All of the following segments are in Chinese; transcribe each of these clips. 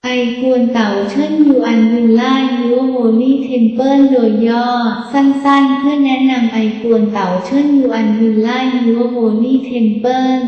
ไอกวนเต่าเชิญยูอันวิลล่ายูโฮลี่เทมเพิลโดยย่อสั้นๆเพื่อแนะนำไอกวนเต่าเชิญยูอันวิลล่ายูโฮลี่เทมเพิล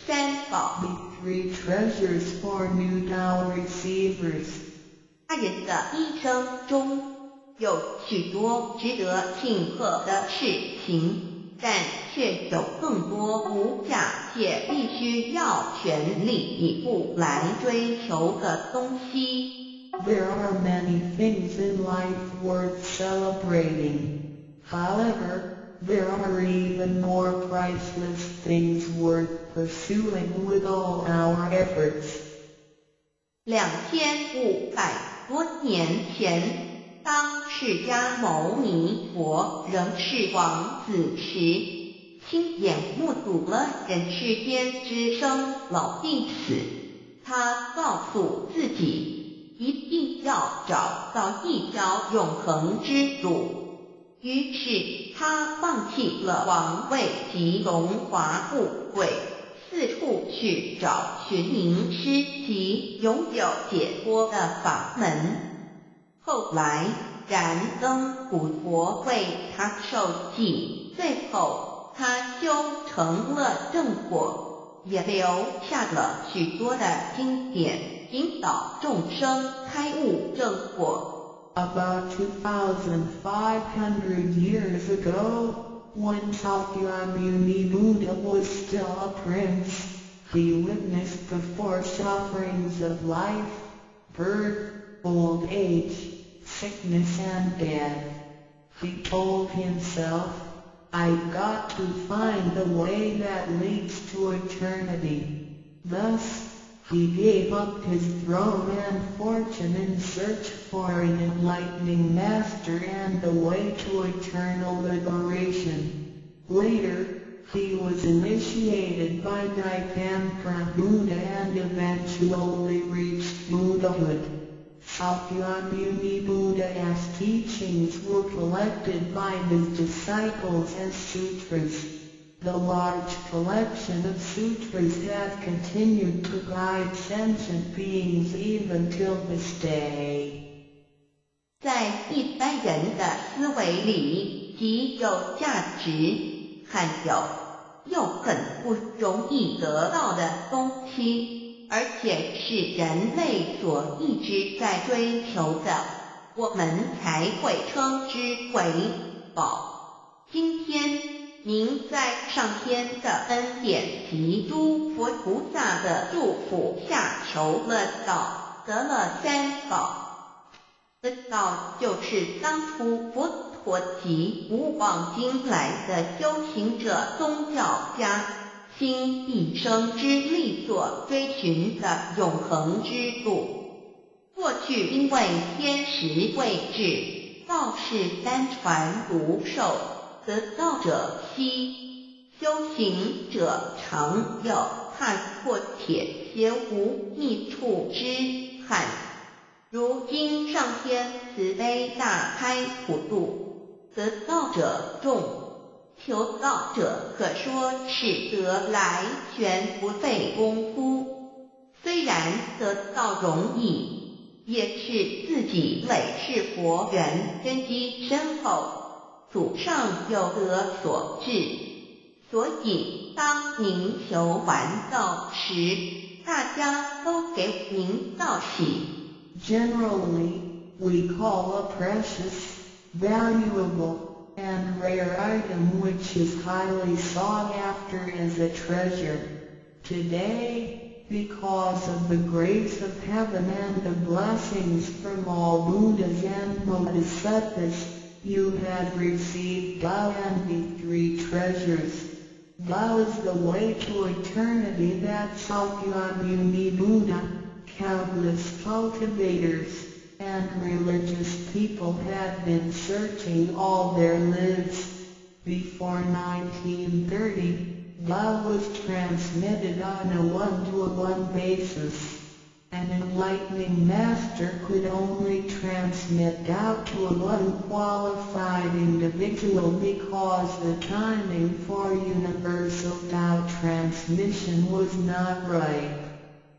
三宝 Three treasures for new down receivers. 他人的一生中有许多值得庆贺的事情，但却有更多无价且必须要全力以赴来追求的东西。 There are many things in life worth celebrating. However, there are even more priceless things worth pursuing with all our efforts. 2500多年前，当释迦牟尼佛仍是王子时，亲眼目睹了人世间之生老病死。他告诉自己，一定要找到一条永恒之路。于是他放弃了王位及荣华富贵，四处去找寻名师及拥有解脱的法门。后来燃灯古佛为他受记，最后他修成了正果，也留下了许多的经典，引导众生开悟正果。About 2,500 years ago, when Shakyamuni Buddha was still a prince, he witnessed the four sufferings of life: birth, old age, sickness and death. He told himself, "I've got to find the way that leads to eternity." Thus, he gave up his throne and fortune in search for an enlightening master and the way to eternal liberation. Later, he was initiated by Naipampra Buddha and eventually reached Buddhahood. Shakyamuni Buddha's teachings were collected by his disciples as sutras. The large collection of sutras has continued to guide sentient beings even till this day. 在一般人的思维里，极有价值，罕有又很不容易得到的东西，而且是人类所一直在追求的，我们才会称之为宝。今天您在上天的恩典及诸佛菩萨的祝福下求了道，得了三宝。这道就是当初佛陀及古往今来的修行者、宗教家倾一生之力所追寻的永恒之路。过去因为天时未至，道是单传独授，得道者稀，修行者常有，看破铁鞋无觅处之憾。如今上天慈悲大开普渡，得道者众，求道者可说是得来全不费功夫。虽然得道容易，也是自己累世佛缘根基深厚，祖上有德所致。所以当您求完道时，大家都给您道喜。Generally, we call a precious, valuable, and rare item which is highly sought after as a treasure. Today, because of the grace of heaven and the blessings from all Buddhas and Bodhisattvas, you have received Tao and the three treasures. Tao is the way to eternity that Sakyamuni Buddha, countless cultivators, and religious people have been searching all their lives. Before 1930, Tao was transmitted on a one-to-one basis. An enlightening master could only transmit Tao to a unqualified individual because the timing for universal Tao transmission was not right.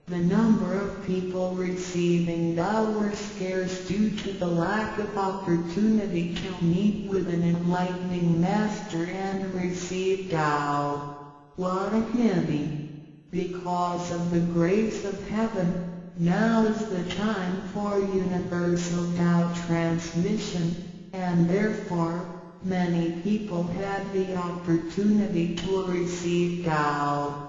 The number of people receiving Tao were scarce due to the lack of opportunity to meet with an enlightening master and receive Tao. What a pity! Because of the grace of heaven, now is the time for universal Tao transmission, and therefore, many people had the opportunity to receive Tao.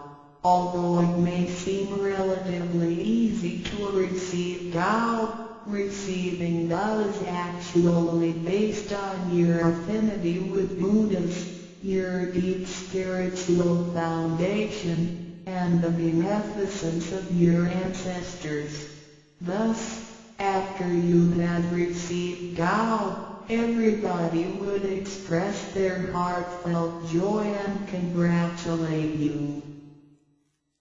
Although it may seem relatively easy to receive Tao, receiving Tao is actually based on your affinity with Buddhas, your deep spiritual foundation, and the beneficence of your ancestors. Thus, after you had received Tao, everybody would express their heartfelt joy and congratulate you.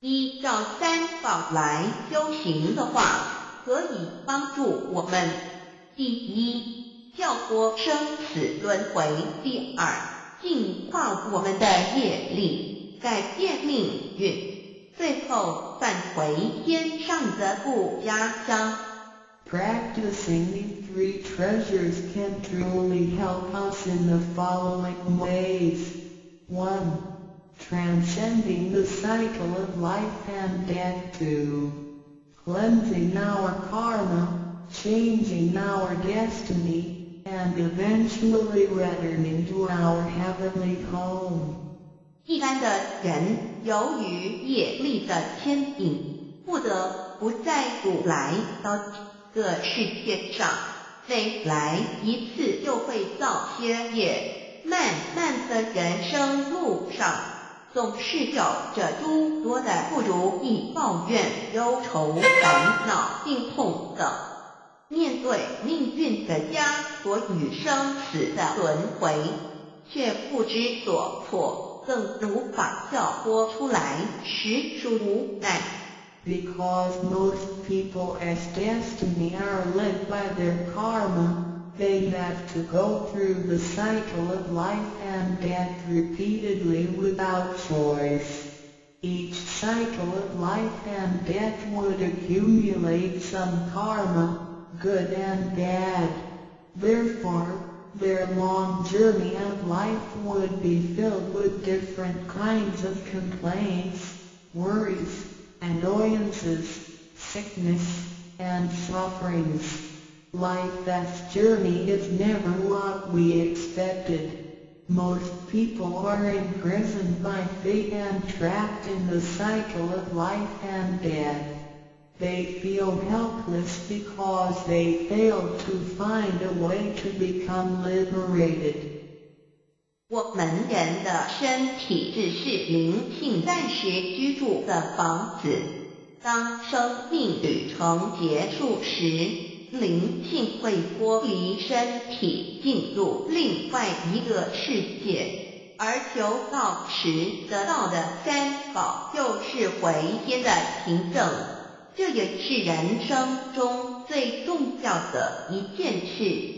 依照三宝来修行的话，可以帮助我们：第一，跳脱生死轮回；第二，净化我们的业力，改变命运；最后返回天上的故家乡。Practicing these three treasures can truly help us in the following ways. 1. Transcending the cycle of life and death. 2. Cleansing our karma, changing our destiny, and eventually returning to our heavenly home. 一般的人由于业力的牵引，不得不再度来到这个世界上，每来一次就会造些业，漫漫的人生路上，总是有着诸多的不如意、抱怨、忧愁、烦恼、病痛等。面对命运的枷锁与生死的轮回，却不知所措，更无法跳脱出来，实属无奈。Because most people as destiny are led by their karma, they have to go through the cycle of life and death repeatedly without choice. Each cycle of life and death would accumulate some karma, good and bad. Therefore, their long journey of life would be filled with different kinds of complaints, worries, annoyances, sickness, and sufferings. Life's journey is never what we expected. Most people are imprisoned by fate and trapped in the cycle of life and death. They feel helpless because they failed to find a way to become liberated. 我们人的身体只是灵性暂时居住的房子，当生命旅程结束时，灵性会脱离身体，进入另外一个世界，而求道时得到的三宝就是回天的凭证。这也是人生中最重要的一件事。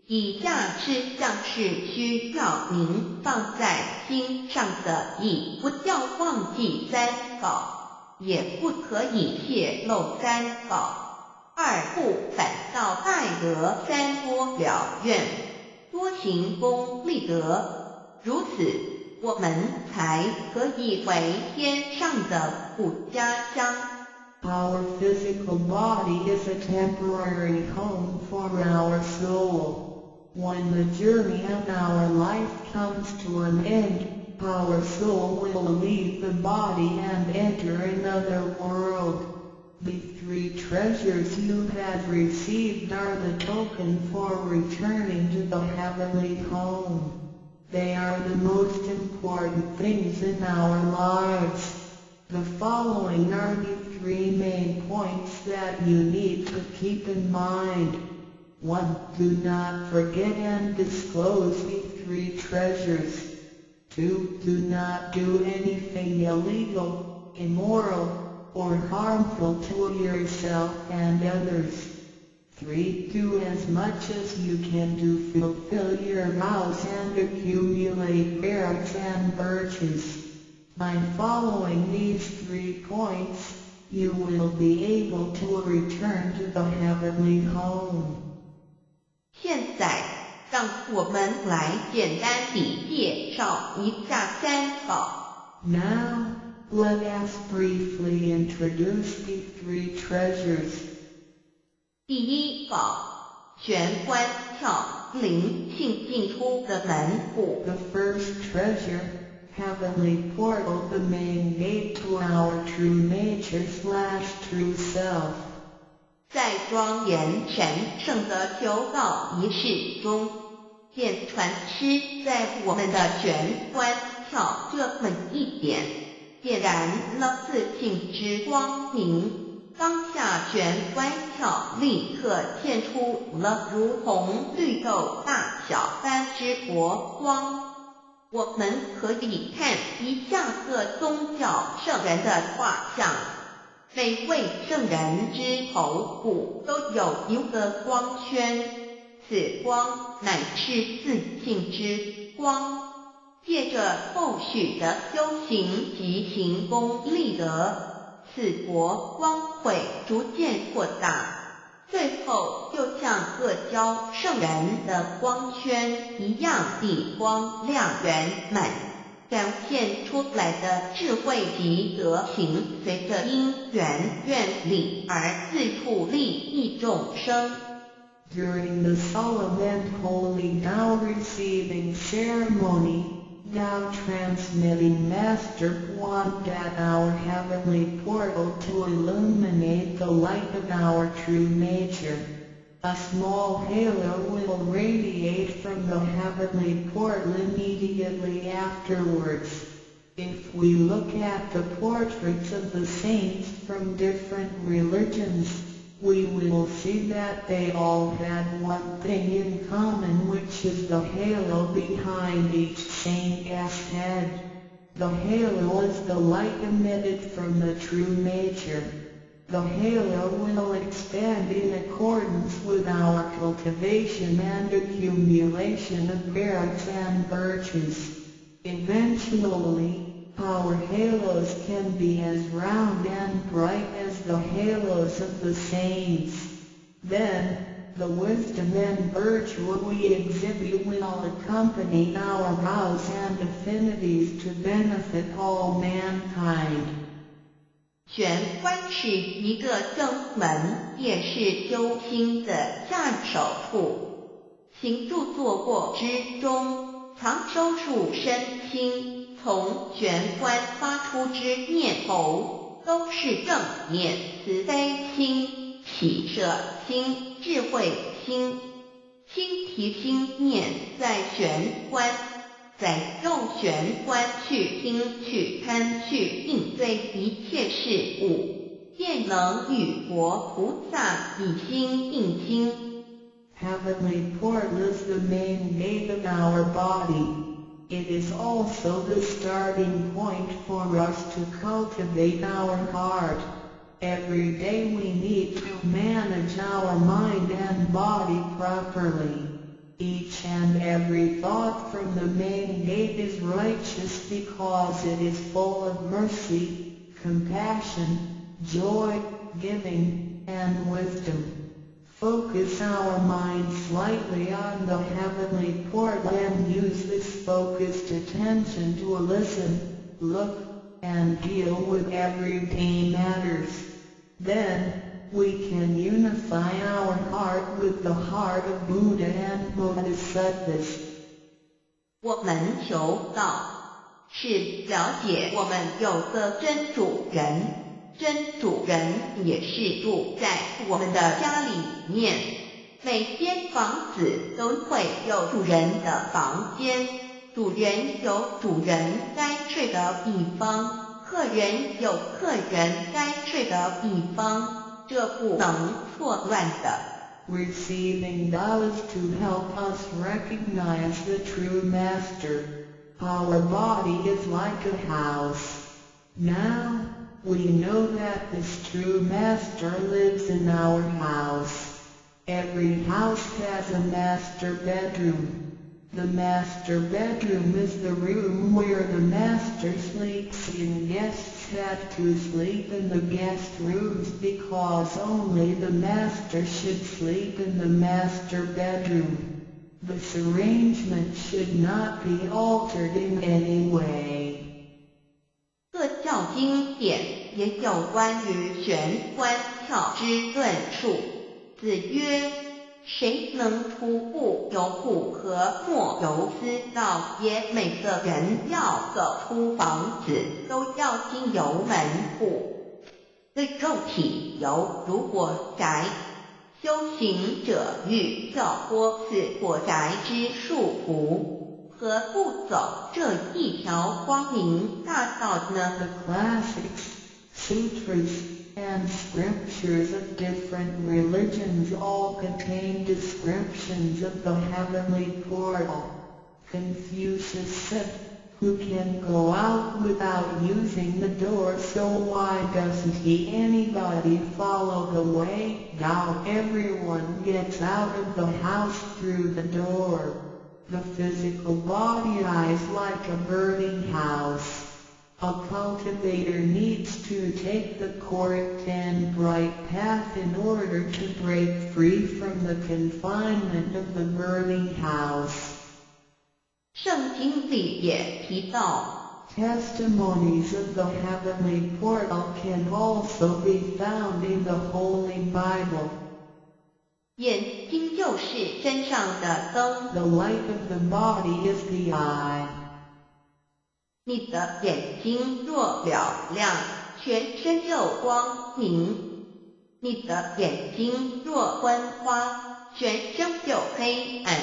以下是像是需要您放在心上的，以不要忘记三宝，也不可以泄露三宝。二不反倒爱得三多了愿，多行功立德，如此我们才可以回天上的古家乡。Our physical body is a temporary home for our soul. When the journey of our life comes to an end, our soul will leave the body and enter another world. The 3 treasures you have received are the token for returning to the heavenly home. They are the most important things in our lives. The following are the 3 main points that you need to keep in mind. 1. Do not forget and disclose the 3 treasures. 2. Do not do anything illegal, immoral, or harmful to yourself and others. 3. Do as much as you can to fulfill your vows and accumulate merits and virtues. By following these 3 points, you will be able to return to the heavenly home. 现在，让我们来简单地介绍一下3宝。Now, let us briefly introduce the 3 treasures. 第1宝，玄关窍，灵性进出的门户。The first treasure, heavenly portal, the main gate to our true nature/true self. 在庄严神圣的求告仪式中，剑传师在我们的玄关窍这么一点，点燃了自信之光明，当下玄关窍立刻现出了如同绿豆大小般之佛光。我们可以看一下各宗教圣人的画像，每位圣人之头部都有一个光圈，此光乃是自信之光。借着后续的修行及行功立德，此国光会逐渐扩大，最后就像各教圣人的光圈一样地光亮圆满，表现出来的智慧及德行随着因缘愿力而自处利益众生。During the solemn and holy Tao receiving ceremony, Tao transmitting Master pointed at our heavenly portal to illuminate the light of our true nature. A small halo will radiate from the heavenly portal immediately afterwards. If we look at the portraits of the saints from different religions, we will see that they all had one thing in common, which is the halo behind each saint's head. The halo is the light emitted from the true nature. The halo will expand in accordance with our cultivation and accumulation of merits and virtues. Eventually, our halos can be as round and bright as the halos of the saints. Then, the wisdom and virtue we exhibit will accompany our vows and affinities to benefit all mankind. 玄关是一个正门，也是修心的下手处。行住坐卧之中，常收束身心，从玄关发出之念头，都是正念、慈悲心、喜舍心、智慧心。心提心念在玄关，再用玄关去听、去看、去应对一切事物，便能与佛菩萨以心应心。Heavenly portal is the main gate of our body. It is also the starting point for us to cultivate our heart. Every day we need to manage our mind and body properly. Each and every thought from the main gate is righteous because it is full of mercy, compassion, joy, giving, and wisdom. Focus our mind slightly on the heavenly portal and use this focused attention to listen, look, and deal with everyday matters. Then, we can unify our heart with the heart of Buddha and Bodhisattvas. 我们求道，是了解我们有个真主人，真主人也是住在我们的家里面，每间房子都会有主人的房间，主人有主人该睡的地方，客人有客人该睡的地方，这不能错乱的。Receiving those to help us recognize the true master. Our body is like a house. Now, we know that this true master lives in our house. Every house has a master bedroom. The master bedroom is the room where the master sleeps in. Guests have to sleep in the guest rooms because only the master should sleep in the master bedroom. This arrangement should not be altered in any way. 各教经典也有关于玄关窍之论述。子曰：谁能徒步游户和莫游私道也？每个人要走出房子，都要经由门户。对肉体有如火宅，修行者欲跳脱此火宅之束缚，何不走这一条光明大道呢？ The classics, sutras, and scriptures of different religions all contain descriptions of the heavenly portal. Confucius said, "Who can go out without using the door, so why doesn't anybody follow the way? Now everyone gets out of the house through the door." The physical body is like a burning house. A cultivator needs to take the correct and bright path in order to break free from the confinement of the burning house. 圣经里也提到 Testimonies of the heavenly portal can also be found in the Holy Bible. 眼睛就是身上的灯， The light of the body is the eye. 你的眼睛若了亮，全身就光明；你的眼睛若昏花，全身就黑暗。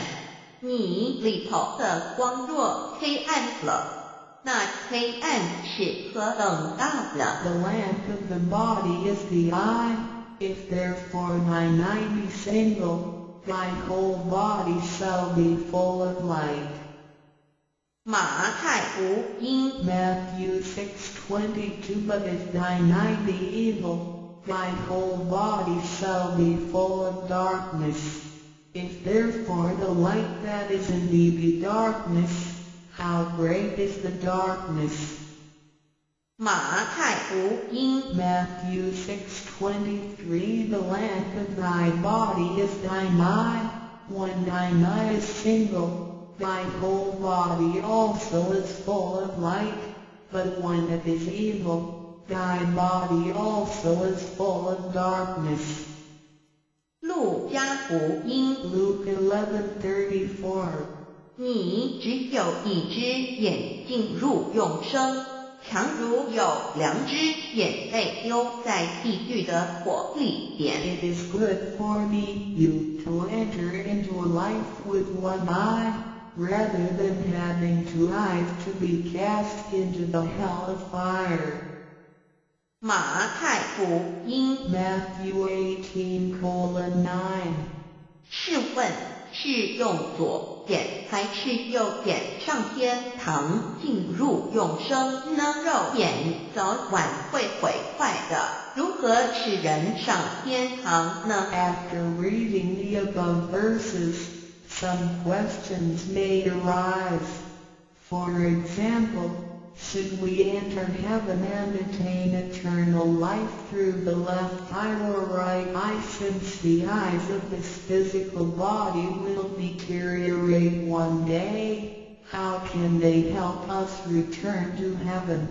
你里头的光若黑暗了，那黑暗是何等大呢？ The lamp of the body is the eye. If therefore thine eye be single, thy whole body shall be full of light. 马太福音 Matthew 6:22 But if thine eye be evil, thy whole body shall be full of darkness. If therefore the light that is in thee be darkness, how great is the darkness? 马太福音 Matthew 6:23 The lamp of thy body is thine eye. When thine eye is single, thy whole body also is full of light, but when it is evil, thy body also is full of darkness. 路加福音 Luke 11:34你只有一只眼进入永生，强如有两只眼被丢在地狱的火里边。 It is good for you to enter into life with one eye, rather than having two eyes to be cast into the hell of fire. 马太福音 Matthew 18:9试问是用左眼还是右眼上天堂进入永生呢？肉眼早晚会毁坏的，如何使人上天堂呢？ After reading the above verses, some questions may arise. For example, should we enter heaven and attain eternal life through the left eye or right eye, since the eyes of this physical body will deteriorate one day? How can they help us return to heaven?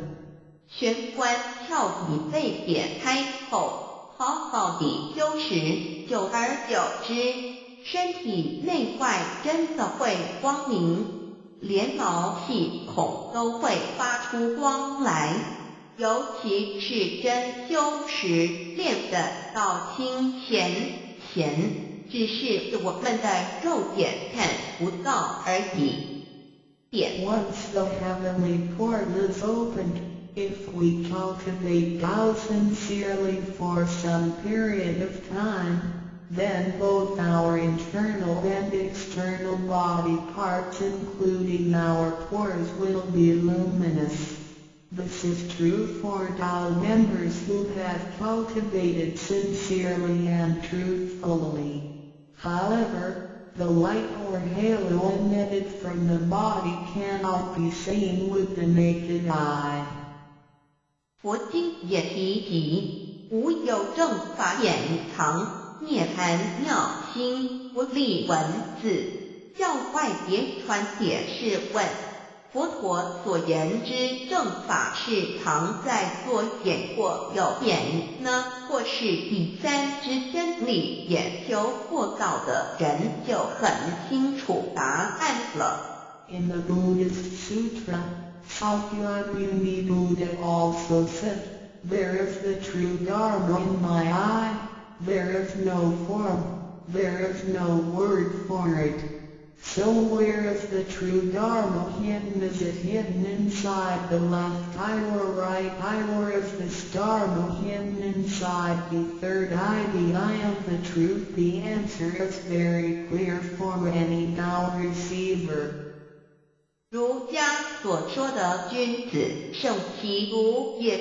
玄关跳体被点开后，好好地修持，久而久之，身体内外真的会光明，连毛细孔都会发出光来。尤其是真修持练得到清前，只是我们的肉眼看不到而已。点 Once the heavenly portal is opened, if we cultivate Tao sincerely for some period of time, then both our internal and external body parts, including our pores, will be luminous. This is true for Tao members who have cultivated sincerely and truthfully. However, the light or halo emitted from the body cannot be seen with the naked eye. 佛经也提及，无有正法掩藏，涅槃妙心不立文字。教外别传解释问：佛陀所言之正法是藏在左眼或右眼呢，或是第三之真理？研究过道的人就很清楚答案了。In the Buddhist Sutra, Shakyamuni Buddha also said, "There is the true Dharma in my eye, there is no form, there is no word for it. So where is the true Dharma hidden? Is it hidden inside the left eye or right eye, or is this Dharma hidden inside the third eye, the eye of the truth?" The answer is very clear for any Tao receiver. 儒家所说的君子圣其如也，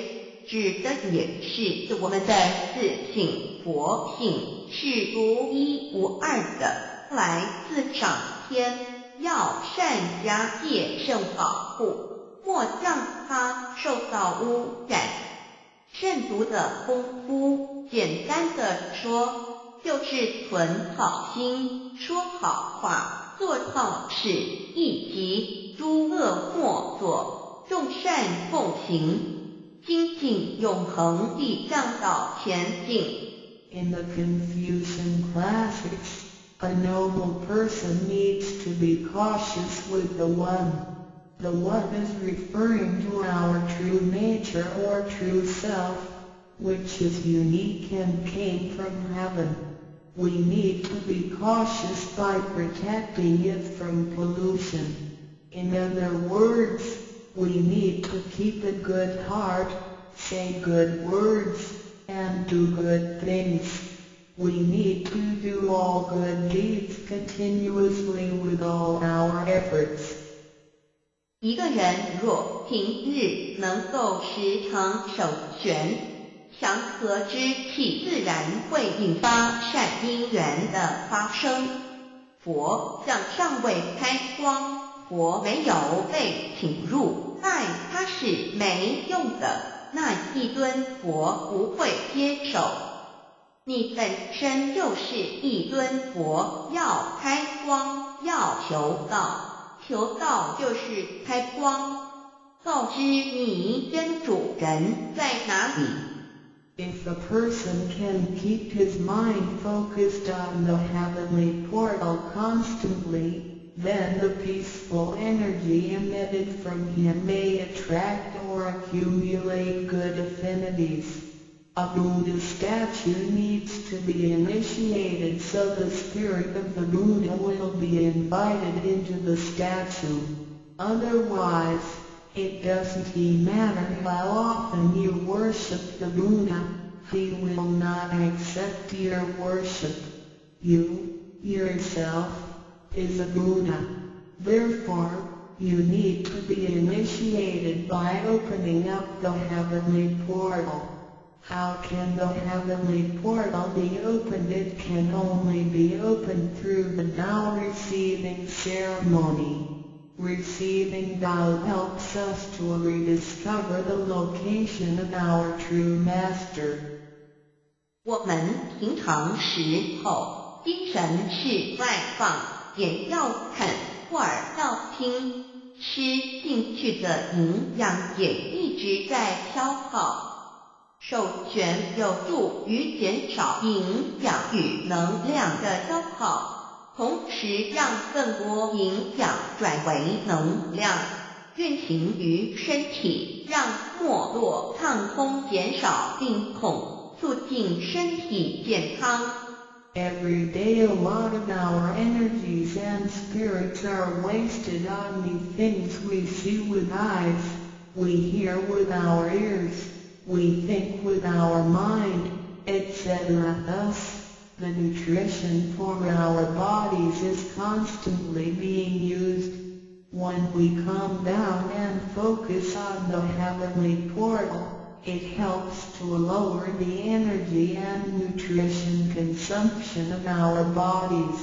指的也是我们的自性佛性是独一无二的，来自上天，要善加戒慎保护，莫让它受到污染。慎独的功夫，简单的说，就是存好心，说好话，做好事，以及诸恶莫作，众善奉行，精进永恒地向导前进。In the Confucian classics, a noble person needs to be cautious with the One. The One is referring to our true nature or true self, which is unique and came from heaven. We need to be cautious by protecting it from pollution. In other words, we need to keep a good heart, say good words, and do good things. We need to do all good deeds continuously with all our efforts. 一个人若平日能够时常守玄，祥和之气自然会引发善因缘的发生。佛像尚未开光，佛没有被请入，拜他是没用的，那一尊佛不会接受。你本身就是一尊佛，要开光，要求道，求道就是开光，告知你真主人在哪里。If a person can keep his mind focused on the heavenly portal constantly, then the peaceful energy emitted from him may attract or accumulate good affinities. A Buddha statue needs to be initiated so the spirit of the Buddha will be invited into the statue. Otherwise, it doesn't matter how often you worship the Buddha, he will not accept your worship. You, yourself, is a Buddha. Therefore, you need to be initiated by opening up the heavenly portal. How can the heavenly portal be opened? It can only be opened through the Tao receiving ceremony. Receiving Tao helps us to rediscover the location of our true master. 我们平常时候精神是外放，眼要看，耳要听，吃进去的营养也一直在消耗。授权有助于减少营养与能量的消耗，同时让更多营养转为能量，运行于身体，让没落畅通，减少病痛，促进身体健康。Every day a lot of our energies and spirits are wasted on the things we see with eyes, we hear with our ears, we think with our mind, etc. Thus, the nutrition for our bodies is constantly being used. When we calm down and focus on the heavenly portal, it helps to lower the energy and nutrition consumption of our bodies.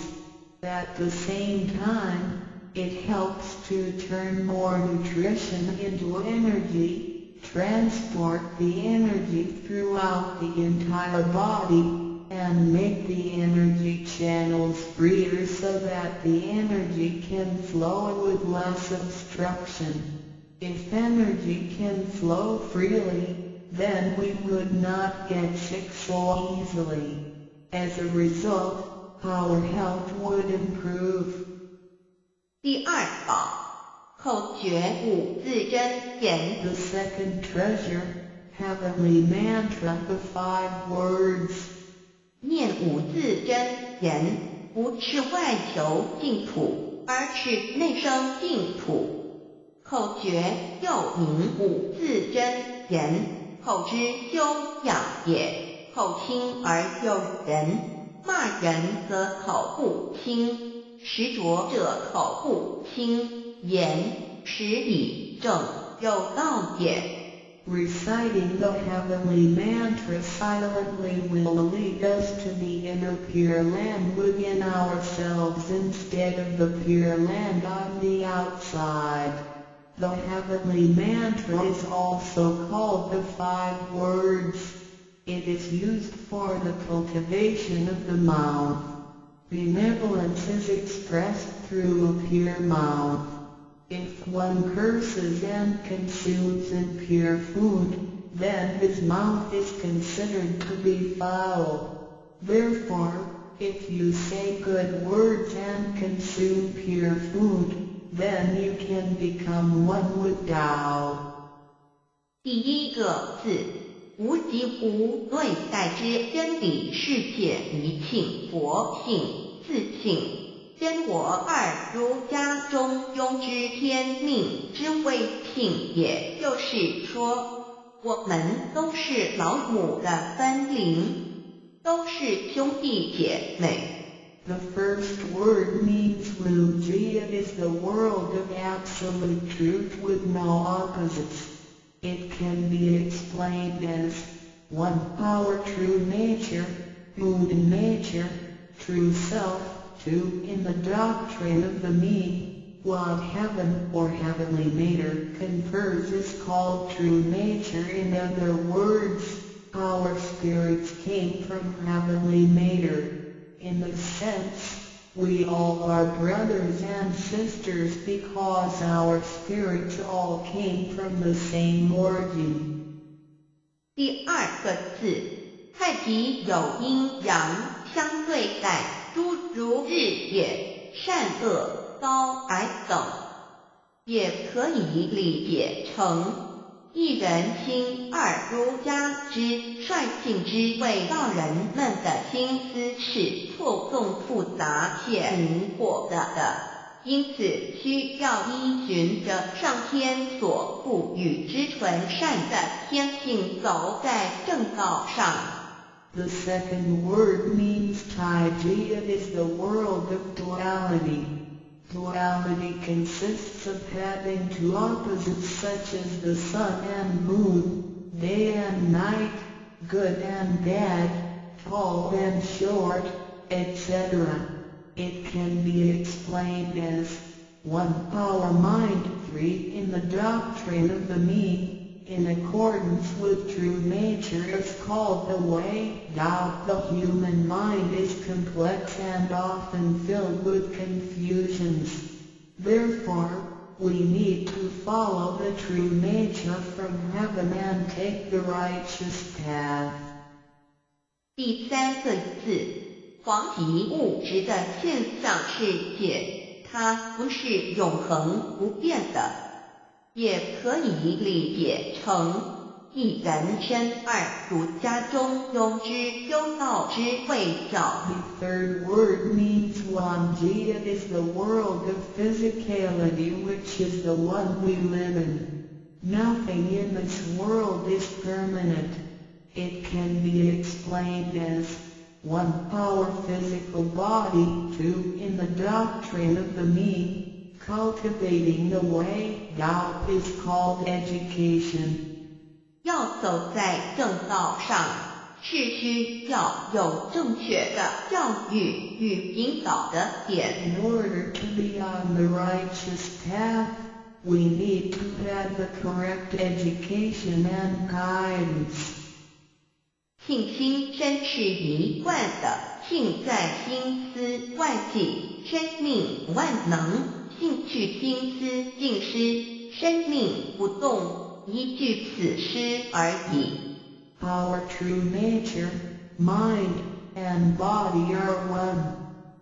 At the same time, it helps to turn more nutrition into energy, transport the energy throughout the entire body, and make the energy channels freer so that the energy can flow with less obstruction. If energy can flow freely, then we would not get sick so easily. As a result, our health would improve. 第二宝，口诀五字真言。 The second treasure, heavenly mantra, the 5 words. 念五字真言，不是外求净土，而是内生净土。口诀又名五字真言。口之修养也，口轻而诱人，骂人则口不轻，实着者口不轻，言实以正，有道也。Reciting the heavenly mantra silently will lead us to the inner Pure Land within ourselves instead of the Pure Land on the outside. The heavenly mantra is also called the 5 words. It is used for the cultivation of the mouth. Benevolence is expressed through a pure mouth. If one curses and consumes impure food, then his mouth is considered to be foul. Therefore, if you say good words and consume pure food, then you can become one with Tao. 第一个字，无极无对待之真理世界一庆佛性自庆，真我二儒家中庸之天命之谓庆，也就是说，我们都是老母的分灵，都是兄弟姐妹。The first word means Luji. It is the world of absolute truth with no opposites. It can be explained as 1. Our true nature, Buddha nature, true self. 2. In the doctrine of the me, what heaven or heavenly matter confers is called true nature. In other words, our spirits came from heavenly matter. In this sense, we all are brothers and sisters because our spirits all came from the same origin. 第二个字，太极有阴阳相对待，诸如日也，善恶高矮等，也可以理解成一人心二儒家之率性之为道人们的心思是错综复杂且迷惑的，因此需要依循着上天所赋予之纯善的天性走在正道上。The second word means Taiji. It is the world of duality. Duality consists of having 2 opposites such as the sun and moon, day and night, good and bad, tall and short, etc. It can be explained as 1 Power Mind. 3 In the doctrine of the mean, in accordance with true nature is called the way. Doubt. The human mind is complex and often filled with confusions. Therefore, we need to follow the true nature from heaven and take the righteous path. 第3个字，黄体物质的现象世界，它不是永恒不变的，也可以理解成一人身二主家中庸之修道之谓教。 The third word means Wanji. It is the world of physicality, which is the one we live in. Nothing in this world is permanent. It can be explained as 1 Power physical body. 2 In the doctrine of the mean, cultivating the way. Doubt is called education. 要走在正道上，是需要有正确的教育与引导的点。 In order to be on the righteous path, we need to have the correct education and guidance. 性心身是一贯的，性在心思万计，生命万能；性去心思尽失，生命不动，一具此诗而已。 Our true nature, mind, and body are one.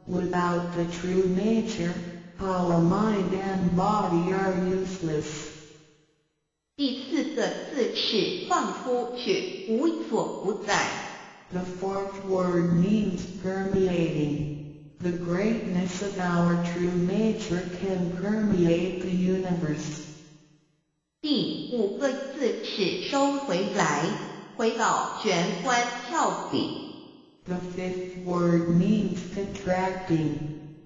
Without the true nature, our mind and body are useless. 第4个字是放出去，无所不在。 The fourth word means permeating. The greatness of our true nature can permeate the universe. 第5个字是收回来，回到玄关窍底。 The fifth word means contracting.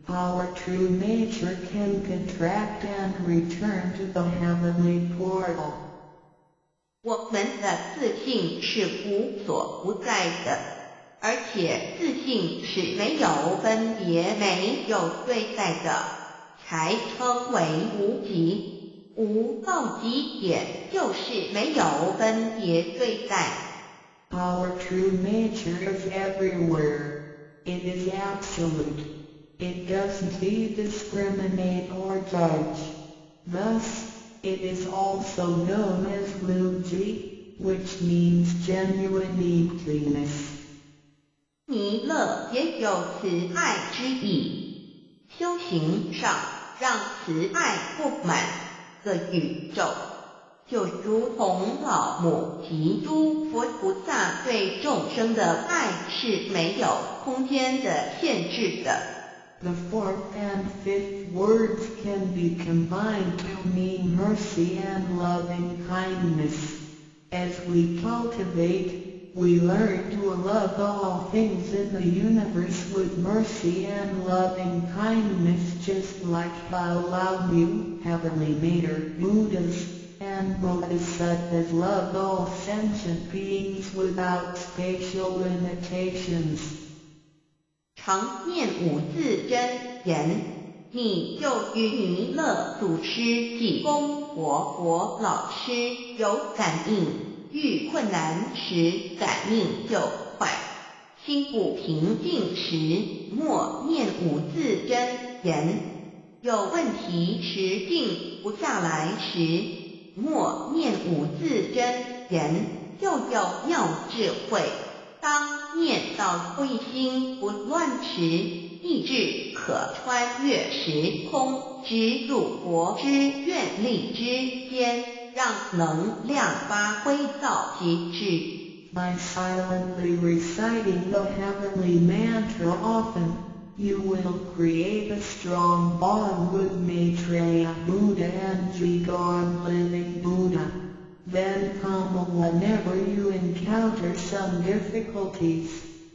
Our true nature can contract and return to the heavenly portal. 我们的自信是无所不在的，而且自信是没有分别、没有对待的，才称为无极。无到极点就是没有分别对待。 Our true nature is everywhere. It is absolute. It doesn't discriminate or judge. Thus, it is also known as Luji, which means genuine emptiness. 弥勒也有慈爱之意，修行上让慈爱布满个宇宙，就如同老母及诸佛菩萨对众生的爱是没有空间的限制的。 The fourth and fifth words can be combined to mean mercy and loving kindness. As we cultivate, we learn to love all things in the universe with mercy and loving kindness, just like how Lao Nu, Heavenly Mater, Buddhas, and Bodhisattvas loved all sentient beings without spatial limitations. 常念五字真言，你就与弥勒祖师济公活老师有感应，遇困难时感应就快，心不平静时默念五字真言，有问题时静不下来时默念五字真言，就有妙智慧。 当念到灰心不乱时，意志可穿越时空，直入佛之愿力之间，让能量发挥到极致。 By silently reciting the heavenly mantra often, you will create a strong bond with Maitreya Buddha and Jigong Living Buddha. Then come whenever you encounter some difficulties,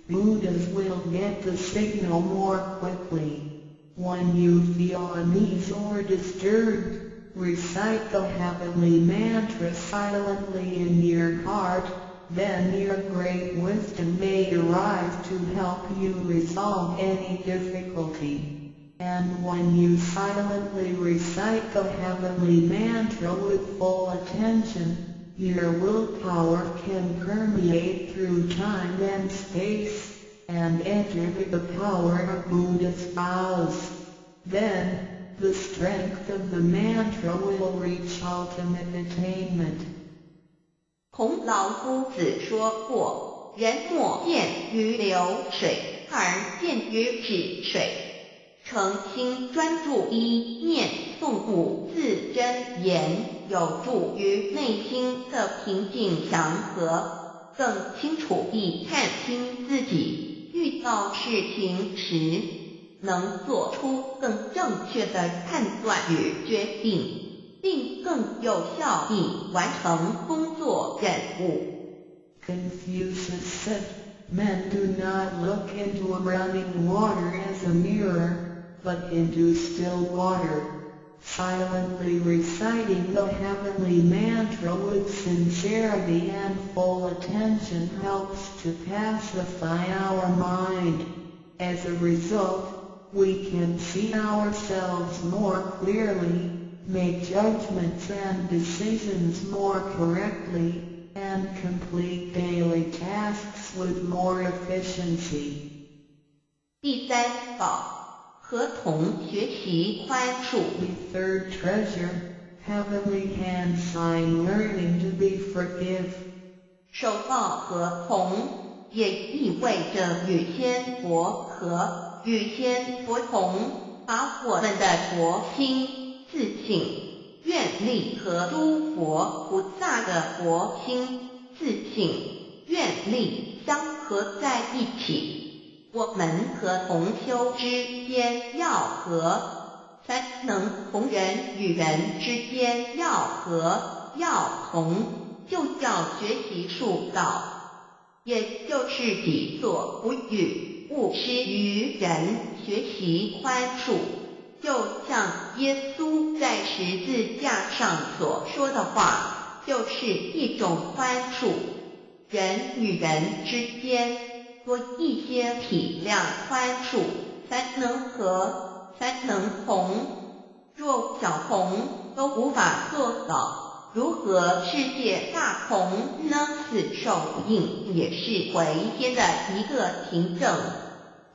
Buddhas will get the signal more quickly. When you feel uneasy or disturbed, recite the heavenly mantra silently in your heart, then your great wisdom may arrive to help you resolve any difficulty. and when you silently recite the heavenly mantra with full attention, your willpower can permeate through time and space, and enter the power of Buddha's vows. Then, the strength of the mantra will reach ultimate attainment. 孔老夫子说过，人莫见于流水，而见于止水。诚心专注一念诵五字真言，有助于内心的平静祥和，更清楚地看清自己，遇到事情时能做出更正确的判断与决定，并更有效地完成工作任务。Confucius said, men do not look into running water as a mirror, but into still water. Silently reciting the heavenly mantra with sincerity and full attention helps to pacify our mind. As a result, we can see ourselves more clearly, make judgments and decisions more correctly, and complete daily tasks with more efficiency. 第三宝，和同学习宽恕。 The third treasure, heavenly hand sign learning to be forgive. 受报和同也意味着与仙佛和，与仙佛同，把我们的佛心、自信、愿力和诸佛菩萨的佛心、自信、愿力相合在一起。我们和同修之间要和，才能同人与人之间要和要同，就叫学习术道，也就是己作不语，勿施于人，学习宽恕。就像耶稣在十字架上所说的话，就是一种宽恕，人与人之间多一些体谅宽恕，才能和，才能同。若小同都无法做到，如何世界大同呢？此受印也是回天的一个凭证。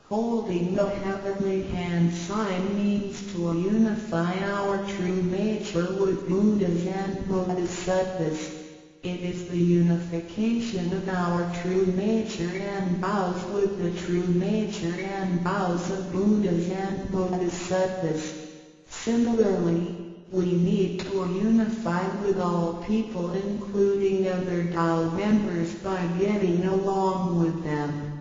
Holding the heavenly hand sign means to unify our true nature with Buddhas and Bodhisattvas. It is the unification of our true nature and vows with the true nature and vows of Buddhas and Bodhisattvas. Similarly, we need to unify with all people including other Tao members by getting along with them.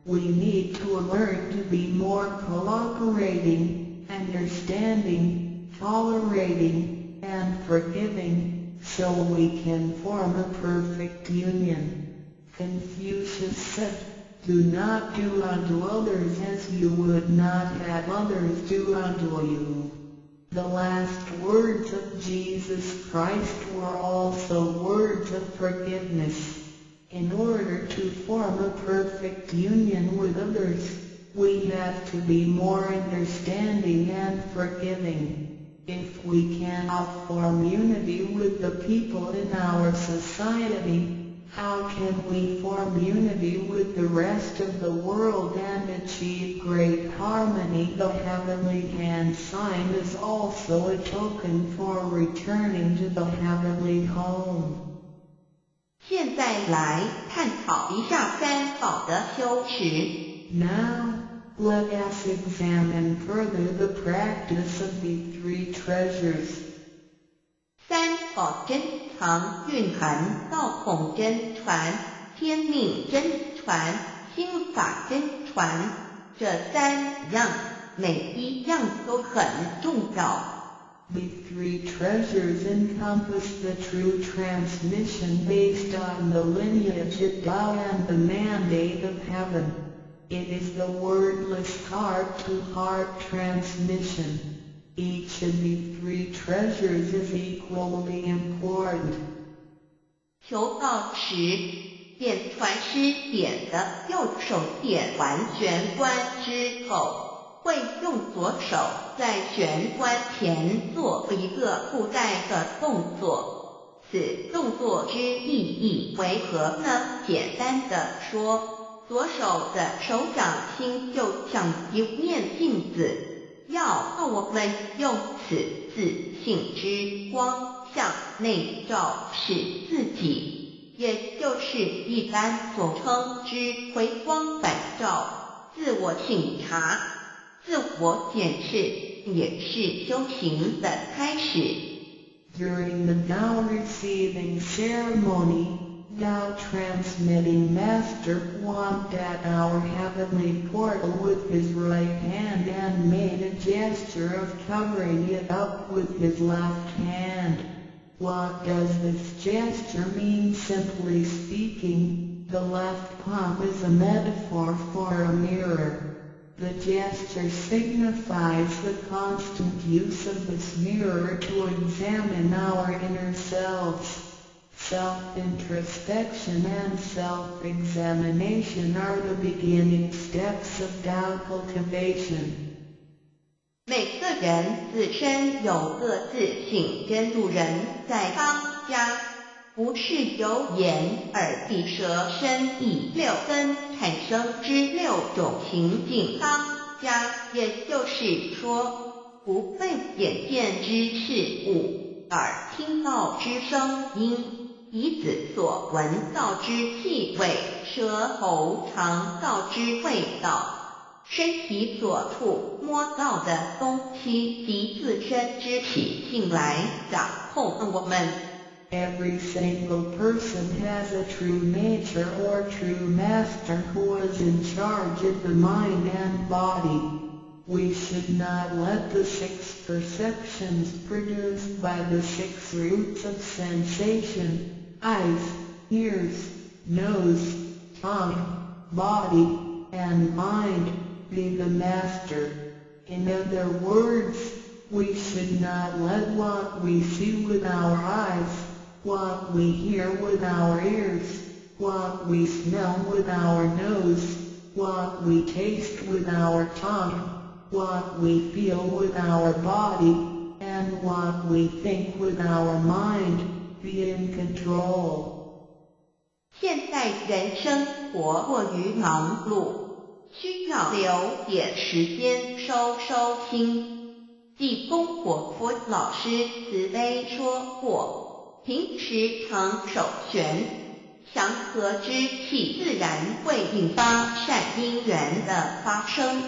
We need to learn to be more cooperating, understanding, tolerating, and forgiving, so we can form a perfect union. Confucius said, "Do not do unto others as you would not have others do unto you." The last words of Jesus Christ were also words of forgiveness. In order to form a perfect union with others, we have to be more understanding and forgiving. If we cannot form unity with the people in our society, how can we form unity with the rest of the world and achieve great harmony? The heavenly hand sign is also a token for returning to the heavenly home. 现在来探讨一下三宝的修持。 Now, let us examine further the practice of the three treasures. 三宝珍藏蕴含道统真传、天命真传、心法真传，这三样每一样都很重要。The three treasures encompass the true transmission based on the lineage of Tao and the mandate of heaven. It is the wordless heart-to-heart transmission. Each of the three treasures is equally important. 求道时，点传师点的右手点完玄关之后，会用左手在玄关前做一个附带的动作。此动作之意义为何呢？简单的说，左手的手掌心就像一面镜子，要我们用此自信之光向内照视自己，也就是一般所称之回光返照。自我省察、自我检视也是修行的开始。During the Tao receiving ceremony, Tao transmitting master walked at our heavenly portal with his right hand and made a gesture of covering it up with his left hand. What does this gesture mean? Simply speaking, the left palm is a metaphor for a mirror. The gesture signifies the constant use of this mirror to examine our inner selves. Self-introspection and self-examination are the beginning steps of Tao cultivation. 每个人自身有个自性真路人在当家，不是由眼、耳、鼻、舌、身、意六根产生之六种情境当家，也就是说，不被眼见之事物、耳听到之声音、鼻子所闻到之气味、舌头尝到之味道、身体所触摸到的东西及自身之体性来掌控我们。Every single person has a true nature or true master who is in charge of the mind and body. We should not let the 6 perceptions produced by the 6 roots of sensation, eyes, ears, nose, tongue, body, and mind, be the master. In other words, we should not let what we see with our eyes, what we hear with our ears, what we smell with our nose, what we taste with our tongue, what we feel with our body, and what we think with our mind, be in control. 现代人生活过于忙碌，需要留点时间收心。济公活佛老师慈悲说过，平时常手旋，祥和之气自然会引发善因缘的发生。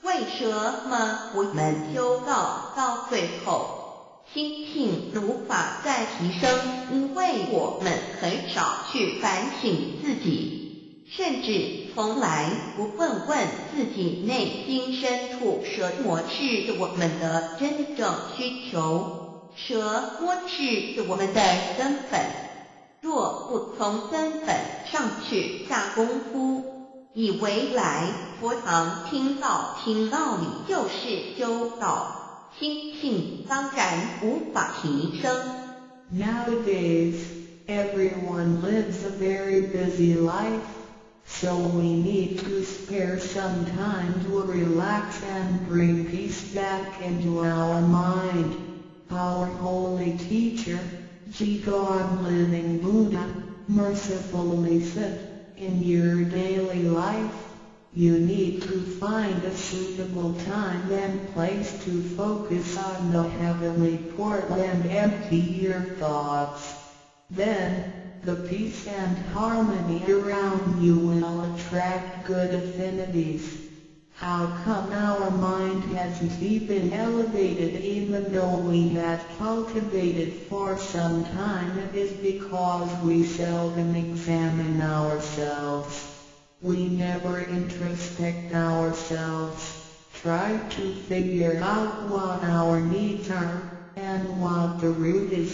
为什么我们修道到最后，心性无法再提升？因为我们很少去反省自己，甚至从来不问问自己内心深处什么是我们的真正需求，什么是我们的根本。若不从根本上去下功夫，以为来佛堂听道理就是修道，心性当然无法提升。Nowadays, everyone lives a very busy life, so we need to spare some time to relax and bring peace back into our mind. Our holy teacher, God Living Buddha, mercifully said, in your daily life, you need to find a suitable time and place to focus on the heavenly portal and empty your thoughts. Then, the peace and harmony around you will attract good affinities. How come our mind hasn't been elevated even though we had cultivated for some time? It is because we seldom examine ourselves. We never introspect ourselves, try to figure out what our needs are, and what the root is.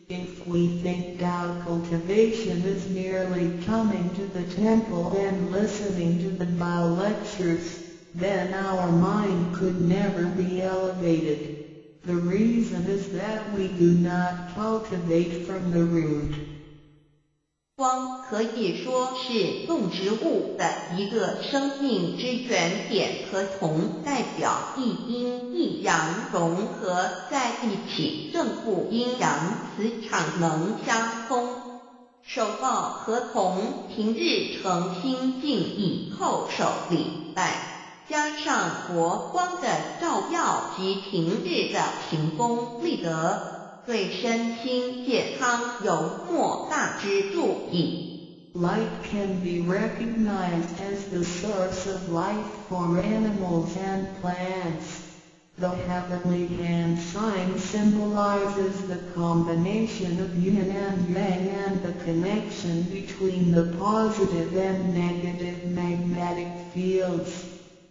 If we think Tao cultivation is merely coming to the temple and listening to the Tao lectures, then our mind could never be elevated. The reason is that we do not cultivate from the root. 光可以说是动植物的一个生命之原点和铜代表一阴一阳融合在一起，正负阴阳磁场能相通。手抱和铜平日诚心敬意叩首礼拜，加上佛光的照耀及平日的行功立德，对身心健康有莫大之助益。 Light can be recognized as the source of life for animals and plants. The heavenly hand sign symbolizes the combination of yin and yang and the connection between the positive and negative magnetic fields.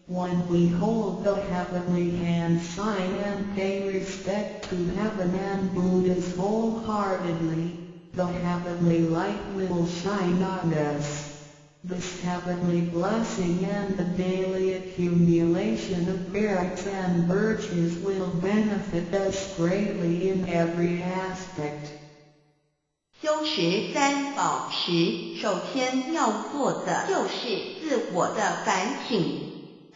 When we hold the heavenly hand sign and pay respect to heaven and Buddhas wholeheartedly, the heavenly light will shine on us. This heavenly blessing and the daily accumulation of merits and virtues will benefit us greatly in every aspect. 修持三宝时，首先要做的就是自我的反省，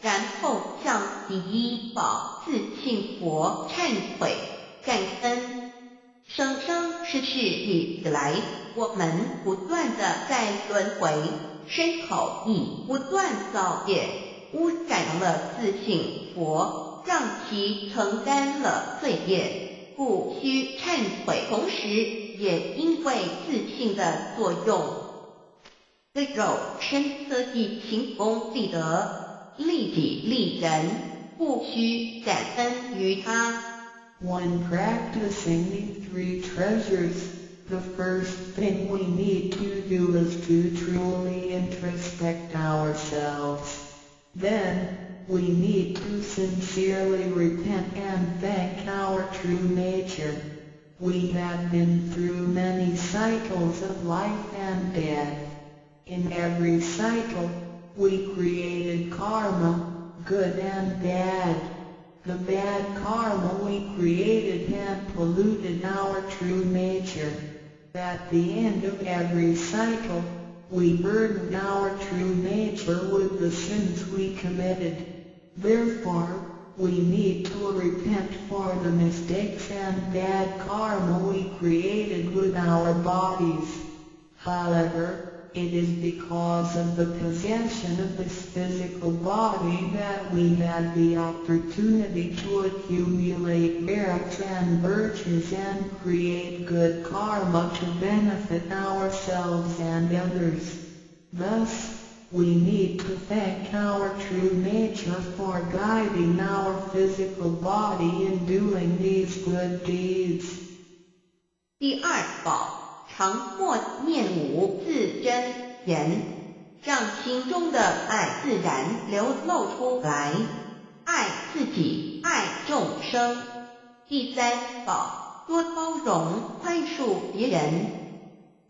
然后向第一宝自信佛忏悔感恩。生生世世以来，我们不断地在轮回，身口意不断造业，污染了自信佛，让其承担了罪业，故需忏悔。同时也因为自信的作用，对肉身色意行功立德，利己利人，不须感恩于他。When practicing these three treasures, the first thing we need to do is to truly introspect ourselves. Then, we need to sincerely repent and thank our true nature. We have been through many cycles of life and death. In every cycle, we created karma, good and bad. The bad karma we created had polluted our true nature. At the end of every cycle, we burdened our true nature with the sins we committed. Therefore, we need to repent for the mistakes and bad karma we created with our bodies. However, it is because of the possession of this physical body that we had the opportunity to accumulate merits and virtues and create good karma to benefit ourselves and others. Thus, we need to thank our true nature for guiding our physical body in doing these good deeds. 第二宝。常默念五字真言，让心中的爱自然流露出来，爱自己，爱众生。第三宝，多包容宽恕别人。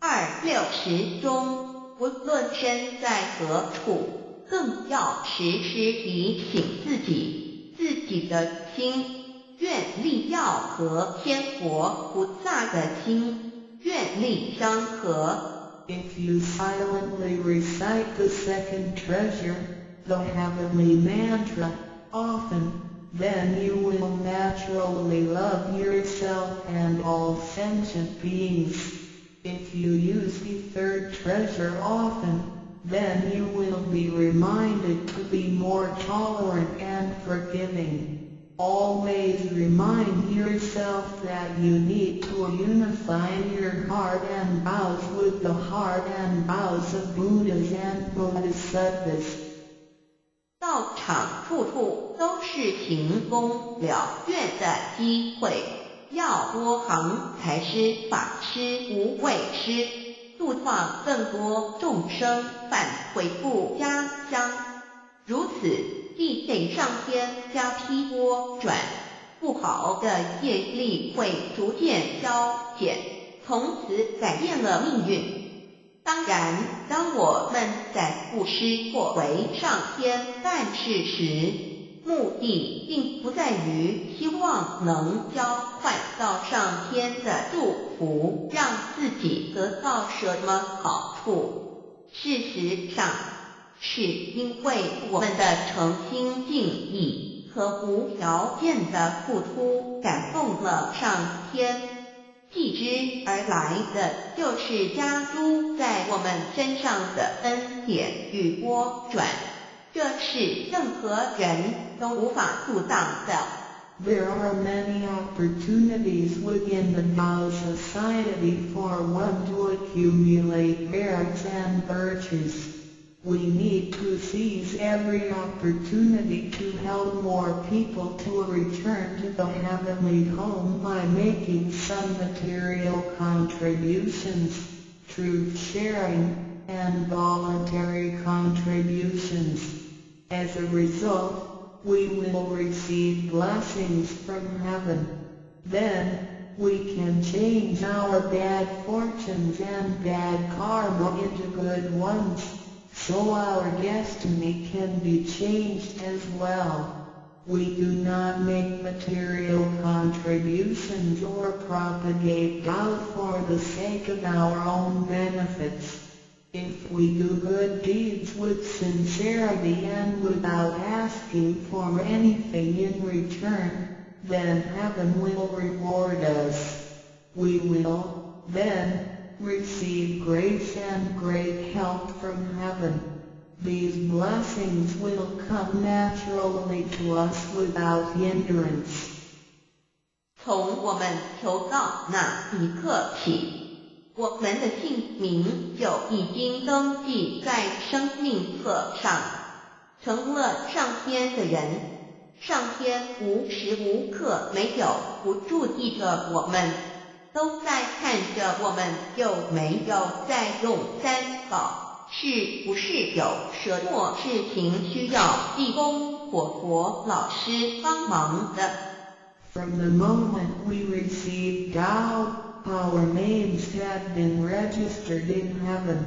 260中，无论身在何处，更要时时提醒自己的心，愿力要和天佛菩萨的心愿力相合。 If you silently recite the second treasure, the heavenly mantra, often, then you will naturally love yourself and all sentient beings. If you use the third treasure often, then you will be reminded to be more tolerant and forgiving. Always remind yourself that you need to unify your heart and vows with the heart and vows of Buddhas and Bodhisattvas. 道场处处都是行功了愿的机会，要多行财施、法施、无畏施，度化更多众生返回故家乡。如此，必得上天加批拨转，不好的业力会逐渐消减，从此改变了命运。当然，当我们在布施或为上天办事时，目的并不在于希望能交换到上天的祝福，让自己得到什么好处。事实上，是因为我们的诚心敬意和无条件的付出感动了上天，继之而来的就是加诸在我们身上的恩典与波转，这是任何人都无法阻挡的。There are many opportunities within the Tao society for one to accumulate merits and virtues. We need to seize every opportunity to help more people to return to the heavenly home by making some material contributions, truth sharing, and voluntary contributions. As a result, we will receive blessings from heaven. Then, we can change our bad fortunes and bad karma into good ones, so our destiny can be changed as well. We do not make material contributions or propagate doubt for the sake of our own benefits. If we do good deeds with sincerity and without asking for anything in return, then heaven will reward us. We will, then, receive grace and great help from heaven. These blessings will come naturally to us without hindrance. 从我们求道那一刻起，我们的姓名就已经登记在生命册上，成了上天的人。上天无时无刻没有不注意着我们，都在看着我们有没有在用三宝，是不是有什么事情需要地公活佛老师帮忙的。From the moment we received Tao, our names had been registered in heaven.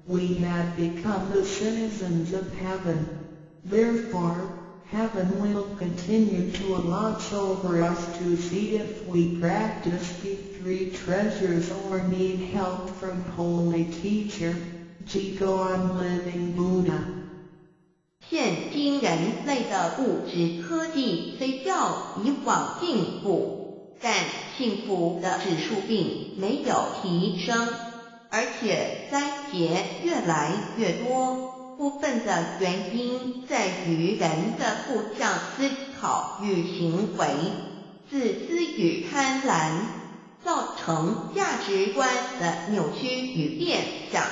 We had become the citizens of heaven. Therefore, heaven will continue to watch over us to see if we practice the three treasures or need help from Holy Teacher, Jigong Living Buddha. 现今人类的物质科技虽较以往进步，但幸福的指数并没有提升，而且灾劫越来越多。部分的原因在于人的负向思考与行为，自私与贪婪，造成价值观的扭曲与变相。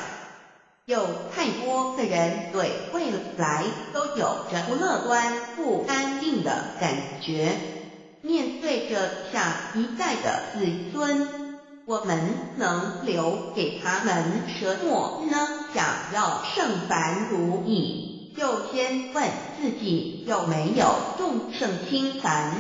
有太多的人对未来都有着不乐观、不安定的感觉。面对着下一代的子孙，我们能留给他们什么呢？想要圣凡如意，就先问自己有没有众圣轻凡。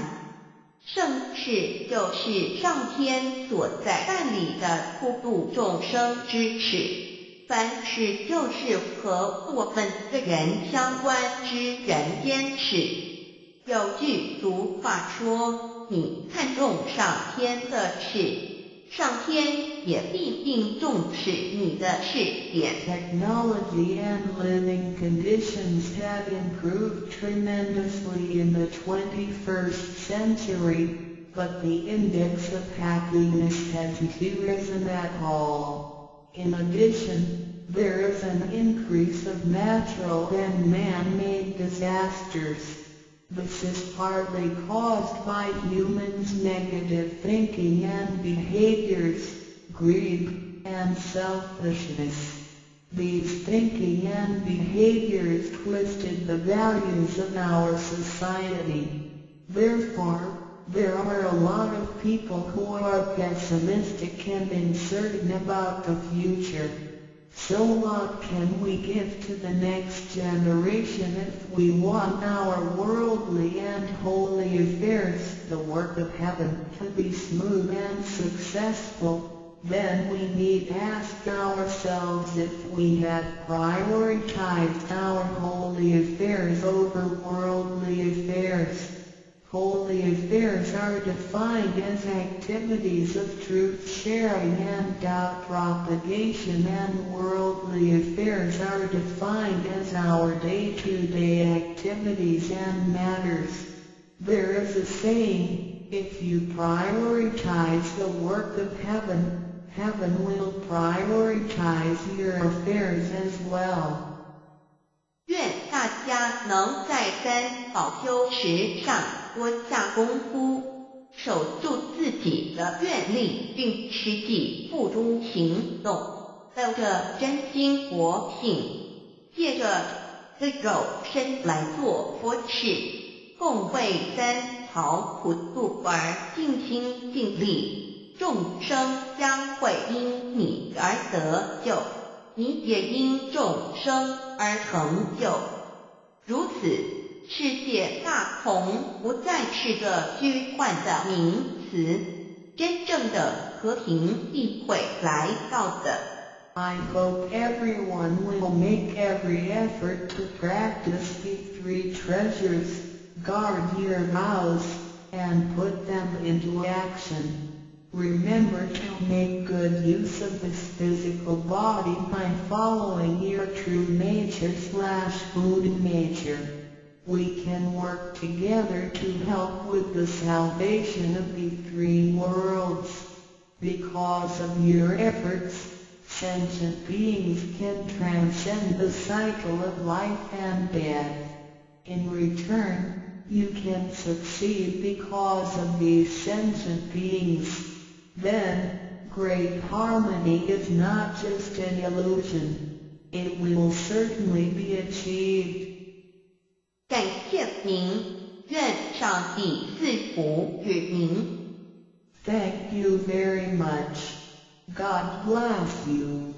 圣事就是上天所在办理的普度众生之事。凡事就是和我们个人相关之人间事。有句俗话说，你看重上天的事，上天也必定重视你的事点。Technology and living conditions have improved tremendously in the 21st century, but the index of happiness hasn't risen at all. In addition, there is an increase of natural and man-made disasters. This is partly caused by humans' negative thinking and behaviors, greed, and selfishness. These thinking and behaviors twisted the values of our society. Therefore, there are a lot of people who are pessimistic and uncertain about the future. So what can we give to the next generation if we want our worldly and holy affairs, the work of heaven, to be smooth and successful? Then we need ask ourselves if we had prioritized our holy affairs over worldly affairs. Holy affairs are defined as activities of truth sharing and doubt propagation, and worldly affairs are defined as our day-to-day activities and matters. There is a saying, if you prioritize the work of heaven, heaven will prioritize your affairs as well. 愿大家能在三宝修持上多下功夫，守住自己的愿力，并实际付诸行动，有着真心活性，借着肉身来做佛事，共为三曹普渡而尽心尽力，众生将会因你而得救，你也因众生而成就。如此，世界大同不再是个虚幻的名词，真正的和平必会来到的。I hope everyone will make every effort to practice the three treasures, guard your vows, and put them into action. Remember to make good use of this physical body by following your true nature/Buddha nature. We can work together to help with the salvation of the three worlds. Because of your efforts, sentient beings can transcend the cycle of life and death. In return, you can succeed because of these sentient beings. Then, great harmony is not just an illusion. It will certainly be achieved. 感谢您，愿上帝赐福于您。Thank you very much. God bless you.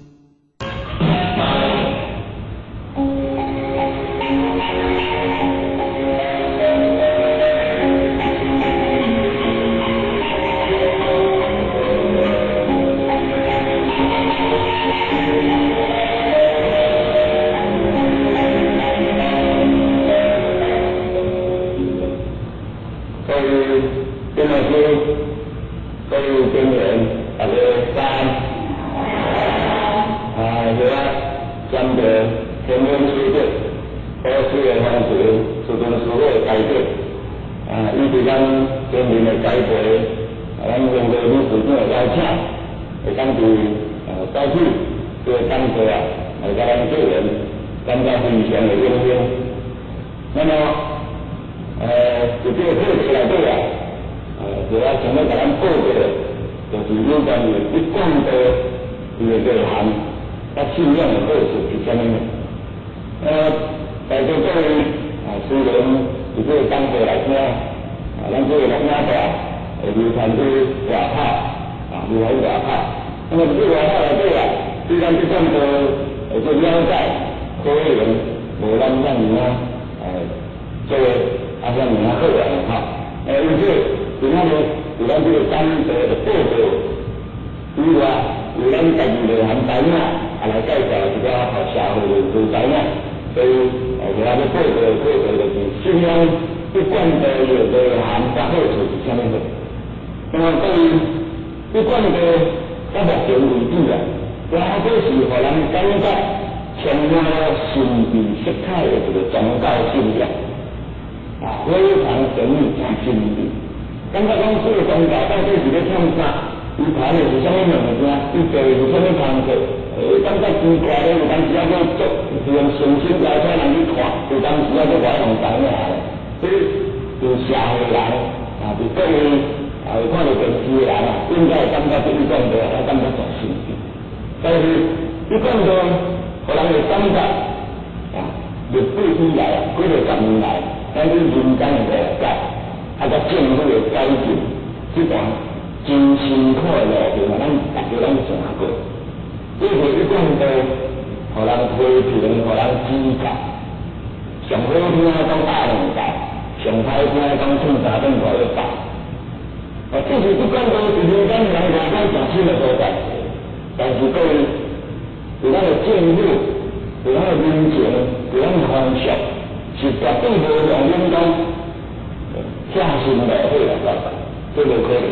请正心落血来搞法，这无可能。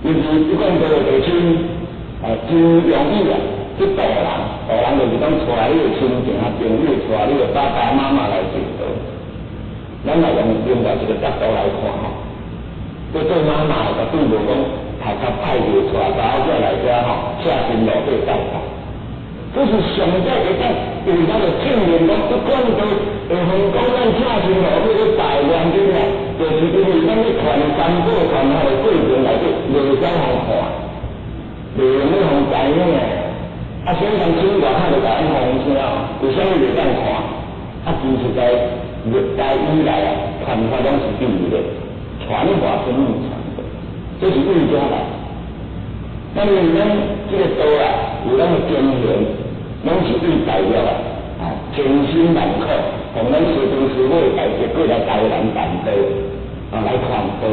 因为一贯道的地亲，真容易啊，去渡人，就是讲带你的亲情啊、朋友，带你的爸爸妈妈来进道。咱来用另外一个角度来看吼，做妈妈的并无讲大家派去带查某仔来遮吼，正心落血搞法。这是上在会当有咱的证明讲，一贯道会向讲咱正心落血去大量经啊，就是因为咱咧传三宝传下的过程内底，袂使互看，袂用咧互知影诶。所以咱请外口就甲咱讲声，为啥物袂当看？真实在历代以来啊，传法拢是第一个，传法生命传的，这是为家来。但是咱这个道啊，有咱的经验，拢是为大家啊，千辛万苦，从咱师兄师妹大家过来台湾办道，来传道，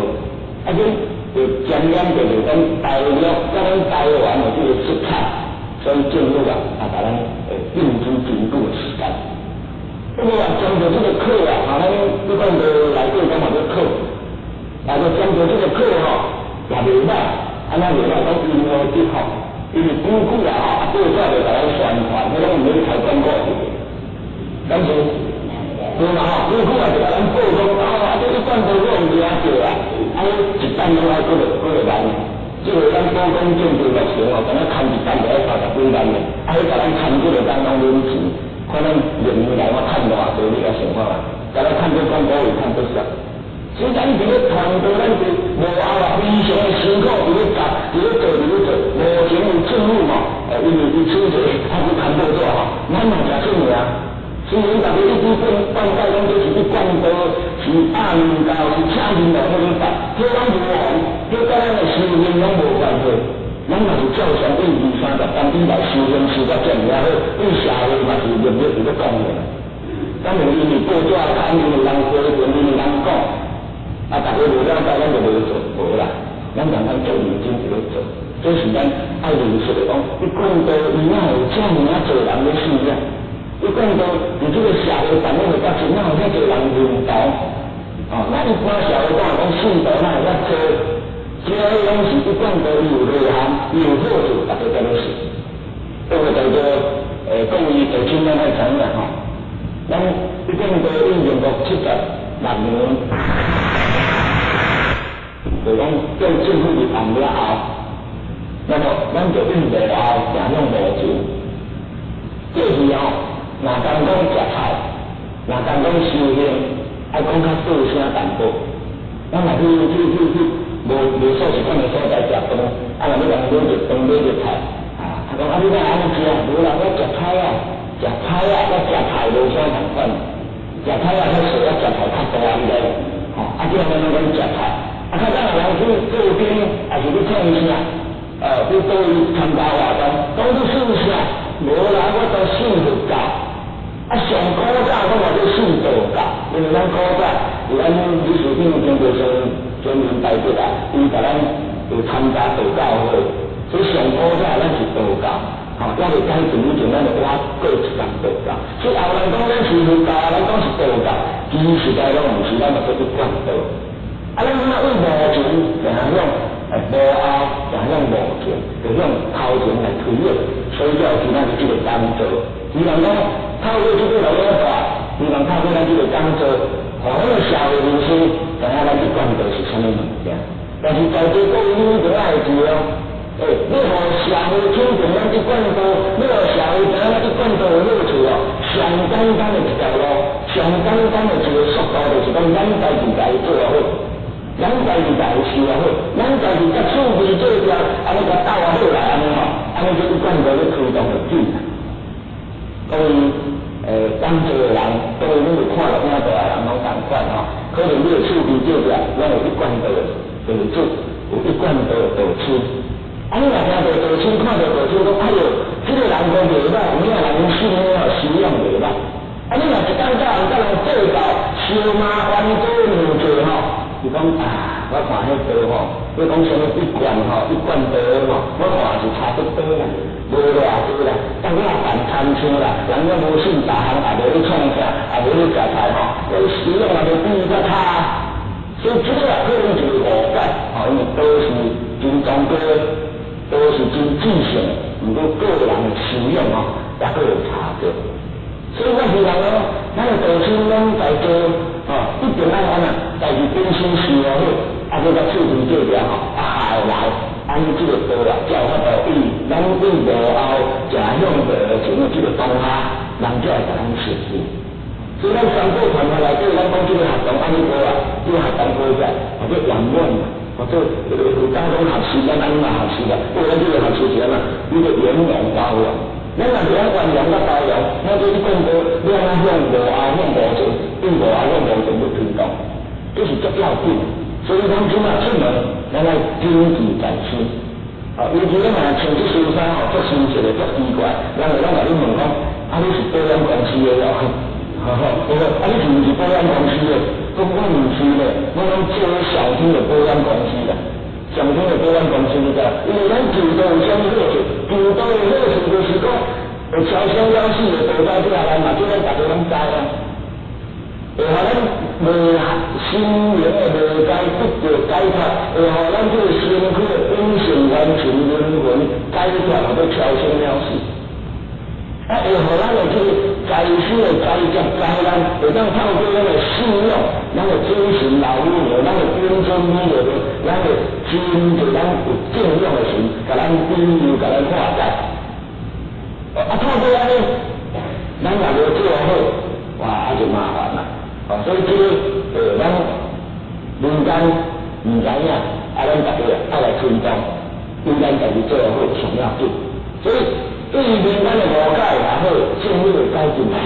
所以就沾染就是讲大陆甲咱台湾的这个出产，所以政府啊，把咱定出评估的时间。不过啊，针对这个课啊，咱一般都来过讲嘛，这课，针对这个课也袂歹。咱袂歹讲因何结合，因为久久啊，报纸就甲咱宣传，迄种唔免太广告去。但是，对嘛久久啊就甲咱报讲这一贯道我唔惊着啊，一单拢爱几个万，即个咱报讲政治目前敢若牵一单就要30几万嘅，迄甲咱牵几个单拢免钱。可能年来我看偌多，你个想法啦，甲咱看这广告会看得少。所以咱伫咧传道，咱是无后啊，非常的辛苦，伫咧做，无钱有政府嘛，因为伊出者，他去看报纸吼，咱嘛诚出名。所以咱逐个一直灌溉讲这是去灌道，是暗教，是请人来迄种法，这咱无红，这甲咱的修行拢无关系。咱嘛是照常为20-30当以来修行修到遮尔好，对社会嘛是日日伫咧讲的。咱就因为报纸看，因为人批评，因为人讲。大家无了解，咱就无做，无啦。咱让咱做认真一个做，这是咱爱认识的讲。你讲到伊哪有遮尔啊多人咧信仰？你讲到伫这个社会反映的价值，哪有遮多人认同？咱一般社会讲信徒哪有遮多？这个拢是一讲到伊有内涵，伊有好处，大家才能信。这个叫做讲伊就亲咱来知影吼。咱一讲到应用到76年。就讲对政府是按了后，那么咱就运作了后，行向无钱。这时若讲食菜，若讲修行，爱讲较大声淡薄。咱若无数是款的所在食饭，若要人买一饭买一菜，讲你哪安尼食？无啦，我食菜我食菜无啥同款，食菜较少，我食菜较大迄个，这样咱讲食菜。较早人去做兵，也是去创啥？去倒去参加活动，讲去信啥？无啦，我都信佛教。上古早我嘛去信道教，因为咱古早是咱历史顶经过先民代表啊，伊甲咱有参加道教会，所以上古早咱是道教。咱就改从以前咱就挖过一项道教，所以后人讲咱是佛教，咱讲是道教，其实在拢毋是，咱嘛做去灌道。咱为无钱，就向无后，就向无钱，就向头前来推入，所以要是咱这个工作，希望讲透过这个来法，希望透过咱这个工作，互咱的社会人士知影咱去灌道是啥物物件。但是在这个你就爱记哦，你互社会肯定咱去灌道，你互社会知影咱去灌道的好处哦，上简单的一条路，上简单的一个速度，就是讲咱家己家做好。咱家己家事啊好，咱家己甲厝边做条，安尼甲斗啊好来安尼吼，安尼就一贯道咧推动就紧啦。所以工作的人，所以你就看到遐多人拢同款吼，可能你的厝边做条，咱有一贯道就做，有一贯道道村。安尼若听到道村，看到道村讲，哎哟，这个人工袂歹，有影人信哦，修养袂歹。安尼若一工甲人做到，烧麻烦多两做吼。是讲我看迄道吼，你讲什么一贯道吼，我看是差不多啦，无偌多啦。但我办餐厅啦，人家无信大行，也无咧创啥，也无咧食菜吼，有使用也无比较差。所所以这个可能就是误解，因为都是真宗教，都是真正性，不过个人的修养也各有差别。所以我希望咱的道亲拢在做，一定爱安家己本身修好，再甲处理这条下来，安尼这个道才有法度以咱对无后正向的从这个当下，人才会甲咱实现。所以咱三个团体内底，咱讲这个学堂安尼过这个学堂过起来，或者圆满或者有当中学习，咱安尼嘛学习啦，过咱这个学习前你就圆融包容。咱若是圆融甲包容，那就是讲到你安向无后向无前，对无后向无前去推动，这是足要紧。所以咱今仔出门，咱来谨记在心。尤其咱若穿这恤衫足新潮的，足奇怪，咱甲你问讲，你是保险公司的咯？你是毋是保险公司的？我毋是咧，我拢做上天的保险公司啦。上天的保险公司你知，因为咱旧道有啥物好处？旧道的好处就是讲，会超生了死的道在这下来嘛，这咱大家拢知啊。会互咱无心灵的无解得到解脱，会互咱这个身躯的本性完全灵魂解脱，或者超生了死。会互咱的这个在世的灾劫灾难，会当透过咱的信仰，咱的精神老母娘，咱的尊尊美的，咱的真对咱有敬仰的神，甲咱庇佑，甲咱化解。透过安尼，咱若无做好，哇，就麻烦啦。所以这个咱民间唔知影，咱大家爱来推动，应该家己做好上要紧。所以对于民间的误解也好，政府的改进也好，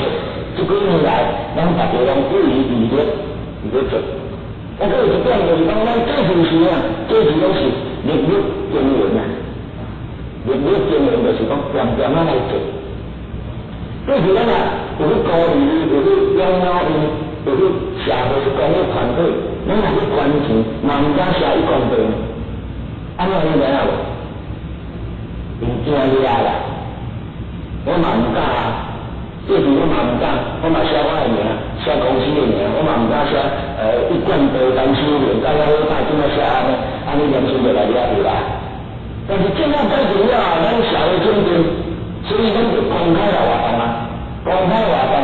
这几年来，咱大家拢有意义的做。还有一点就是讲，咱过去时过去拢是日日经营啊，日日经营就是讲点点来做。过去咱有去高利，有去养老院，有去社会公益团队，咱若去捐钱，嘛唔敢写一公分，安尼你知影无？唔惊你啦！我嘛唔敢啊，过去我嘛唔敢，我嘛写我的名，写公司的名，我嘛唔敢写一贯道单书名，大家好歹怎么写安尼年轻就来了对吧？但是这样改变了，咱社会转变，所以咱就公开来活动啊，公开活动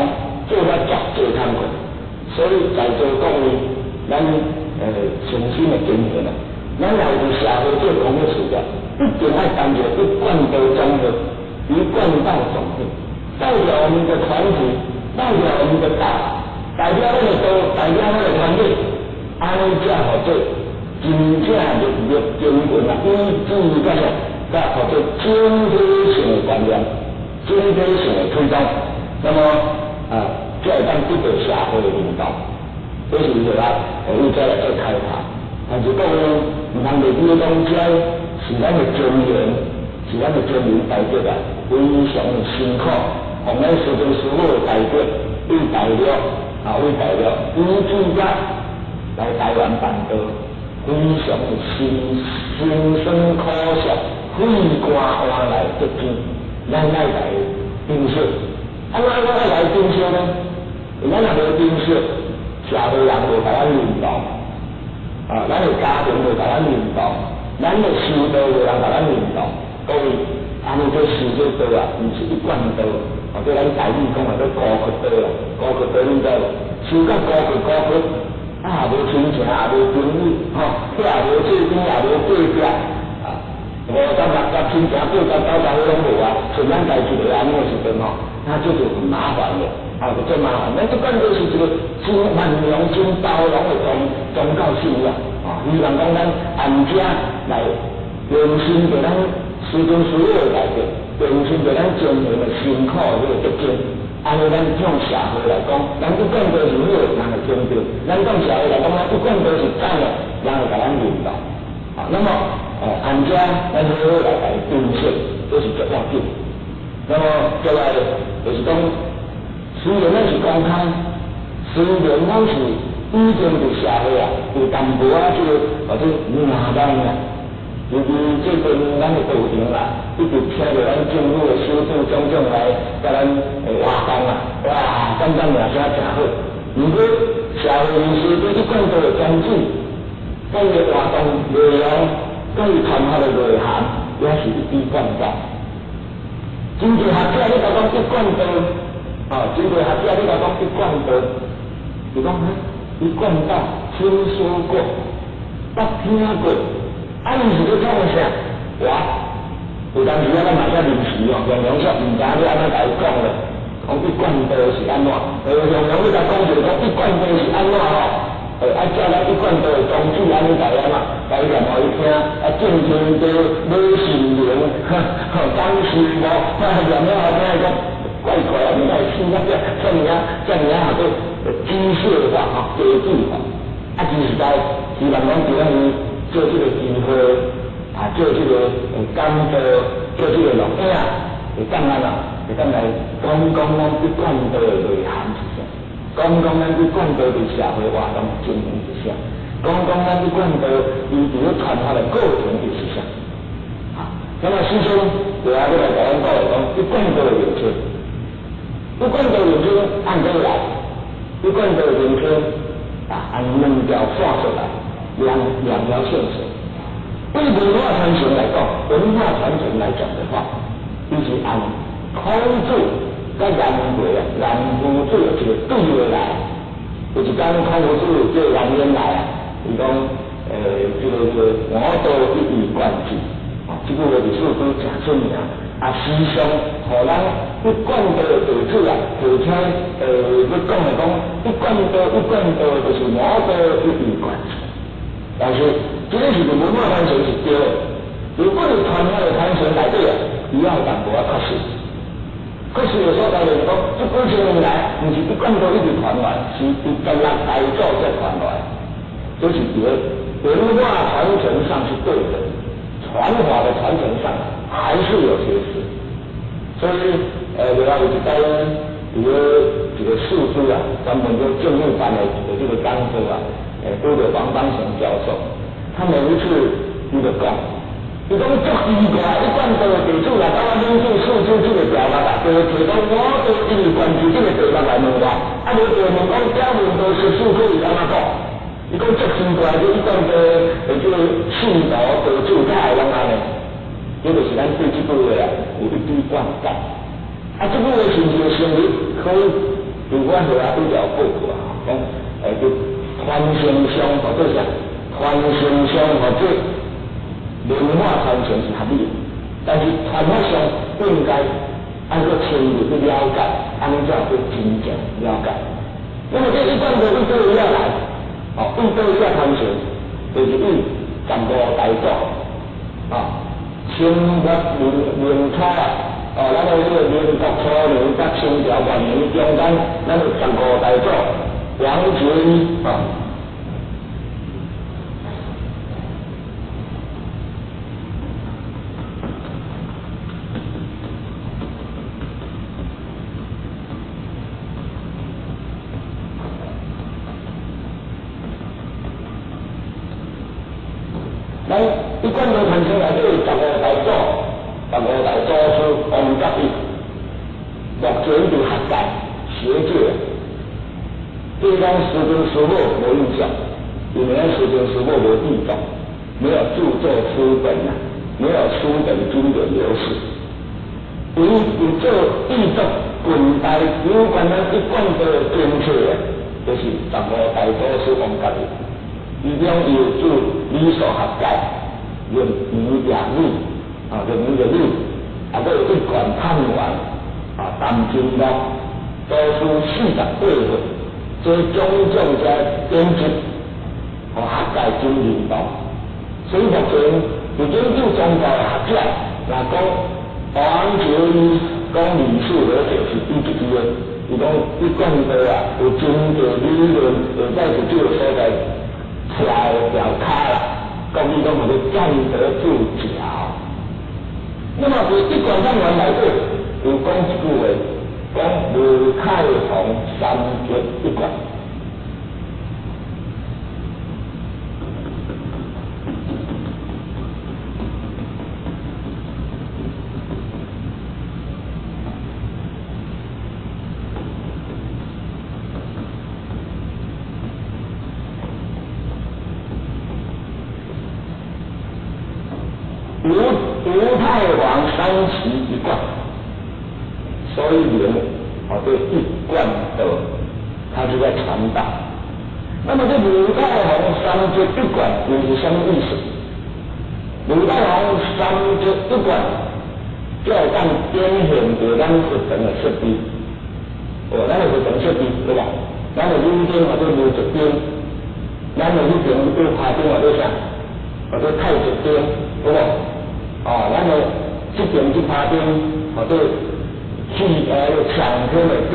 做了足侪工课，所以在座各位，咱诚心的经营啊，咱要为社会做公益事业。一定要担着一贯道中的一贯道总会，代表我们的团体，代表我们的党，代表我们的道，代表我们的团队，安尼才好做真正日日经营啊，以至于个才好做整体性的观念，整体性的推动，那么才会当得到社会的领导，这是说为再来做开发，但是讲唔通袂记讲这。是咱的尊严，是咱的尊严代表啊，非常的辛苦，从咱师尊师母的代表，为代表以至个来台湾办道，非常的辛酸苦涩，费肝换来得见，咱爱来珍惜。咱爱来珍惜呢？咱若无珍惜，社会人会甲咱认同，咱的家庭会甲咱认同。咱的修道有人甲咱认同，各位，安尼做修这道啊，毋是一贯道，或者咱台语讲叫高级道啦，高级道你知无？修到高级，无亲情，也无朋友，也无做边，也无过壁，50、60亲情，80、90岁拢无啊，剩咱家己个安尼的时阵那这就很麻烦了，就真麻烦。咱这更多是一个真宽容、真包容的宗教信仰。希望讲咱安家来用心对咱师尊师母的代表，用心对咱前人的辛苦的这个德行，安尼咱向社会来讲，咱不管多是好，人会尊重；咱向社会来讲，咱不管多是歹的，人会甲咱认同。那么安家咱好好来珍惜，这是足要紧。那么再来就是讲，虽然咱是公开，虽然咱是。以前的社会有淡薄这个或者麻烦啊，尤其最近咱的道场一直听到咱政府的首长种种来甲咱活动哇，感觉名声真好。如果社会人士对一贯道的宗旨，咱个活动内容，甲伊传发的内涵，也是一笔贯照。真侪学者你甲讲一贯道，真侪学者你甲讲一贯道，就讲一贯道听说过，捌听过，伊是咧讲啥？有当时咱嘛遮临时常常说毋知你安怎甲伊讲咧，讲一贯道是安怎？常常你甲讲就讲一贯道是安怎照咱一贯道的宗旨安尼甲伊嘛，甲伊念互伊听，正天道买心灵，当时无，念了后听伊讲怪怪，你来听啊，这么好个机械化科技其实在希望讲今日做这个机会。做这个感召，做这个录影，会当来讲咱一贯道的内涵是啥？讲咱一贯道的社会活动情形是啥？讲咱一贯道伊伫咧传发的过程是啥？那么师兄就来甲咱讲一贯道的名称，一贯道名称按这来，一贯道的名称按两条线出来，两条线索。对文化传承来讲，文化传承来讲的话，就是按孔子甲颜回颜夫子一个对话来，有一天孔子叫颜渊来伊讲这个我道一以贯之，这句话历史都真出名。时常互咱一贯道的地主而且要讲来讲一贯道就是我道一以贯之，但是。这个是文化传承是对的，如果你传发的传承内底伊要淡薄确实。确实有所在就是讲，这几千年来，毋是一贯道一直传来，是伫16代祖才传来，这是伫文化传承上是对的，传法的传承上还是有缺失。所以，另外有一间一个术师专门做政务班的这个讲师都有王邦雄教授。他每一次伊就讲，伊讲足奇怪，一贯道的地主来到我领主诉诸这个条目就提到我道一以贯之这个题目来问我，无就问讲这问道是诉可以安怎讲？伊讲足奇怪，这一贯道的这个信徒地主才会啷安尼？这就是咱对这句话有一笔贯照。这句话是不是成立？可以，如果后来比较报告讲就传承上或者啥？传承上或者文化传承是合理的，但是传法上不应该按照深入去了解，安尼才会真正了解。那么这一贯的为倒位来，为倒位传承，就是以15代祖清末明初咱的这个民国初年甲清朝元年中间，咱有15代祖王杰一咱一贯道传承内底有15代祖师王甲一，目前伫学界学界，对咱师尊师母无印象，因为咱师尊师母无译作，没有著作书本没有书本经典流失。唯一有做译作近代有关咱一贯道的编册就是15代祖师王甲一。伊将有助理所合界，论语两语论语的语，还有一贯探源谈经目，都是48回，这种种在编辑和合界真灵动。所以目前有研究宗教的学者，若讲王杰一讲历史和就是伊自己的，伊讲一贯道有真个理论，会在这个所在。条卡讲伊讲叫做占得住脚。那么在一贯上面内底有讲一句话，讲无太红三绝一贯。太皇三旗一贯，所以名对一贯道，它是在传道。那么这五太皇三节一贯又是什么意思？五太皇三节一贯，就要当彰显着咱佛堂的设备。咱的佛堂设备对吧？咱的五经或者五十经，咱的迄边有拍经或者啥，或者太极经，对不？咱的这边去拍经或者上天的经，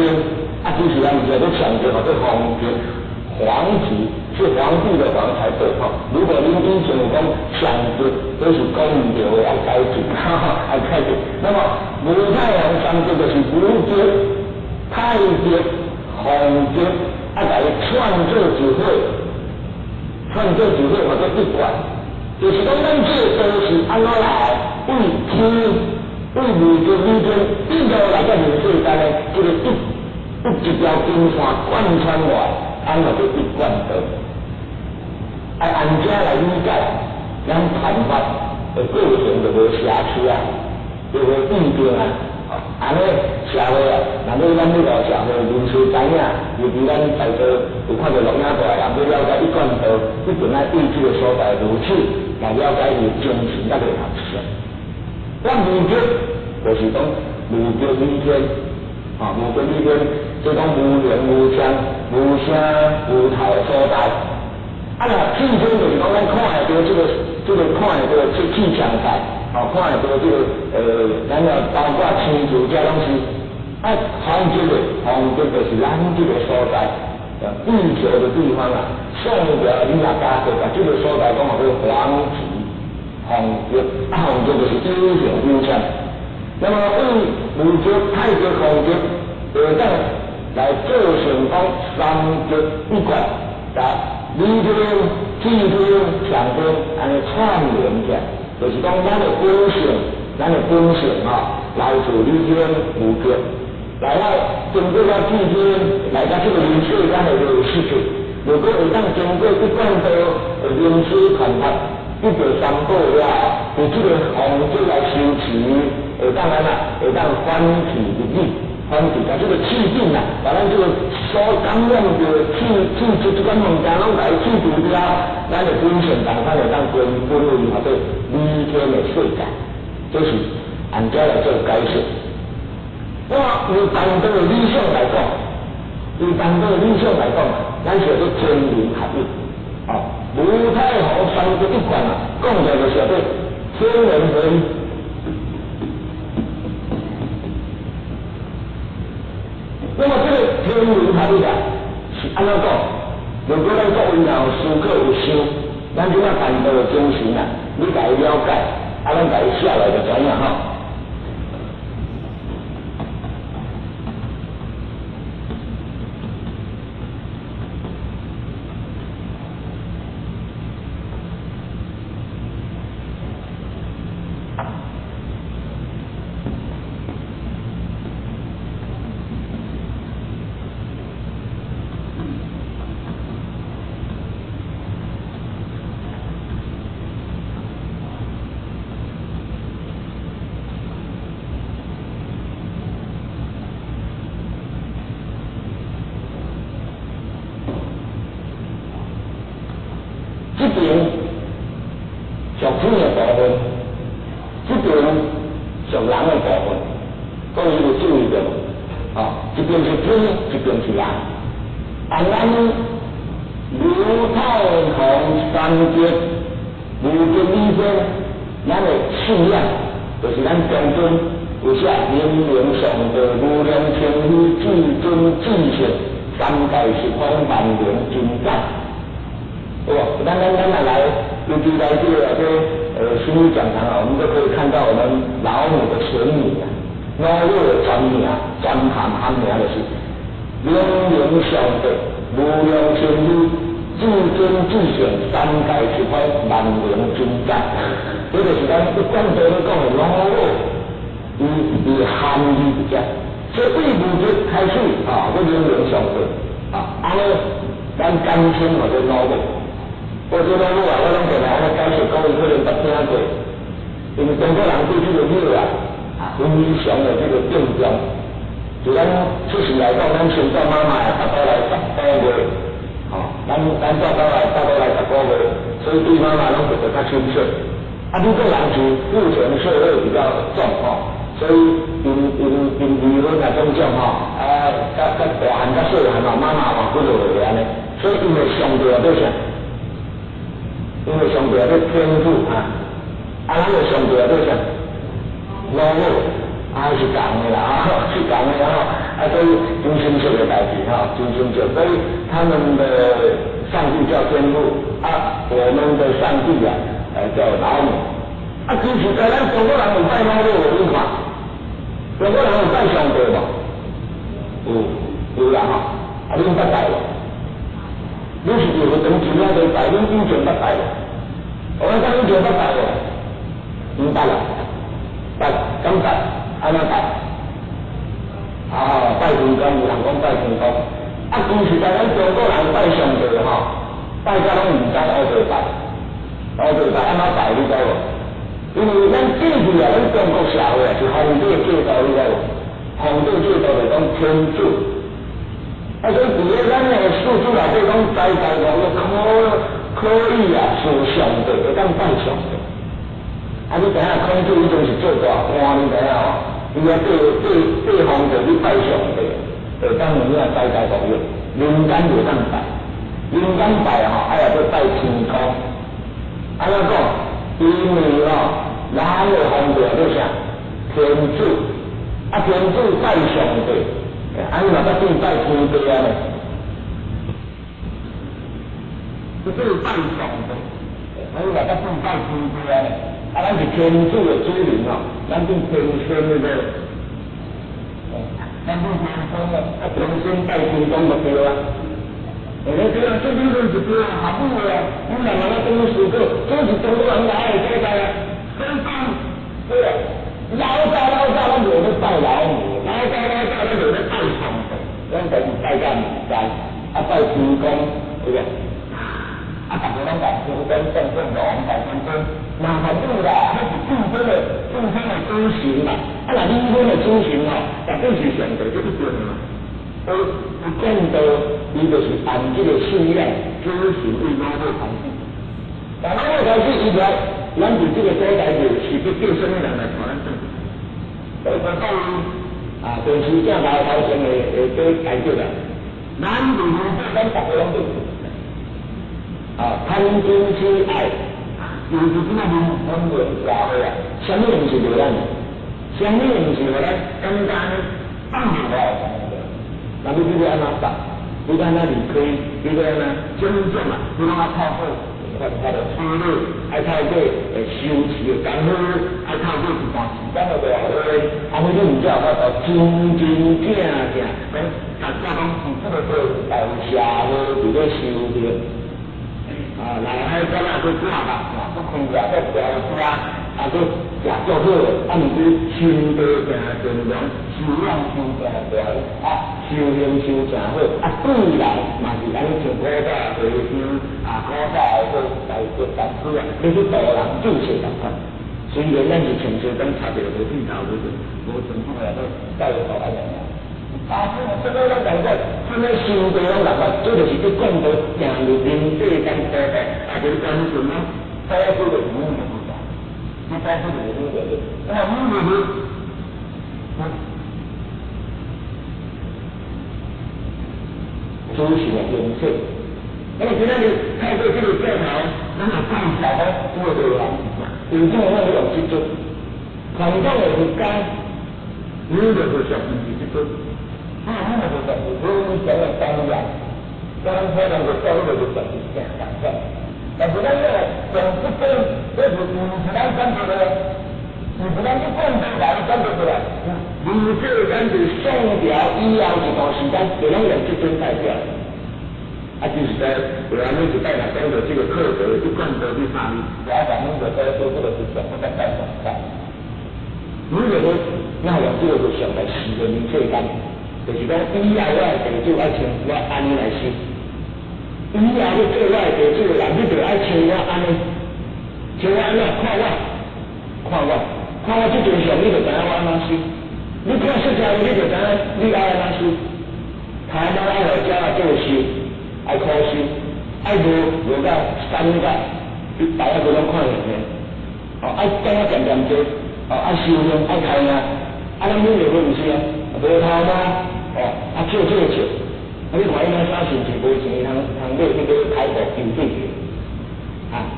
就是咱叫做上天或者皇经。皇旗是皇帝的皇才对如果您以前有讲上节，都是公牛要改进，要改进。那么五太皇三节就是五节、太节、皇节，来创造智慧，创造智慧或者一贯，就是讲咱这都是安怎来为天、为五节里边，一路来到人世间的这个一条金线贯穿来。安怎就一贯道，按这来理解，咱谈法的过程就无瑕疵就无异定安尼社会若要咱这个社会人士知影，尤其咱在座有看到录影带人要了解一贯道，一定要对这个所在如此，来了解伊精神那个学习。咱五节就是讲五节里天，五节里天。即讲无形无相、无声无头所在。气氛就是讲咱看会到这个看会到气象台，看会到这个咱要包括星球这东西。皇节就是咱这个所在，地球的地方上条你若加过，把这个所在讲做皇旗、皇节，皇节就是有形有相。那么为五节、太节、皇节，当来做成讲三节一贯，理天、气天、上天，安尼串联起来，就是讲咱的本性来自理天五节，来到经过到气天，来到这个人世间的世界，如果会当经过一贯道人世传达，一条三宝了，有这个皇节来修持，当然会当欢喜日子。反正把这个气境把咱这个所感染的气这款物件拢来去除掉，咱的本性当咱就当归为或者理天的世界，就是按照来做解释。那么以当中的理想来讲，咱是做天人合一。五太皇三节一贯讲的就是要天人合一。那么这个天人合一是安怎讲？如果咱各位若有思考有想，咱即摆谈到精神你家己了解，咱家己写来就知影这边属天的部分，这边属人的部分，各位要注意到，这边是天，这边是人。按咱五太皇三节五节里边，咱的信仰就是咱中尊有写明明上道、无量千里、至尊至圣、三界十方万灵真赞。咱来，尤其来这个心理讲堂我们都可以看到我们老母的全名老母的全名全含名就是明明上道、无量千里、至尊至圣、三界十方万灵真赞。这就是咱一贯道咧讲的老母，伊含义一只。所以第五节开始我明明上道安尼咱感情或者老母。我这老母我拢过来安尼解释，各位可能捌听过。因为中国人对这个肉啊，非常的这个敬重。就咱出世来讲，咱先做妈妈的，差不多来10个月，咱做到来差不多来10个月，所以对妈妈拢会比较亲切。你个人是父权社会比较重所以因离婚啊种种甲大汉甲细汉妈妈嘛不落来安尼，所以因为上帝啊对啥？因为上帝啊对天父咱个上帝啊对啥？老母是共的啦是共的所以真亲切的代志真亲切，所以他们的上帝叫天父我们的上帝叫老母其实在咱中国人有拜老母有你看，中国人有拜上帝无？有啦恁捌拜无？你是有个长期仔在拜，恁以前捌拜无？我讲以前捌拜无？唔捌啦，捌敢捌？安怎拜？拜天公，有人讲拜天公，其实在咱中国人拜上帝拜甲拢唔知乌白拜，安怎拜你知无？因为咱过去咱中国社会是皇帝制度，你知无？皇帝制度就讲天主，所以伫咧咱的史书内底讲，在可以是上帝，会当拜上帝。你知影孔子伊就是做大官，你知影伊对皇帝去拜上帝，会当有影在国用，民间袂当拜，民间拜要去拜天公。安怎讲？因为咱的皇帝叫啥？天主，天主拜上帝，你嘛捌变拜天地呢？就是拜上帝，你嘛捌变拜天地呢？咱是天主的子民咱变天仙的，咱变天仙了，天仙拜天公就对了。这样这理论是对好不好呀？你两个都是这是中国人来的这个对老早我们拜老母，老早我们拜上帝，咱就是拜到民间，拜天公，对不对？大家拢讲天公正龙，拜天公，麻烦你啦，那是自身的修行嘛。离婚的修行绝对是上帝这一点所以见到伊就是按这个信仰执行为老母开始。但老母开始以来，咱伫这个所在是要叫什么人来传咱正？所以讲电视正头前会做解决啦。咱离婚咱大家拢对。贪金痴爱，就是这个文明社会什么东西对咱？什么东西互咱感觉放不下？那你这个安怎办？你看那离开，你个呢？真正你拢透过他的思虑，透过修持的功夫，透过一段时间的话，你就唔知道真正大家讲是这个在社会伫咧修炼。内海咱去挂吧，去开业去调车，去食足好，毋是心地诚善良，修养修诚大，修行修诚好，对来嘛是安尼像古早和尚，古早个大佛大师你去度人就是咁款。虽然咱是穿西装插着无剃头，无全部都教育到安尼。这个咱讲说，这个修地拢讲法，这就是去讲到行入人世间世界，就是单纯多数的语言的不讲，多数的语言的，修行的人生。今天你透过这个教条，咱就介绍到做对啦，真正咱用这种传统的佛家，你就是学习这种。那就是非常的当然，当然可能就教育就是这样讲的。但是咱从这边，这是咱讲出来，是咱去讲出来，讲出来。如果咱是上条以后一段时间，就拢用这种代表。就是在我们是带来讲的这个课程，一贯的去发力，然后咱们就在做这个是怎么在带上来。如果说那用这个就想在10个明确感。就是讲，以后我的地主爱请我安尼来修，以后你做我的地主人，你就爱请我安尼，请我安怎看我，看我这阵相，你就知影我安怎修。你看释迦牟尼，你就知影你爱安怎修。他妈爱来家做修，爱苦修，爱无到三界，大家都拢看见的。爱讲啊渐渐做，爱修行，爱开悟，咱每个都毋是啊，无头毛，笑，你看伊那啥心情无钱，通买迄个泰国酒水去，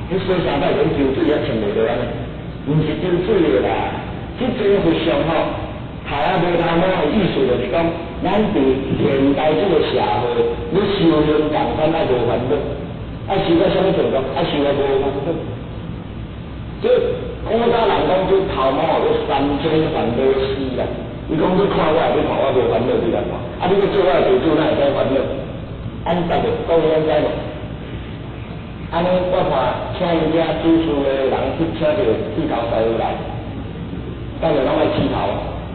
迄洗三摆种酒水也穿袂落安尼，毋是酒水的啦，即种佛像头无头毛的意思就是讲，咱伫现代这个社会，你修行共款爱无烦恼，修到什么程度？修到无烦恼。即古早人讲这头毛有三千烦恼丝啦。伊讲你看我，你看我无烦恼，你来看。你要做我的弟子，哪会使烦恼？咱逐个讲安知无？安尼我看请因遮主事的人去请着剃头师傅来，等下拢爱剃头。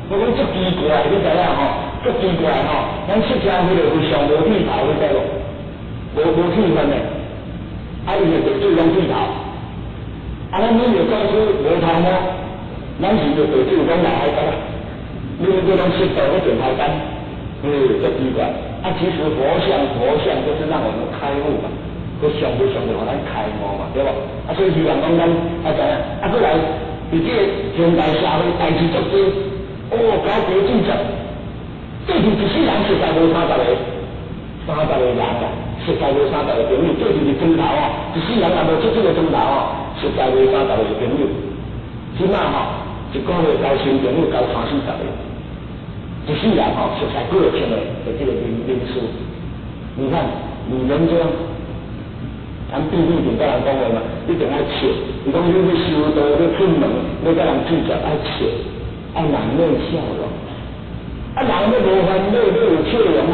我讲足奇怪，你知影足奇怪咱释迦牟尼佛上无剃头，你知无？无剃分的，伊就弟子拢剃头。咱每个教师无头毛，咱是就弟子拢来海干。你们这种吃走的点台单，足奇怪。其实佛像就是让我们开悟嘛，佛像就互咱开悟嘛，对不？所以希望讲咱知影，过来，伫这个现代社会代志足多，搞国际战，最近一世人实在无30个人啦，实在无30个朋友，最近是砖头一世人也无出这个砖头实在无30个朋友，即马一个月交新朋友交30-40个。一世人实在过千的这个人数，你看女人这样，咱毕竟跟人讲话嘛，一定要笑。你讲你要修道，要出门，要跟人聚集，爱笑，爱人面笑容。人要无烦恼，要有笑容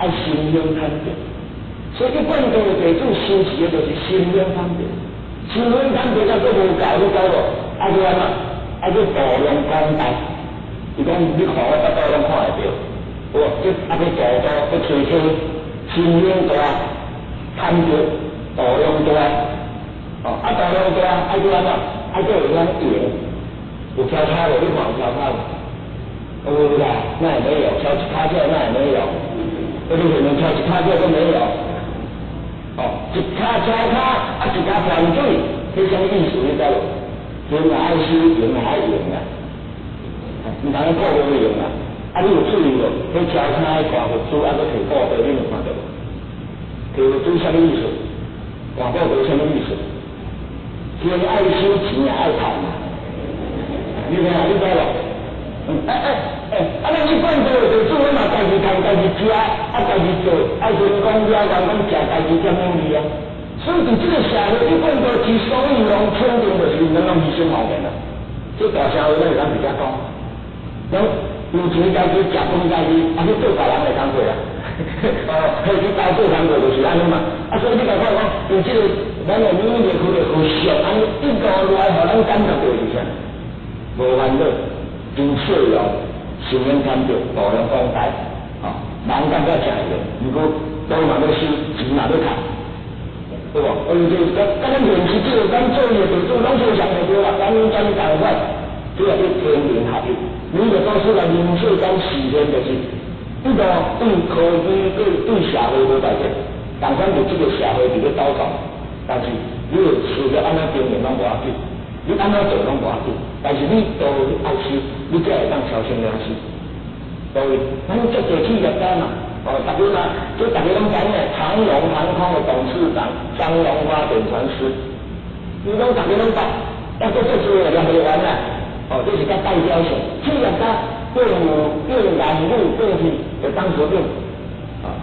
爱心胸坦诚。所以一般的弟子修持的就是心胸坦诚，心胸坦诚才佫无够，你知无？就安怎？去度量广大。伊讲，你看我逐摆拢看会到，即去做去吹吹，心胸大，坦诚，度量大，度量大，去安怎？去会晓用，有交叉无？你看有交叉无？有啦，那也没有，挑一卡票那也没有，你可能挑一卡票都没有，一卡交叉，一卡反水，这什么意思？你知无？用来爱修，用来爱用啊。唔通讲过无用啦，你有注意无？你交叉的大佛珠，搁摕布袋，你有看到无？摕佛珠什么意思？大布袋什么意思？天爱修，钱也爱赚嘛。你知无？那一般做弟子，我嘛家己赚，家己吃，家己做，爱成功了，人讲食家己才满意啊。所以伫这个社会，一般都之所以拢肯定，就是咱拢牺牲奉献啦。这大社会咱会当直接讲。有钱家己食饭家己，去做别人的工作啦。去包做工作就是安尼嘛。所以你甲看讲，有这个咱的免疫力好俗，安尼一路来，互咱感觉到是啥？无烦恼，真笑容，心胸坦诚，度量广大。人感觉诚用，如果都嘛要收，钱嘛要赚，对无？就是咱现实这个，咱做业弟子，拢做上会对啦，咱应该共款，这个叫天人合一。每个教师来人世间实现就是对科技对社会无代志，共款就这个社会伫咧斗争，但是你的事业安怎经营拢无要紧，你安怎做拢无要紧，但是你都爱修，你才会当超生良心。所以咱足多企业家嘛，大家这大家拢知影，长荣航空的董事长张荣发典传师，你讲大家拢捌，要做做事也袂完啦。这是较代表性，企业家更南路更是有当时长，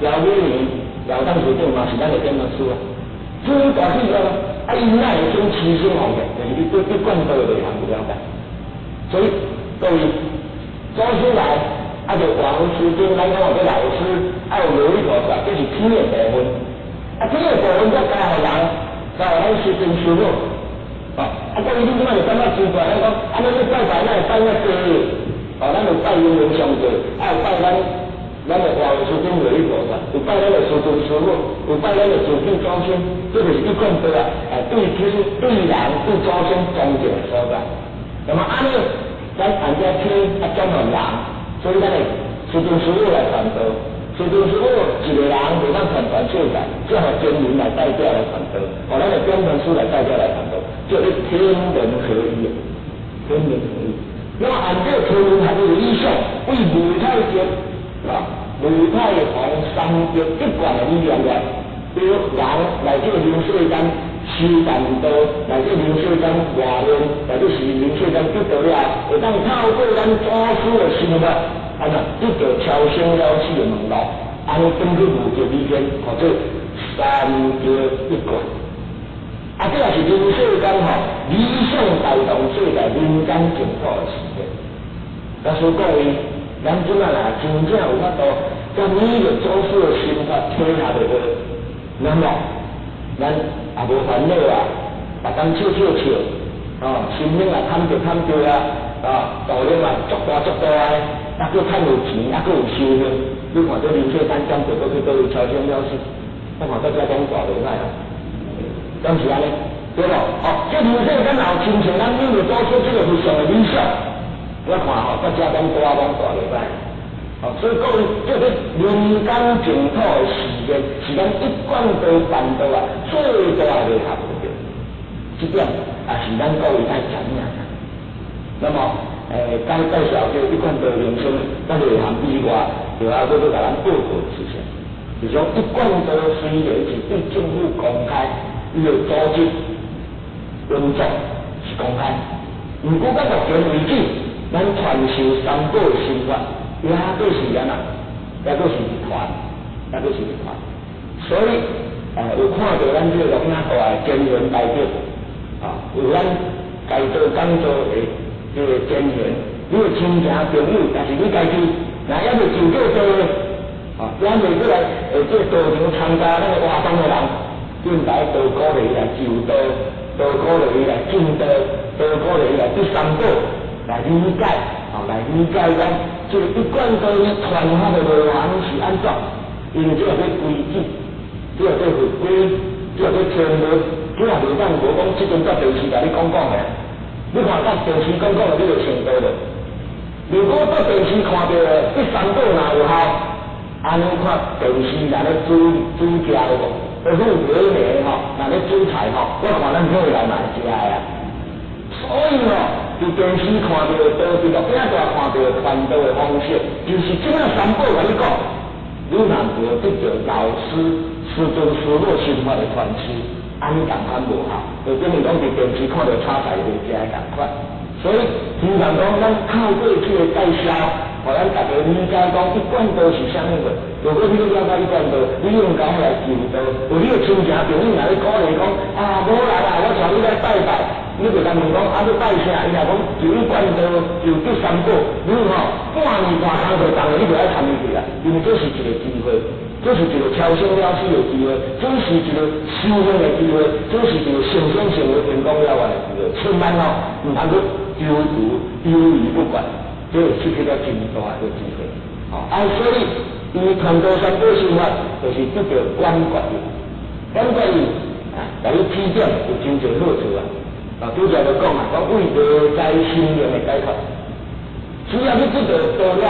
姚美玲姚当时长嘛是咱的典传师啊。这种大企业伊哪会种牺牲奉献？就是你对管道的内行不了解。所以各位做出来，就王师经，咱讲或者老师，有有一个这是天的部分。天的部分才交互人，交互咱实证修好。各位你即摆就感觉奇怪，咱讲你拜拜，咱会拜遐多，咱就拜英文上帝，有拜咱咱的活的师尊有一部分，有拜咱的师尊师母，有拜咱的祖先祖先，这就是一贯道啊，对天、对人、对祖先尊敬的所在。那么安尼，咱按照天转向人，所以咱的师尊师母来传道。师尊师母一个人袂当传世界，只互真人来代表来传道，互咱的编传师来代表来传道，叫你天人合一，天人合一。那么按照天人合一的理想，为弥太经弥太皇三德一贯的理念外，比如人来这灵世间修禅道，来这灵世间外面，或者是灵世间得到了，会当透过咱祖师的生活，得到超生了死的门路，安尼根据无极理念，或者三德一贯。这也是灵世间理想带动世界民间净土的时间。但是各位，咱即摆啦，真正有法度，甲每个祖师的心法配合着个，那么咱也无烦恼啊，逐工笑，心灵也贪着啊，道理嘛足大的，还佫趁有钱，还佫有修行。你看这灵世间讲着佫去倒位超生了死，我看大家讲大袂歹啊，敢是安尼？对无？这灵世间若有亲像咱每个祖师这个非常的理想。我看大家讲大袂歹，所以各位，这个民间净土的时间，是咱一贯道办道啊最大的合作，这点也是咱各位爱知影。那么，刚介绍这一贯道人生，咱内涵以外，就要搁甲咱报告事情，就讲一贯道虽然是对政府公开，伊的组织运作是公开，不过到目前为止。咱传授三宝的心法，也都是安那，也都是一团，所以有看到咱这个龙眼大的真言代表有咱该做讲座的这个真言，你的亲戚朋友，但是你家己若还未受过道的，咱未过来这道场参加咱个活动的人，应该多鼓励来就道，多鼓励来进道，多鼓励来对三宝。来理解，咱这个一贯道传法的内涵是安怎？因为这个规矩，这个法规，这个天律，这也袂当无讲即阵到电视甲你讲的。你看到电视讲的，你就听到了。如果到电视看到这三宝哪有效？安尼看电视若咧煮家的无？互买卖若咧煮菜我看咱过来嘛会食啊。所以就电视看到，在路顶看到传道的方式，就是这样三宝来讲，你若无得到老师、师尊、师母心法的传授，安尼共款无效。就等于讲伫电视看到炒菜袂食共款。所以，希望讲咱透过这个介绍，互咱大家理解讲一贯道是啥物个。如果你了解一贯道，你用讲来求道，有你的亲戚朋友来鼓励讲无来啦，我带你来拜拜。你就甲问讲你拜啥？伊若讲就一贯道，就这三宝，你半年半工课当然你就爱参与去啦，因为这是一个机会，这是一个超生了死的机会，这是一个修行的机会，这是一个成仙成为成功了完的机会，千万唔通去丢于不管，这失去了真大的机会。所以伊传道三宝心法，就是得到观觉的，观觉的甲你指点有真侪好处啊。拄则就讲为内在心灵的解脱。只要你得到道了，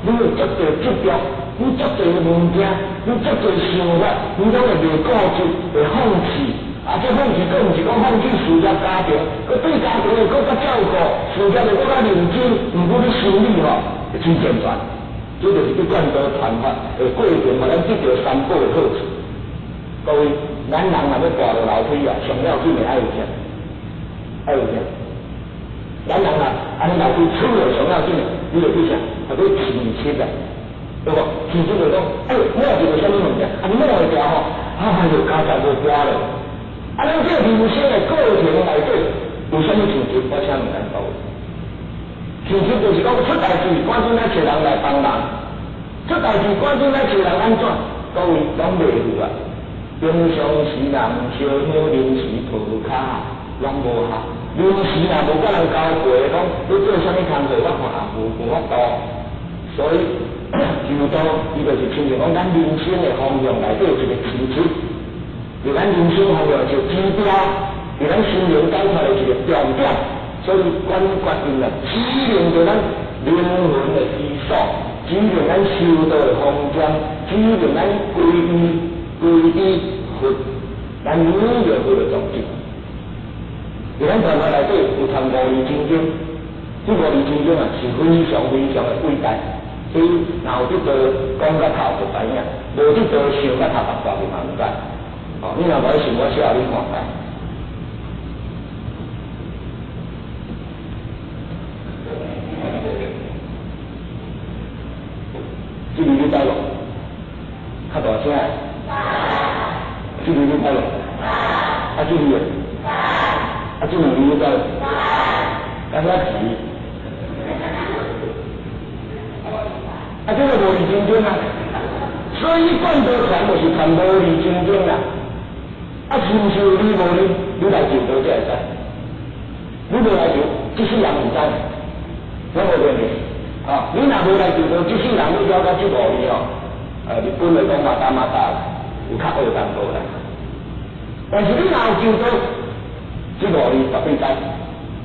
你有足多执着，你足多物件，你足多想法，你拢会袂固执，会放弃。这放弃，佫毋是讲放弃事业家庭，佫对家庭会佫较照顾，事业会佫较认真，毋过你心理会真健全。这就是一贯道传法的过程，互咱得到三宝的好处。各位，咱人若要跋落楼梯上了紧的爱有啥？咱人安尼楼梯出了上了紧的，你就去啥？或者提车啊，对无？提车就讲，摸一个什么物件，摸一条就脚踏无抓了。咱这人生的过程内底有啥物提车？我请问咱各位，提车就是讲出代志，赶紧来找人来帮忙；出代志，赶紧来找人安怎？各位拢袂有啊。平常时人烧香，临时抱脚。拢无效，临时若无甲人交陪，讲你做啥物工作，我看也无法度。所所以就道伊就是亲像讲咱人生的方向内底有一个支出，就咱人生方向就指标，就咱心灵解出来一个重点，所以关决定了指明着咱灵魂的基础，指明咱修道的方向，指明咱皈依佛，咱努力佛的宗旨。就咱传统内底有谈五字真经，这五字真经啊是非常的伟大。所以，若有这个讲到头就知影，无这个想到头大就嘛唔知。哦，你若无想，我写互你看下。这字你知无？较大声。这字你知无？啊，这字啊，这两字你知无？啊，遐字。啊，这个无字真经啊，所以贯道传就是传无字真经啦。啊，是毋是有你无你？你来求道才会知，你无来求，即世人唔知，我无骗你。啊，你若无来求道，即世人你了解这五字哦，日本来讲嘛打有较学淡薄啦。但是你若有求道，这五字绝对知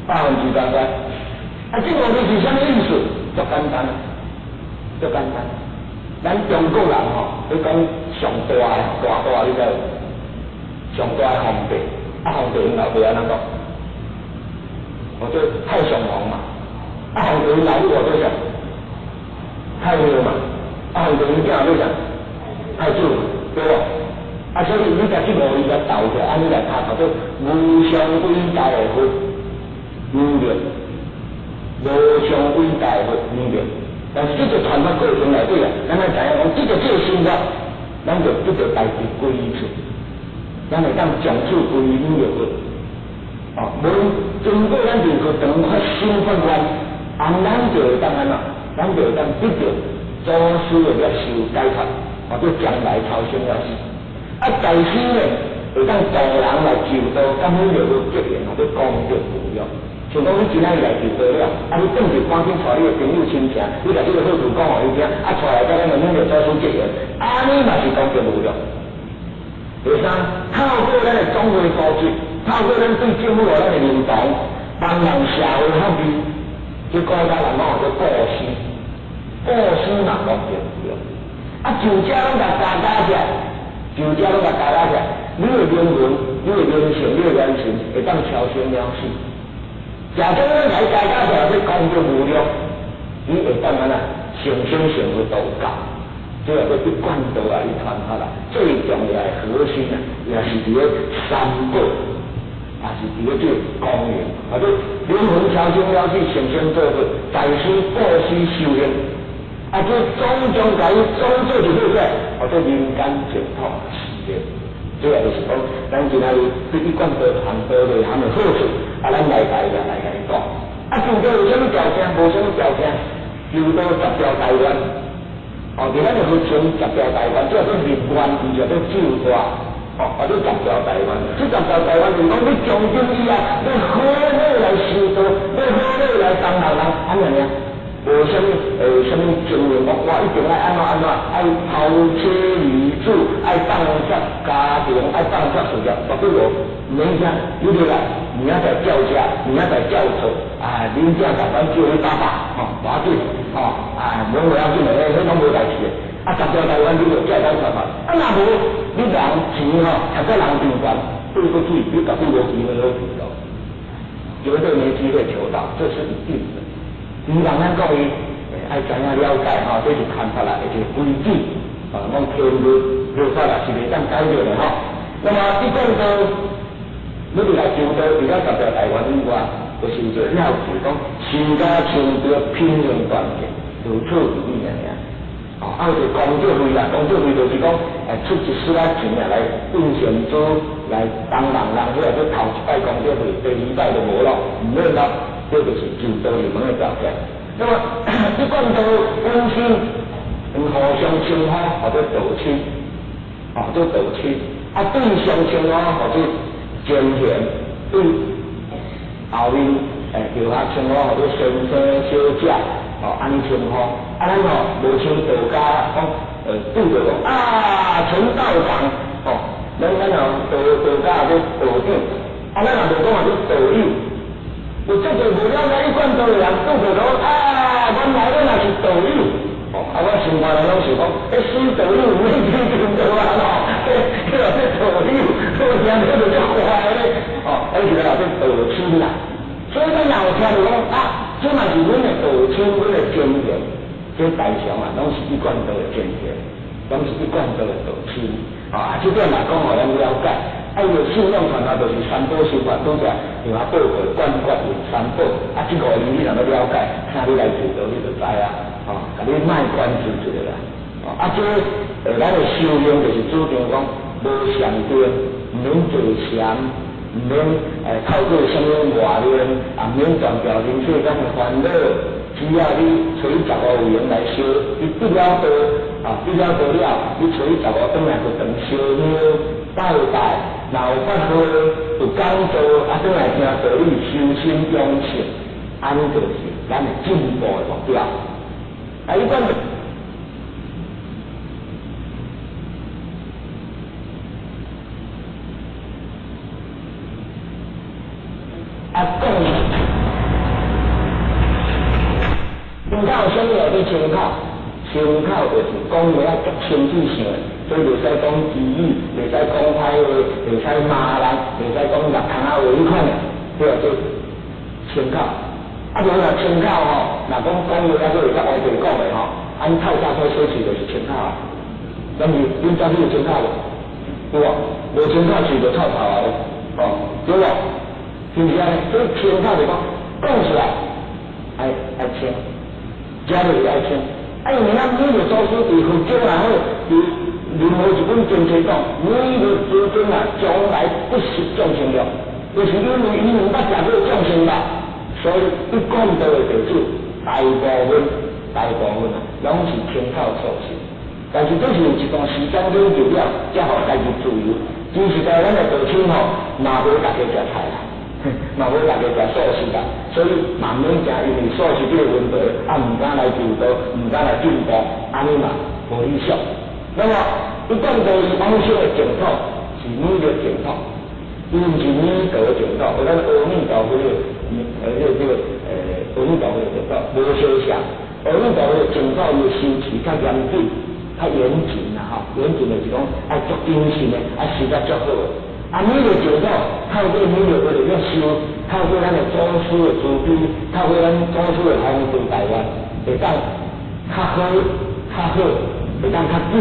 ，100%知。啊，这五字是啥物意思？足简单。足简单，咱中国人吼，你讲上大你知？上大的皇帝，皇帝因老爸安怎讲？我做太上皇嘛，皇帝因老母做啥？太后嘛，皇帝因囝做啥？太子嘛，对无？啊，所以你甲这五字甲斗起来，安尼来读，叫做无上伟大的佛能力，无上伟大的佛能力。但是这个传法过程内底啊，咱要知影讲，这个心法，咱就这个代志归依出，咱会当从此归依就好。哦，无经过咱任何长发心发愿，咱就会当安怎？咱就会当得到祖师的业受解脱，或者将来超生了事。啊，在世呢，会当助人来求道，咁你就有结缘，或者功德无量。像讲你今仔日来求道了，啊你转去赶紧带你的朋友亲戚，你甲这个好处讲互伊听，啊带来甲咱个领导做出结缘，安尼嘛是功德无量。第三，透过咱的总会组织，透过咱对政府咱的认同，帮人社会福利，这国家人讲叫布施，布施嘛功德无量。啊就这拢甲加起来，你的灵魂、你的灵性、你的元神会当超生了事。假如咱来大家就要功德无量，你会当然啦，成生成佛道教，这个要去贯导啊，去传法啦。最重要的核心啊，也是伫咧三宝，也是伫咧这公园，或者灵魂超生了事，成生做佛，在世布施修行，啊，这种种甲伊种做就好个，或者人间净土事业。这个就是讲，咱今仔日对于贯导传道内涵的好处，啊，咱来甲伊讲。啊，求道有啥物条件？无啥物条件。求道10条大愿，哦，伫咱的佛前10条大愿，这叫立愿，伊就叫救大，哦，或者10条大愿。这10条大愿就是讲，你从今以后，你好好来修道，你好好来当人，安尼啊。无啥物啥物经验讲，我一定爱安怎，爱抛妻离子，爱放下家庭，爱放下事业，绝对无。免啥，你就来，明仔载叫车，明仔载叫车，啊，恁囝逐班叫你爸爸，吼，无要紧，吼，啊，无要紧的，迄拢无代志的。啊，10条大愿你就叫咱传法，啊，若无你人钱吼，还个人偿还，对不起，你绝对无机会去求道，绝对没机会求道，这是一定的。唔人咱讲伊，爱知影了解吼，这是看法啦，一个规矩，啊，讲天律律法啦是袂当改变的吼。那么一讲到你哋来求道，除了10条大愿以外，就是做了解讲，善加清德，品用断见，如此如意样。哦，啊，就公作费啦，公作费就是讲，出一丝仔钱啊来运善主，来帮人，或者头一摆公作费，第2摆就无咯，唔免咯。这就是求道入门的条件。那么，一贯道温馨，互相称呼或者道亲，或者道亲。啊，对上称呼或者尊贤，对后面叫下称呼或者先生小姐，哦，安尼称呼。咱吼无像道家讲，拄着讲陈道长，咱道家叫道长，咱若无讲话叫道友。有这个无了解一贯道的人，拄着讲原来咱也是道友。我生活人拢是讲，死道友免天天道啊吼，迄个是道友，好听起就足坏咧，迄是个叫道亲啦。所以咱若有听着讲这嘛是阮的道亲，阮的经验，这大常拢是一贯道的经验，拢是一贯道的道亲。这点嘛讲互咱了解。有信仰传下就是三宝修法，拄则用啊宝贵观觉用三宝，这5年你若要了解，听你来做道，你就知啊。甲你卖关子一个啦。这咱的修行就是主张讲无上根，唔免做禅，唔免透过什么外面，唔免断掉人世间的烦恼。只要你找15位人来修，你得了道，得了道了，你找15转来就当烧香拜拜，若有法会有讲座，转来听道理修心养性，安尼就是咱的进步的目标。一般讲，参考什么要去参考？参考就是讲话足清楚性的，所以袂使讲俚语，袂使讲歹话，袂使骂人，袂使讲入空啊违款的，这叫做参考。如果参考若讲话会较歪地讲的按套下套说起就是参考啊。但是恁家己有参考无？有无？无参考是就套头啊对无？是毋是安尼？所以参考就讲出来，爱听，家里爱听。因为咱每个祖师伫佛经也好，伫任何一本经书讲，每个祖宗将来不食众生肉，就是因为伊毋捌食过众生肉，所以一贯道的弟子大部分拢是参考错事。但是这是有一段时间忍住了，才互家己自由。真实在咱的道亲嘛无大家食菜啦。嘛无大家食素食啦，所以慢慢食，因为素食这个问题，唔敢来治道，唔敢来进步，安尼嘛无理想。那么一贯道是方式的净土，是弥勒净土，伊毋是弥陀净土，有咱阿弥陀佛的，阿弥陀佛的净土无相像。阿弥陀佛的净土伊修持较严谨、较严谨啦严谨就是讲爱足精神的，修得足好的。弥勒净土透过弥勒佛的要修，透过咱的祖师的慈悲，透过咱祖师的弘扬台湾，会当较好，会当较紧，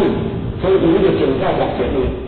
所以伊迄个净土目前是。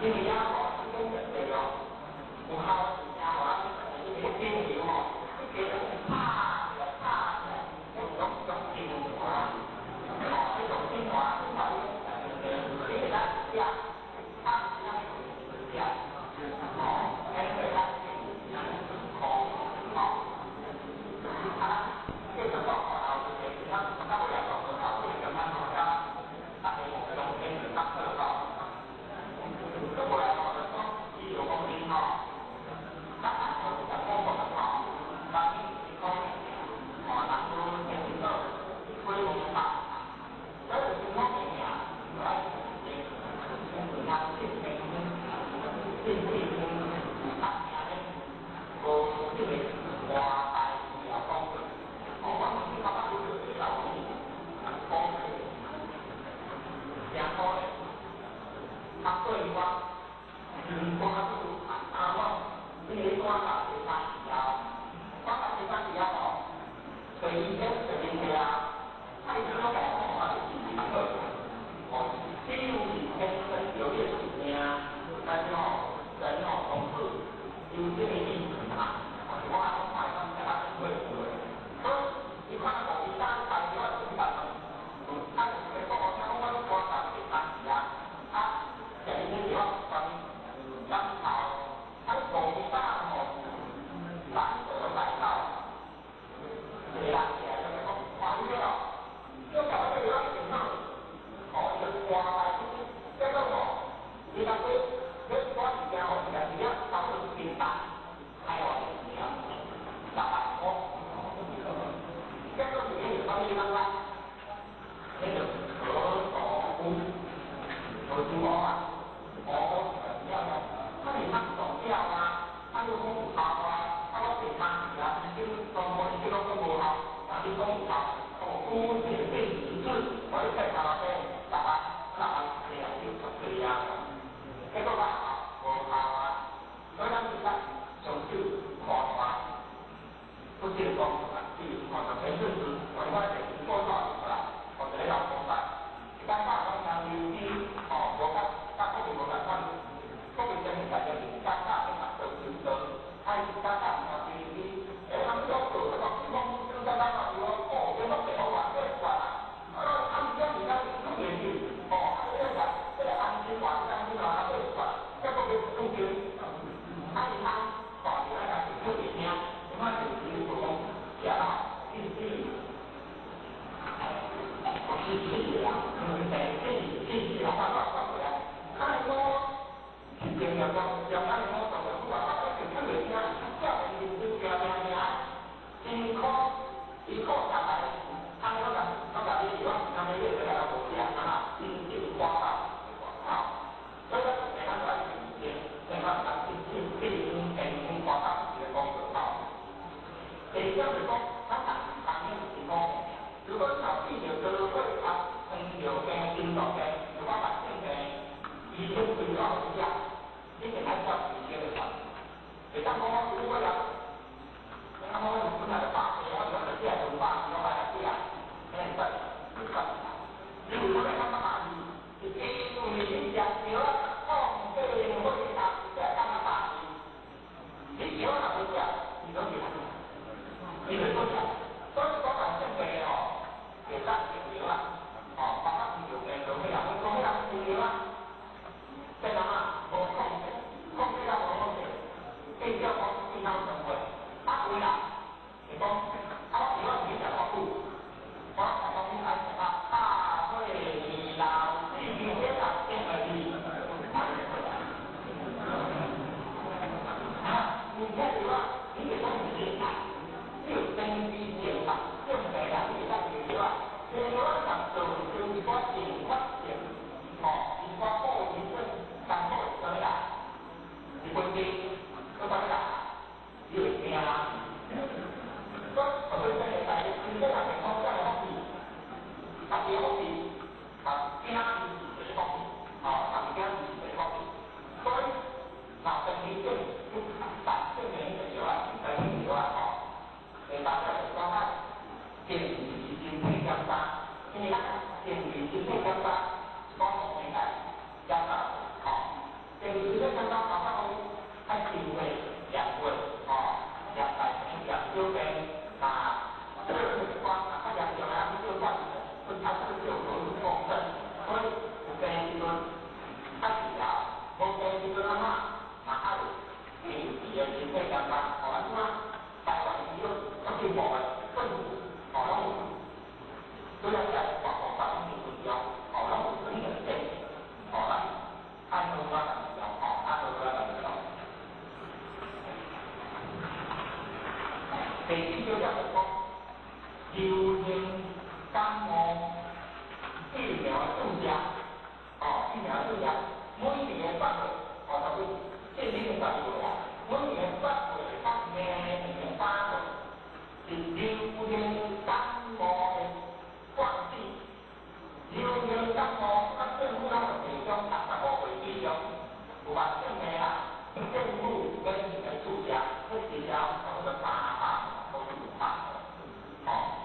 因为鸭吼是根本的哟，我靠鸭吼，你经理吼，你给人怕的，种精华，这种精华，你给他加，他加，还给他这个状况啊，就是他不了解他这个慢慢加，他给我们用天子当特到。如果来我们说一有公斤哈，那我讲公公的哈，那一公那就天子的规模大，所以情况怎样？来，那这边这个花大要高的，我们他妈就是小米，高的，两高的。他对方抓住阿旺，因为抓到对方比较，抓到对方比较好，所以以前这边啊，他有那个啊，进入以前跟有些时间啊，但是人同事有这个意思啊，我还快他他会你看到我单大家怎么办？他这个我抓到对方比较，他。这一点要分参考，喺共山河难得来到，是啦，其實就係講話呢個，因為我哋而家見到，要話係即係講，你睇佢，你嗰時間我哋而家搞到變大，係我哋而家就係我，即係嗰時你要可以諗啦，你就可我啊，他你看走掉啊，他又不好啊，他都给他啊，就我这个不好，那就不好，估计被指示，我就在他那边，那这样就可以啊，这个吧，我好啊，所以你看，就是狂啊，不是光啊，就是狂的，全就是我外面做到是吧？我这样做的。การบ้านของทางวิวที่บอกว่าถ้าเขาเป็นคนแบบนั้นก็เป็นจะมีการจะมีการบ้านเป็นแบบเติมเติมให้การบ้านของวิวที่แต่ทำยกตัวแล้วก็ที่มองดูการบ้านของวิวโอ้เป็นต้องเป็นหวานด้วยกว่าทำเรื่องนี้ได้ทุกเรื่องที่เรื่องแบบแต่อันที่หวานอันที่เราทำด้วยกว่าก็เป็นทุกเรื่องให้ทำก่อนที่จะถึงเรื่องนี้ว่าถึงที่ตรงอย่าที่是啊，在好办法回来。看我，今天要看我怎么做，他就看人家，叫你就叫人家，一考下来，他你说，他们也是来我家啊，就花了，所以说给他来一点，给他来花到自己的工作上。这样子说，他面提供。如果小弟有cơ會啊，有嘅見到嘅，如果發現嘅已經去到一樣，呢個係個自己嘅事。你當我如果有，你當我本來發嘅，我如果係啲人做發，我係啲人，你係得，你如果係咁發，你基於你日如果當即係你可以答，即係咁發，你如果係會嘅，你都要，你嚟都要。所以嗰份即係其實料啦，百分條嘅做咩人？做咩人料啦？即係諗啊，我講比較好嘅，即係講比較上去，會啦，你講，如果你就講我講啲係什麼？會鬧呢啲嘅特徵係啲，唔知點啊？呢個都唔知啊。要定義調查，因為人哋得料啊，你嗰陣做結果前屈型，結果高點升更高水啦，你半啲都得啦，要咩啊？咁佢真係第二真係情況真係好啲，特別好啲，其他件事幾方面，特別件事幾方面，所以嗱，定義即係達即係你嘅料啊，定義料啊，给大家说看，建立经济增长，你看建立经济增长，光明年代增长好，经济相当搞到爱智慧、两位两百两周边这个是光他两条来就算是他这个就有共振，所以有边这个他只要我边这个还有你的身体健康，好安怎台湾只有特别部的政府拢有，主要在广播上面需要拢有这个电，咱看中国的需要看中国的需要。第四个就是讲流行感冒疫苗注射，疫苗注射每年8月，就是今年8月啊，每年8月到明年8月是流行感冒的冠季。流行感冒，政府咱就提供65岁以上有癌症的啦，政府跟你的注射，这治疗差不多300到500。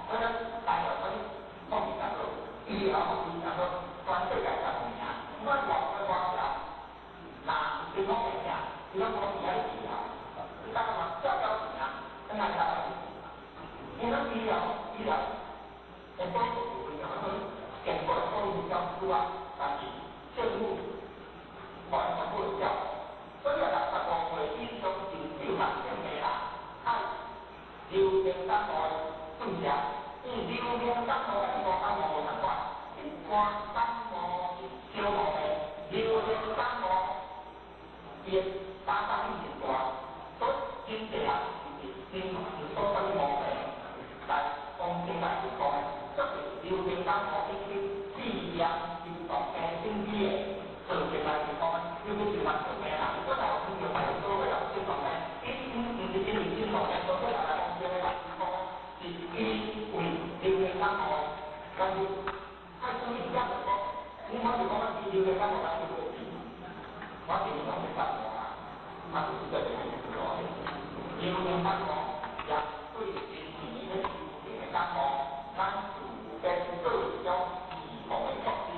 所以大家可以放弃讲说，医疗放弃讲说，全世界10年，我了，那你讲咩呀？你讲我治疗治疗，你讲我照治疗，跟大家因为医疗，很多部分讲说，健康保险交出啊，但是政府完全不交，所以65岁以上是9万人的啦，流行感冒注射，流行感冒跟流感冒无相关，是肝感冒小毛病，流行感冒伊打打力很大，所以真济啊，是所有毛病来风险来是讲，这是流行感冒已经治疗是当病身体的，做起来是讲，尤其是慢性病啦，我老是有买所谓的心脏病，唔是因为心脏病，所以来风险来是讲。是因为流行感冒，但是太注意这样讲，你莫是讲流行感冒咱就袂治，我是流行感冒啊，就是这个意思咯。流行感冒也对身体的流行感冒，咱有跟各种预防的措施，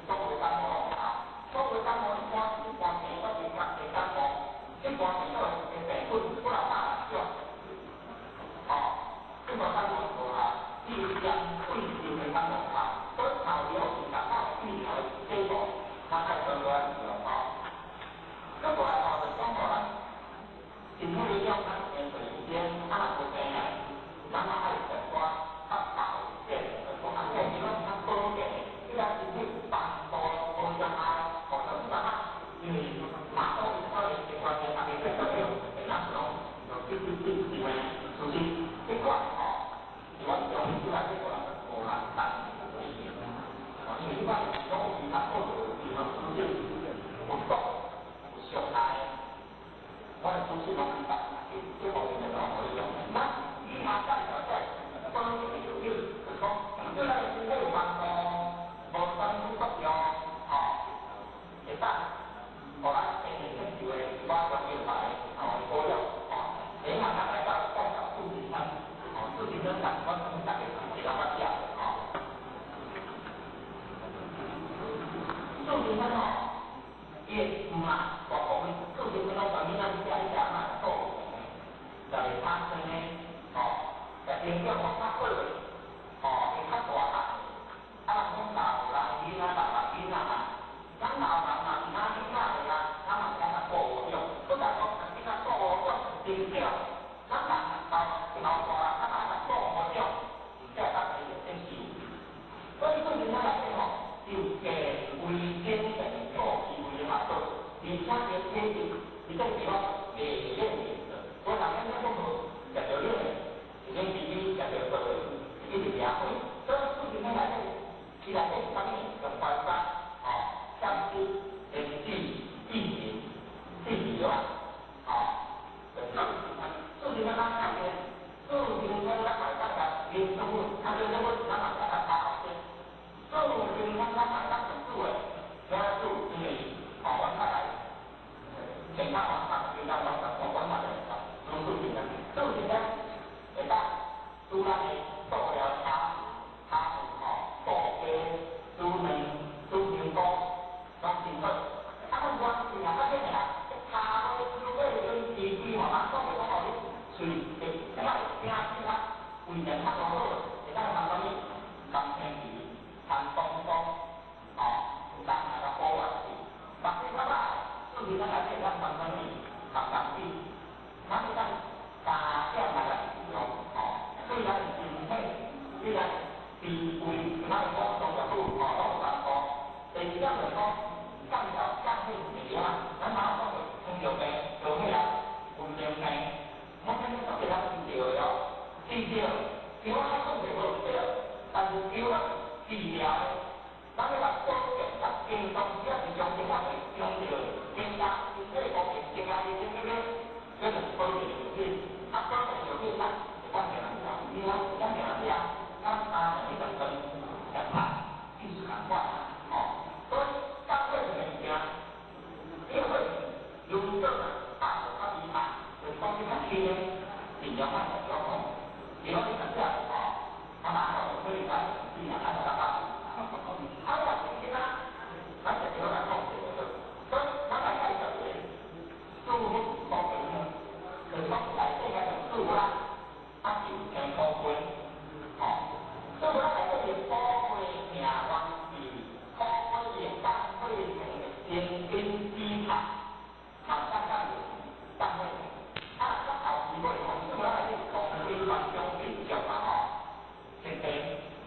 作为感冒啊，作为感冒一般病都是慢性感冒，一般病都是病菌不老大少。这个感冒剂量对流行感冒所以考虑是感冒疫苗结果，它在相关这个就讲政府的药厂面对一些有病人，咱们还是关保健，保健因为它保健，这个政府办多保障可能是因为马上1年的关键它没有那种有出现。这个我用出来这个我难因为一般用其他或者地方出现不够上来，我的出现我明白，这方面的我用。那你马上在帮你有就是说，这个是没有办法，无生不用会当，后来前年就会马上就来保养你马上来到报告数据上，数据跟感官从大概给它发下数据上也嘛，我们数据上上面那加一加嘛，就係發生咧，影響我發揮佢，佢發大下，講鬧冷天啊，大冷天啊，咁鬧冷啊，而家點解嚟啊？啱啱講係過用，都係講點解過用點叫？咱人到大，咱人過用，而且咱係有正事。所以對於咱嚟講，要嘅會經成個機會嘛做，而且嘅經濟，而且地方未認嘅。我大家都講入到呢個，已經自己入到個自己條嘢去，所以都點樣嚟咧？其實呢方面用辦法，相思、人際、意念、自己啊，數點樣拉下嘅？數點樣拉埋得㗎？連生活，他就生活拉埋得㗎，好些。數點樣拉埋得㗎？數誒，然後數因為揾下嚟，其他揾法，其他揾法，我揾埋嚟。數字呢，會當除咱的塑料茶布嘅，煮麵、煮麵包，當成品。我咱谈什么？谈天气，谈东风，哦，谈那个波纹气，谈这个吧，所以咱来这咱谈什么？谈天气，谈这个大点来个用，哦，虽然身体，虽然地位，咱讲动作好，哦，都有难度，第二点来讲，降血压，咱马上就糖尿病，做起来稳定病，我今日特别来强调了，治疗，药啊控制无对，但是药啊治疗，咱要把保健甲健康只要是从健康去强调，健康身体方面，健康的这个，这个保健药品，保健药品咱关键来讲，你讲关键来讲，咱你本身健康就是很关键，哦，所以当这个物件，因为有这个大手他厉害，就是讲你看天，尽量慢点交通，如果你真正哦，他马上就可以来，尽量来达到，他要是其他，咱就不要来控制了，所以咱来看一下这个，舒服方面呢，就是讲来这个舒服啦，它是健康规，哦，舒服啦来这个保卫命运是保卫单位的先天基础，好，咱讲单位。啊，咱后期要从什么来讲？规范中定着嘛吼，前提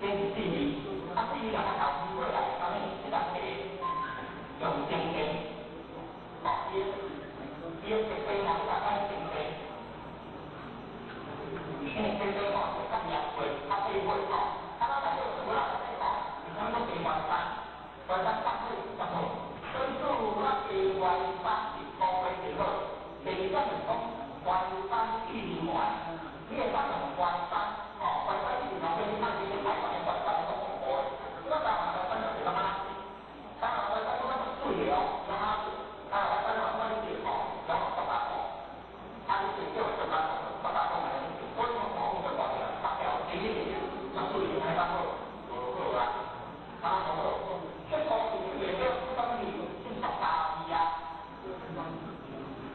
先是第二，啊第二咱后期要来啥物？是咱个用正经，哦，伊设计嘛，咱讲正经，因为设计嘛是较严肃，较细微吼，啊咱来做什么来吼？是讲做平原山，平原山对什么？所以做那平原山是高规定个，第二种是讲。关山意外，你会发现关山，哦，关山意外对你看这些台湾的关山都很多，那当然关山就是干嘛？当然关山我们水了，干嘛？啊，关山我们水哦，然后八达通，它是就八达通，八达通来，所以从某个角度来讲，第一点，那水还当好，好啦，啊好，这个是也叫当地是十大之一。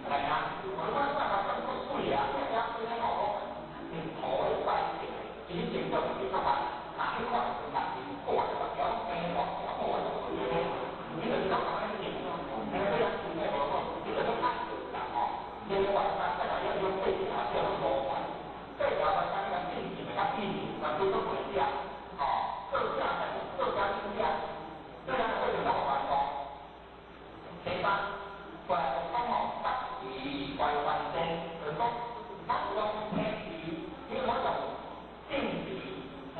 来啊！我们办法很贵啊，大家非常好，你头在点，仅仅就一个万，哪一块是哪一过的，不要没有过的，你这个好像是你，那个要是那个这个都看不到哦。另外呢，再来要用这条叫多款，这条呢它那个定型它定型，那都是回价，哦，各价的各家定价，这样会有多款哦。第三，过来我讲哦。外环境，就是讲，咱用天时，你我用定时，我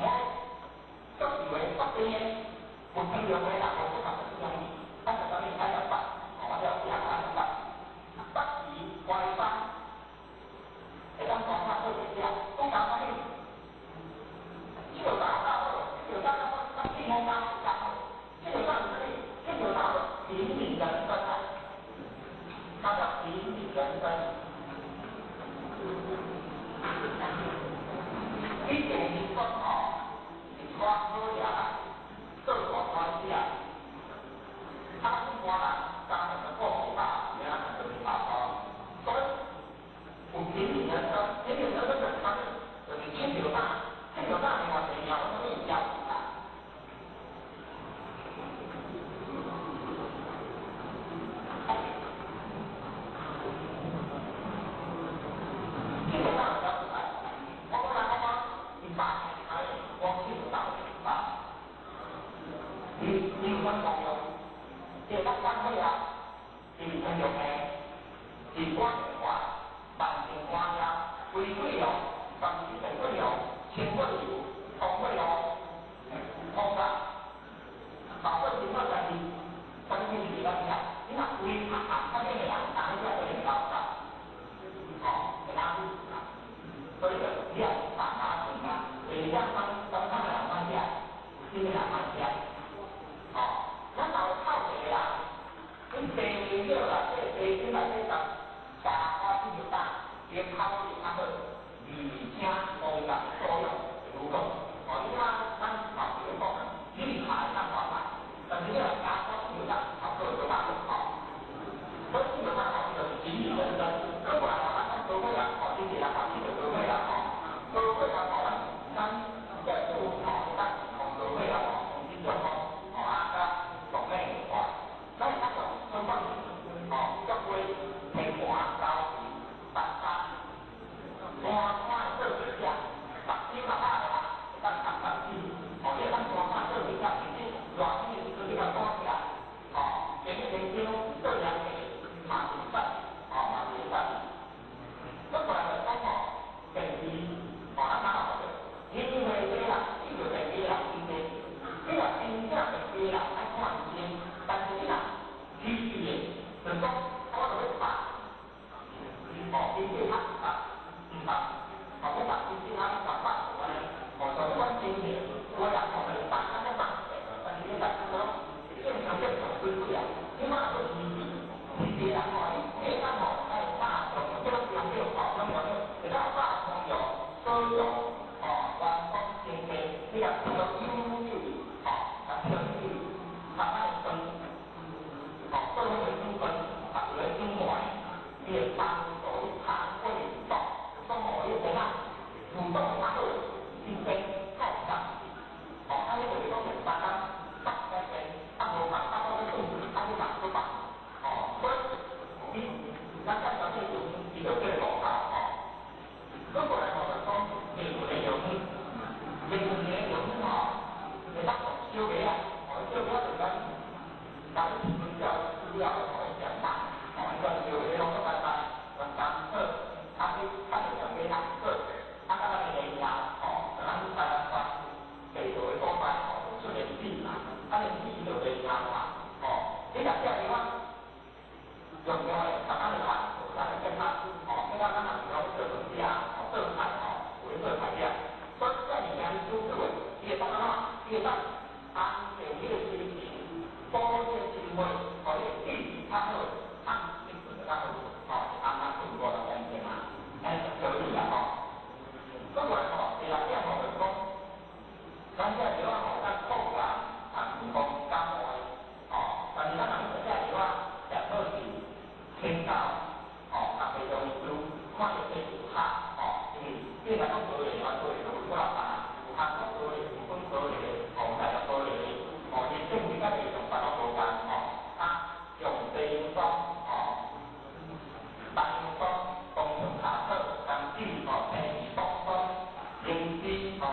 做以为北边，我平常回答我不可能用，但是咱们看下北，我要讲看北，北时外山，会当讲话做一下，讲啥物？就打到，就打到咱天空上打，就打这里，就打平民人生啊。它叫平民人生，你定义说哦，是我好呀，做我关系啊，他是我啦，当然是过大，原来就是大哦，所以有平民人生，平民人生就是他就是千条大，千条大另外一条，我们可以讲啊。你关朋友，这个单位啊，是很有名，是关话、办电话呀、规规哦，办事成规哦，清规哦，通规哦，通啦，搞个情况就是，关键是咱讲，你若规他这个人打一下就很高的，哦，给他所以说你要把它怎么，你让他两方向，你两方向。哦，咱老靠谁啦？你地了啦，这地起来这个大花这么大，也靠你他的旅游这个优越这个是它爱分各种人分人生活也当作他会动生活也怎样主动他会竞争靠上他认为这种人大家大家人大多大大多的动物他不敢说吧所以大家要对一个对广告如果来我们说美国人有美国人有你当修为啊修为怎么但是比较资料我讲吧一个修为龙的拜拜三次他的讲给两次他刚才给讲然后他给作为多拜是年纪他年纪就给讲嘛你讲这样的话用的他的话他的跟他跟他讲有这东西色彩为色彩样所以在里面就是为也当然了也当他有一个心情多些机会可以预他会看清楚的那个他度过的风险可以的如果你来电我们说咱这里话咱透过成功干活但是咱们这里话假设是听到特别容易读看得清楚因为咱都可以做的都不老板他都可以不可以大家可以也政府在用大家都干用地方大方公用卡特当地天东方英资高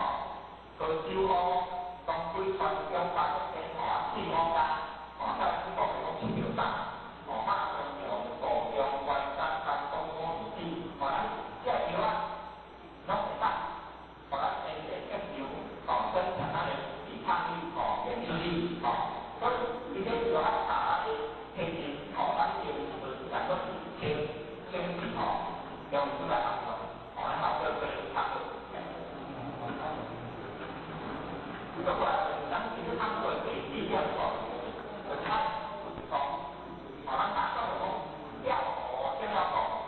招当规范中大的天四方家在中国的市场上马上用多用外山当东方之这样的nó phải tăng và các em sẽ các nhiều dân chẳng hạn thì tham gia về tư duy có như thế thì họ đã thể hiện họ đã nhiều sự sản xuất trên thị họ trong chúng ta họ đã học được về tham được đó là đánh những tham rồi thì đi theo họ hai họ đã đạt được một kéo họ trên lao họ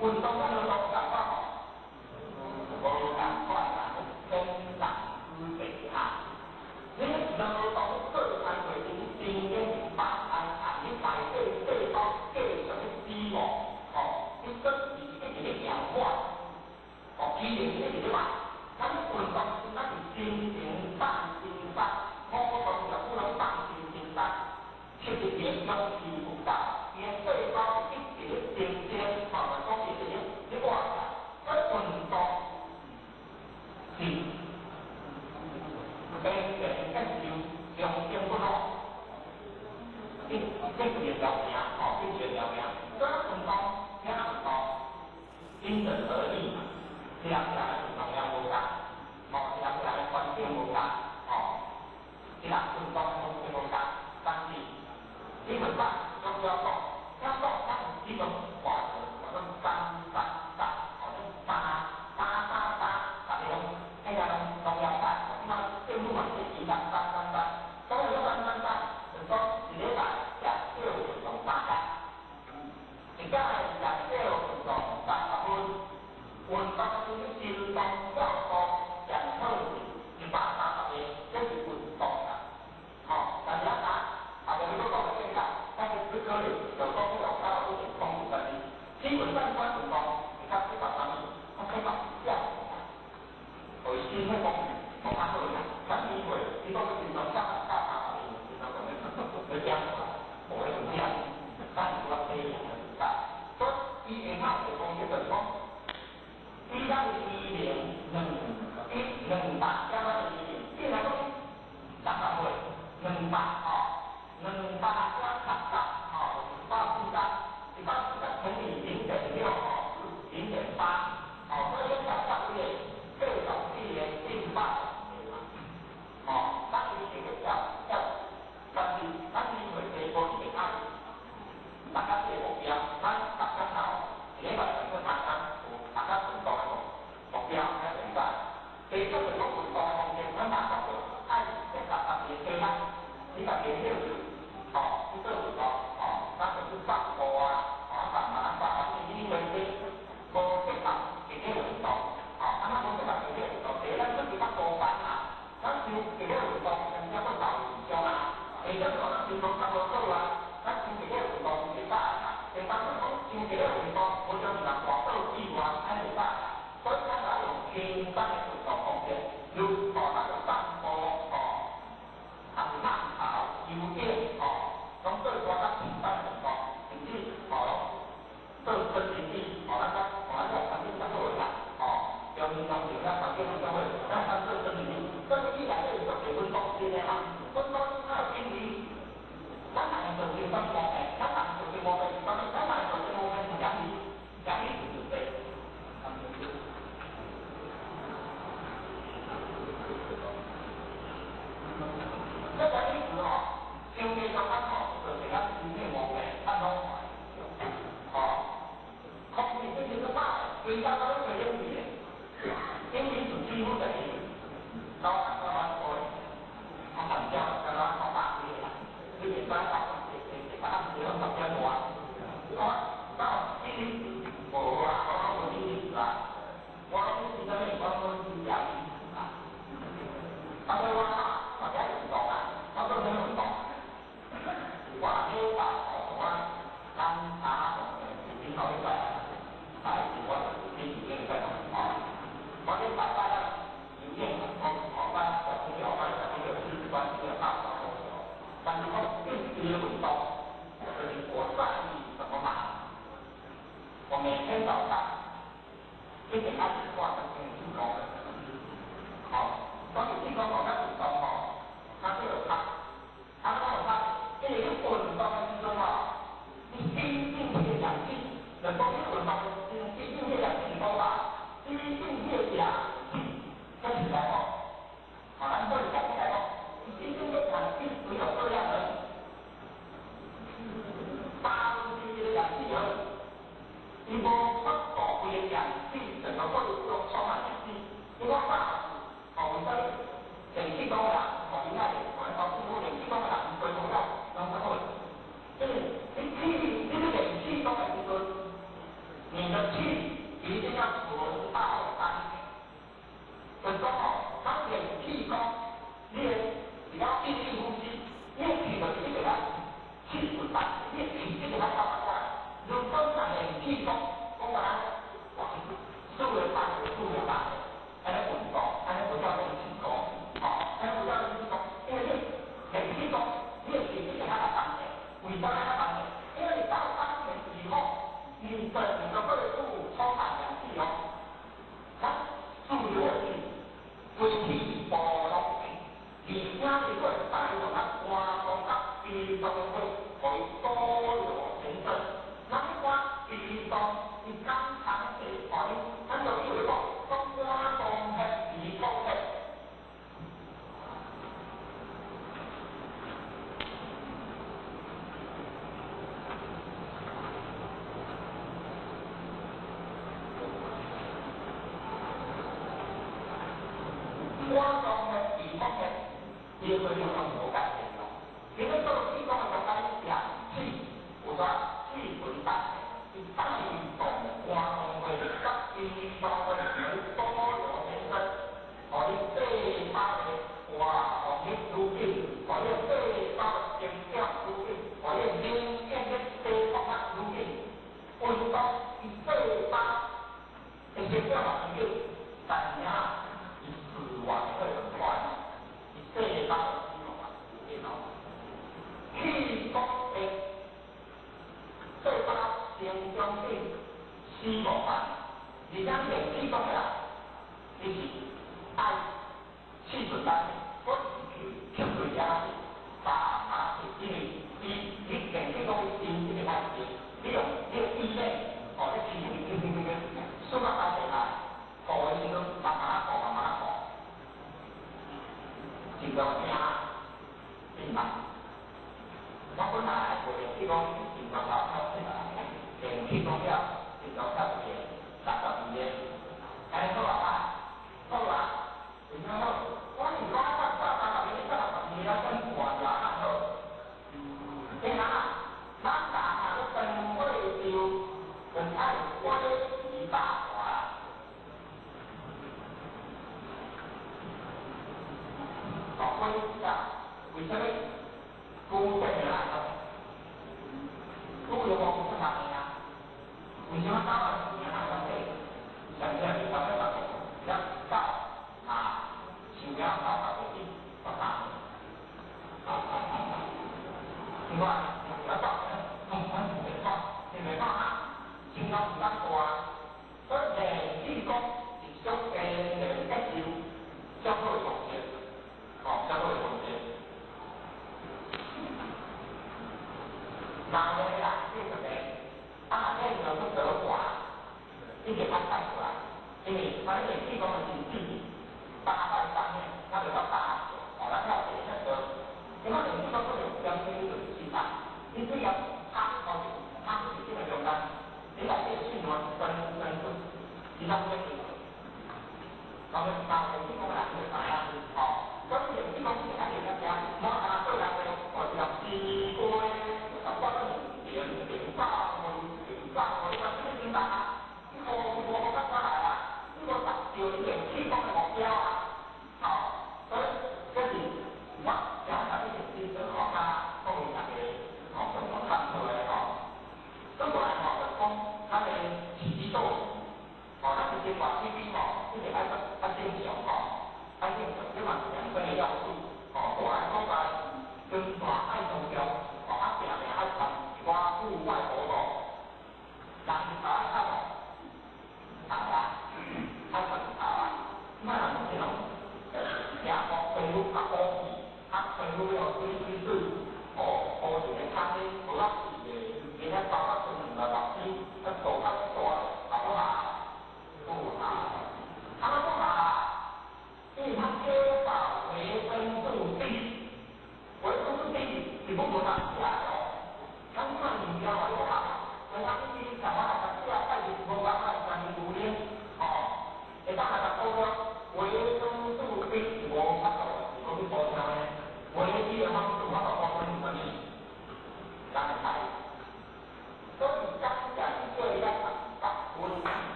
quân tông nó lao đạt qua họ vô cảm quan là công tác về hạ nếu đâu có cơ quan về chính tin đến ban hành những bài kê to kê cho cái chi cái tất cái gì để hóa chỉ định cái gì đó mà thánh quân công nó thì tin ban mô công là cũng là ban tin ban khi thực hiện trong thì cũng tạo hiện kê to cái tiền hoặc là có cái gì để hóa các quân công thì bên để các điều dùng trong của nó cái việc đầu nhà cái chuyện đầu nhà rất thành công rất thành công in định ở đi thì làm lại đồng nhà vô cả một làm lại phần tiền vô cả thì làm thành công một tiền vô cả tăng gì khi mình bắt trong giao thông các chỉ cần quả nó tăng hay là đồng nhà bạn mà tiêu mua mặt thì chỉ tăng có là nó tăng đừng có thì nếu bạn giảm tiêu đồng tăng thì cái này giảm tiêu đồng tăng hơn quân tăng những tiêu tăng giao thông giảm hơn thì bạn tăng về cái việc quân tổng là giá cả bởi vì nó còn là cái cả các cái cơ hội đầu có cái đầu cao của những công cụ gì khi mình tăng quá thì các cái bạn tăng không thấy bằng giảm rồi xin hay không ăn rồi các đi rồi thì có cái gì nó chắc cao thì nó còn cái chăng mỗi người đi ăn tăng lập thì tốt ý em học thì không biết được không ý ra thì điểm ngừng bạc cho nó thì cái là không đặt vào người ngừng bạc ngừng bạc quan trọng bao nhiêu ta thì bao nhiêu ta thấy thì điểm để điều điểm để ba có những cái trọng gì cái trọng gì để tìm ba các cái gì cái các cái người thầy cô thì ai các cái một việc các cái nào để mà cái mặt các cũng có một việc hay là vậy thì các cái cũng có một việc nó mà có ai sẽ các cái cái này thì các cái điều chúng tôi cũng có các cái phương pháp của và những người đi cô cái mặt cái điều đó nó không có cái điều đó để nó cứ bắt đầu bạn nó 你只要闭气呼吸，你气就一直来，气不来，你气一直来到来，如果人的气动，讲个人，数了大的，数了大的，安尼运动，安尼不叫做气功，安尼不叫做气功，因为你气功，你的气一直来到当的，为什么来到当的？因为你到当前以后，你的整个肺部充满氧气哦，注入气，归气波动气，而且你会带动它活动到鼻动会，可以多有成分。那么鼻动，你刚才是反应，它就有一个活动的鼻动的。我讲的地方的，也可以用无改变咯。因为做气功的时候，咱讲气，有啥气分单，是带动活动会甲地方会有多有成分，互你细胞的活动力愈紧，互你细胞的成长愈紧，互你免疫力提高啊愈紧。运动是细胞的成长嘛愈紧，但是啊。死亡会很快，你细胞的肌肉啊，有变老。气功的细胞成长性死无慢，而且练气功的人，你是爱气顺单，我是去对压力，把因为你练气功的心这个开始，你用你的意念，你气输到大体来，搞的时阵慢慢搞，慢慢搞。真正听明白，我本来做练气功，真正搞到起来，练气功了，真正跳舞的，32年，安尼好啊，好啊，真正好。我是讲32年，32年了，真悬了，安好。你看啊，咱大下个灯会就很爱归于大华。归呀，为什么孤在来了？孤有我不是哪里呀？为什么到了你还要对？想起来你把这个要到想要到哪个地方到？另外，要到没到，你没到啊？情况不当多啊，所以练气功是相对练得少，相对重些。相对重些。哪位啦？这个嘞，这个不得管，你给他看出来，因为他练气功的是自己8块上面，他就要打，他跳起那个，因为练气功不能将心就是气场。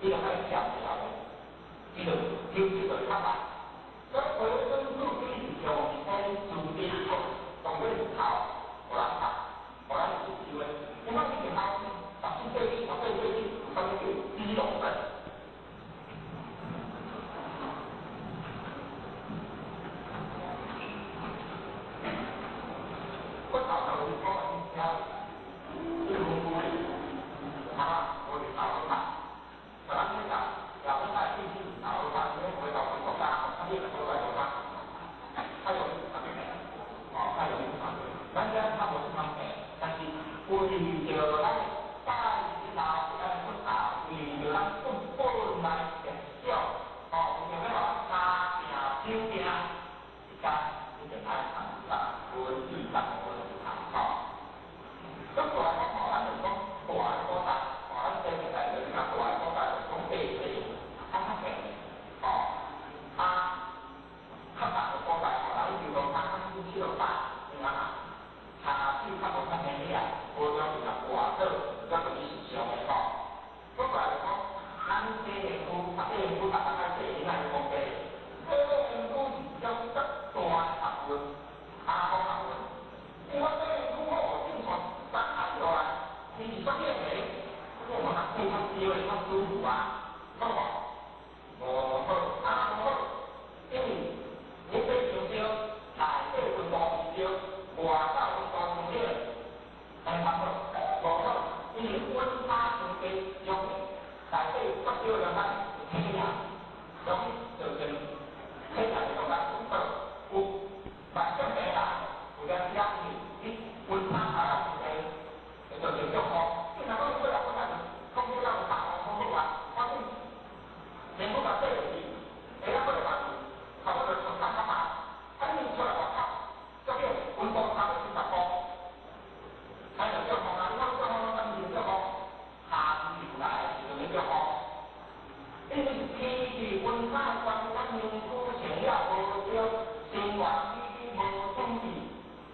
伊就可以调一调的，伊就较慢。所以回生入地是用天主地用，同个头，我来读，我来读机会。因为你头14世纪、15世纪有啥物叫基隆症？我头头是讲你听，这个公司，我就头头看，我咱这个要不在必须头头看，因为回到国家，他这个都在国家，他有他没他有咱这他不是他没，但是为着咱带领导出头，为着咱本来成就，为着要打拼手拼，一家你就爱看啥，文字上我就看咁大个咱就讲大个国家，咱这个大个大个国家就讲地理，较平，较大个国家，咱就讲7到8，你看啊，差距较无较明显，无叫是外岛，叫做是上个国来讲，咱这个区，大概这应该是讲地，这个区是叫做大学问，大学问，因为这个区好正常。咱看落来，你是专业的，我们非常机会较舒服啊，好无？无好，无好，因为你这上少，内底温度是少，外口温度上少，哎，好，无好，因为温差上低，容易内底较少了咱天啊，容易造成天啊种咱温度有反正没啦，有点压力，你温差大。就叫好，你若讲过来，讲起来有大风风好啊，反正全部甲对落去，下仔过来嘛，差不多就3较8，你出来外口，这个温度差不多10度，还有叫风啊，你讲叫风，咱是叫风，下雨来就叫风，因为天气温差关咱民居成了无少，生活起无准备，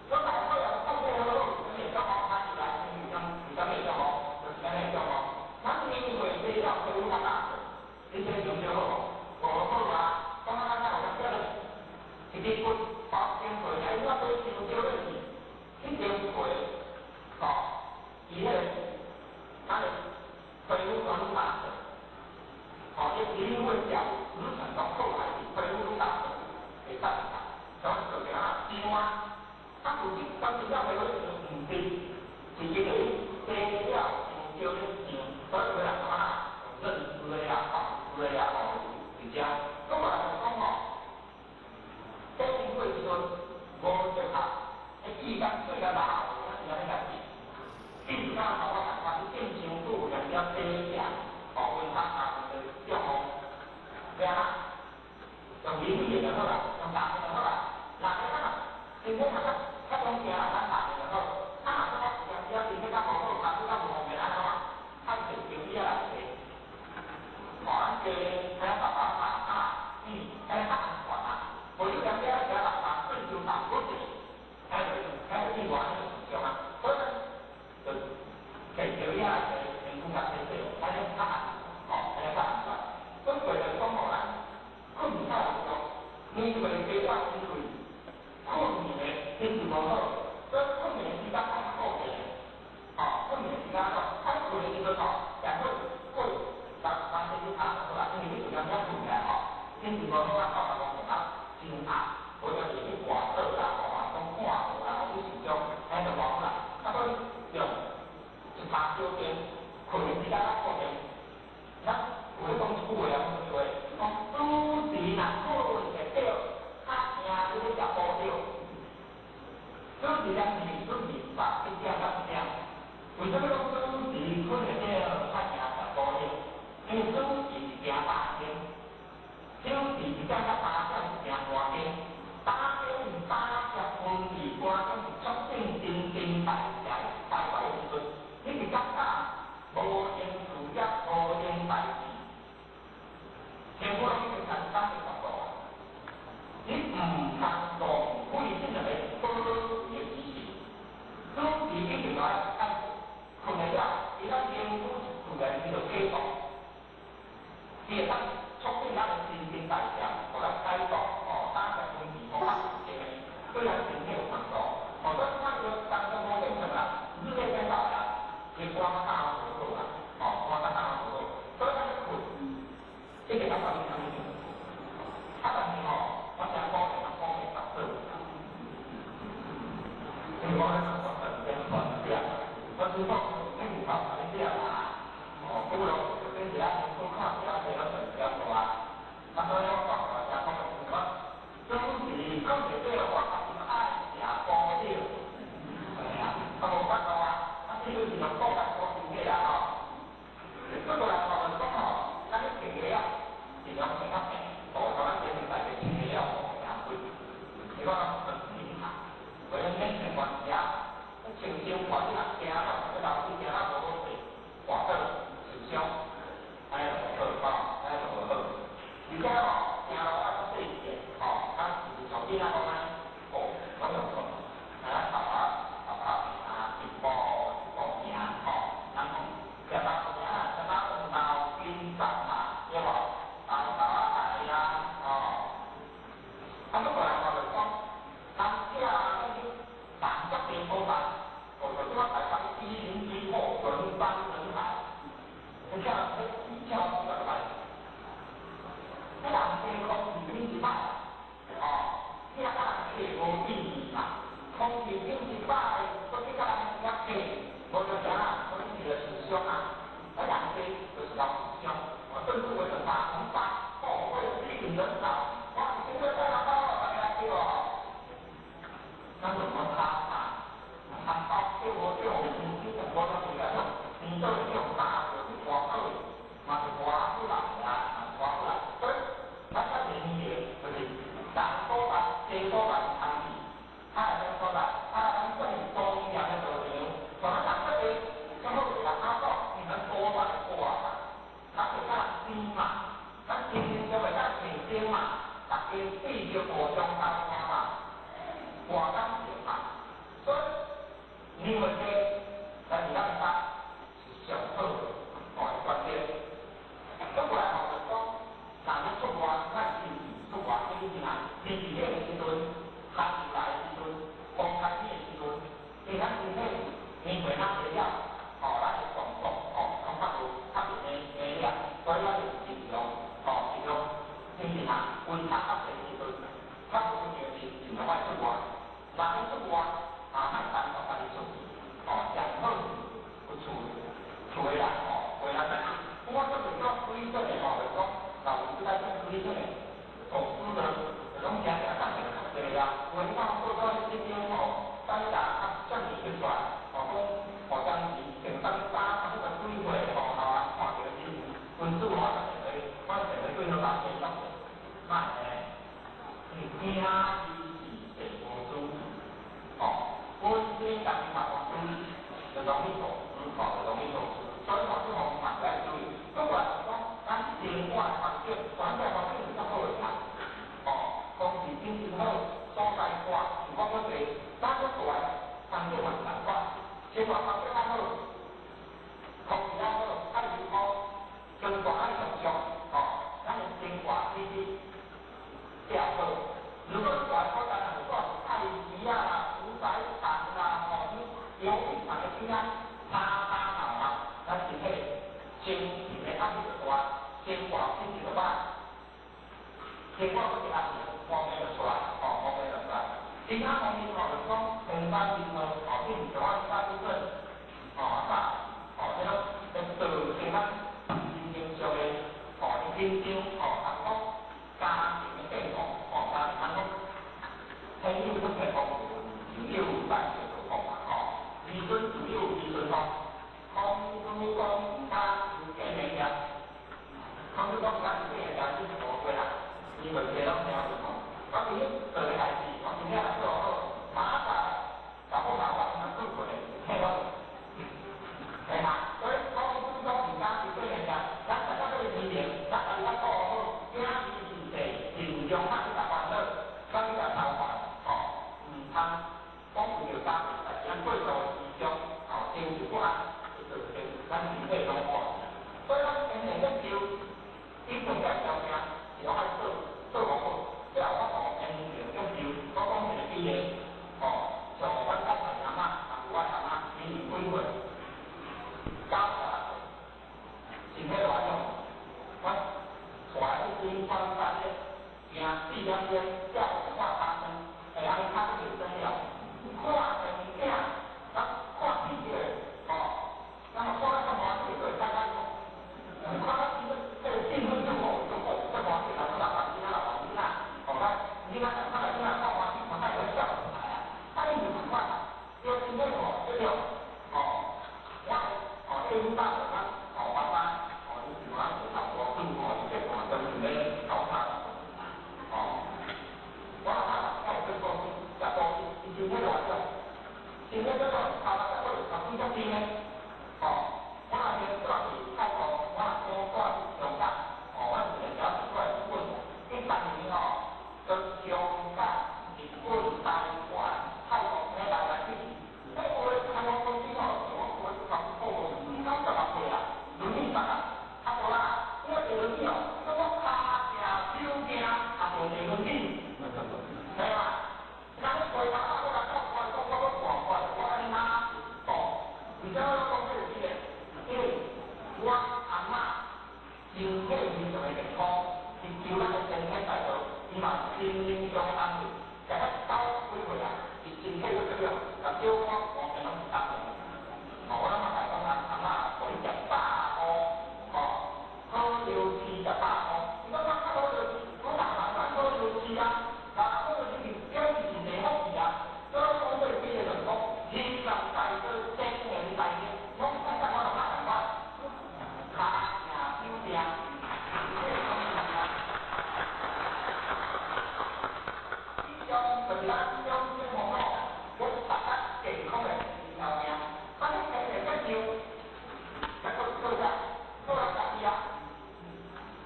我大概有讲过好，你叫风开起来。咱们叫好，就是咱们叫好。咱因为这要推入较大，你这有少好，无好啊。刚刚咱有讲了，一日骨8千块，哎，我都收少了是1千块，伊迄个咱的推入较大，一日会掉，日程到后来是推入大的，会大，咱就这样低嘛。咱附近咱比较没有唔低，是因为。这了上少的钱，所以话啊，认识的啊，学识的啊，是这。咁我来讲这因为时阵无着读，意见虽然大，但是安尼个是，更加互我感觉更清楚人家这样，温差大的叫好，对啊，用英语就好啦，用大就好啦，哪个啊？真正啊，较中间啊，咱大就好。要是比较好好，但是咱无方便安怎啊？咱就用伊来做，咱这看爸爸安尼较安全啊。无你讲这写爸爸更就难不是？还有另外一个事情啊，所以就叫伊来做，人工甲做做，安尼较安全，安尼较安全。所以为了讲吼咱困较有用，面对计划因为困的天气无好，所以困的时间较好个。困眠时间咯，困的时阵也会咱这去看好啦，因为你就讲困起来天气无好啊，到时讲真暗，或者是去外岛啦，讲看无啦，或者是种迄就无好啦。所以用18小时困的时间较好个，咱有咧讲一句话啊，讲主持若困会着，较惊你咧食补着。主持人是主持10点到1点。为什么讲主持困会着较惊食补着？因为主持是行大天，主持是讲较大点是行大天，大天是大只文艺观众是足正经大摆的时阵，你是感觉无闲事业，无闲代志，全部拢是简单的角度啊！你唔通浪费这个宝贵的知识，主持一定来。困了，伊咱研究自然伊就继续，一下先顾看，一下先要成交大，啊，所以我讲啊，也讲什么，总是讲起这个话，还是爱吃高料，系啊，啊无法度啊，啊这就是用讲来讲真个啦吼。不过来讲来讲吼，咱个调料尽量平较平，无像咱平时大个调料无诚贵，你讲很厉害，为了免成关食，清烧管你若惊咯，你老师惊啊无好势，换倒受伤，安尼就无好，安尼就无好。而且吼，行路啊较细节，吼，咱就是像囡仔讲安尼，哦，拢用错，啊，一步一步行，吼，咱讲。食到啥？食到黄豆、金针嘛，对无？豆豆啊菜啊，哦。啊，不过来话就讲，咱这那个南北边好办，或者说台湾一零一后人山人海，你看这一条出来，这人天空品质歹，哦，这人客无意义嘛，空气品质歹，所以咱人客无就啥啦。的师兄啊，那两边就是老师兄，我甚至为了大红发，后会吸引人少，哇，现在在哪到大家对哦？那怎么他到对我这种基本我都觉得，你都这种大的广告，嘛是刮出来呀，刮出来，所以咱个年节就是人多来，钱多来，参与，他人多来，他人正中央的道理，怎么讲这个？然后给他拿到你们多买过啊，他给他低嘛，咱今天就给他减低嘛，大家必须互相帮忙嘛，我当钱嘛，所以你们这在你那边是上好的观点。不过来好就讲，咱们出外看经济，出外经济啊，天气热的时阵，寒气来的时阵，风开起的时阵，你看今天你回那学校。哦，咱是广东，哦，讲较无较热的了，所以咱就是尽量，尽量，就是呐，温差较细时阵，较无热的尽量爱出外，若肯出外，咱单独家己出去，上好有厝的啦，回来再去。我这是讲水准的，就讲，老师在讲水准的，投资的，这种听起来较对啦。有的讲做到这边单价较你去算，讲当时。成当打这个水会看到是分数我成为最好打天上的，那惊伊是成无输，本身家己嘛讲输，就容易做，就容易做，所以这方面来注意。不管是讲咱生活环境是较好的啦，空气品质好，所在大，是讲问题，咱出来环境嘛难管，生活环境较好。空气啊好，爱流好，生活爱上上，咱的生活品质较好。如果外国人来讲，菜市啊、蔬菜蛋啊、你油品上的品啊，打闹啊，咱身体精神的压力就大，生活品质就歹，生活品质压力方面就出来，方面就出来。其他方面就讲，红斑病病就按大部分，啥？这个就像咱真正上的紧张，通讲家庭的健康，家庭通讲，朋友的健康只有在这个方面，医生只有医生讲，讲唔单是见面呀，讲是讲咱见面是无过啦，因为这种听就讲，讲你做的代志，讲今天做好，马上就好麻烦，做过来。嘛，心灵相安慰，大家到几岁啊？是身体有这样，但小可完全拢是当的。我咱嘛来讲啊，阿嬷可以食100块，好油吃100块，你讲好油吃，我大人嘛好油吃啊，那好油吃表示是内好事啊。所以讲对这个人讲，人生在世，经营在世，拢大家我都拍台湾，卡赢手赢。就是咱中生活吼，我大家健康的后面，咱咧生活较少，再做啥？做人家己啊，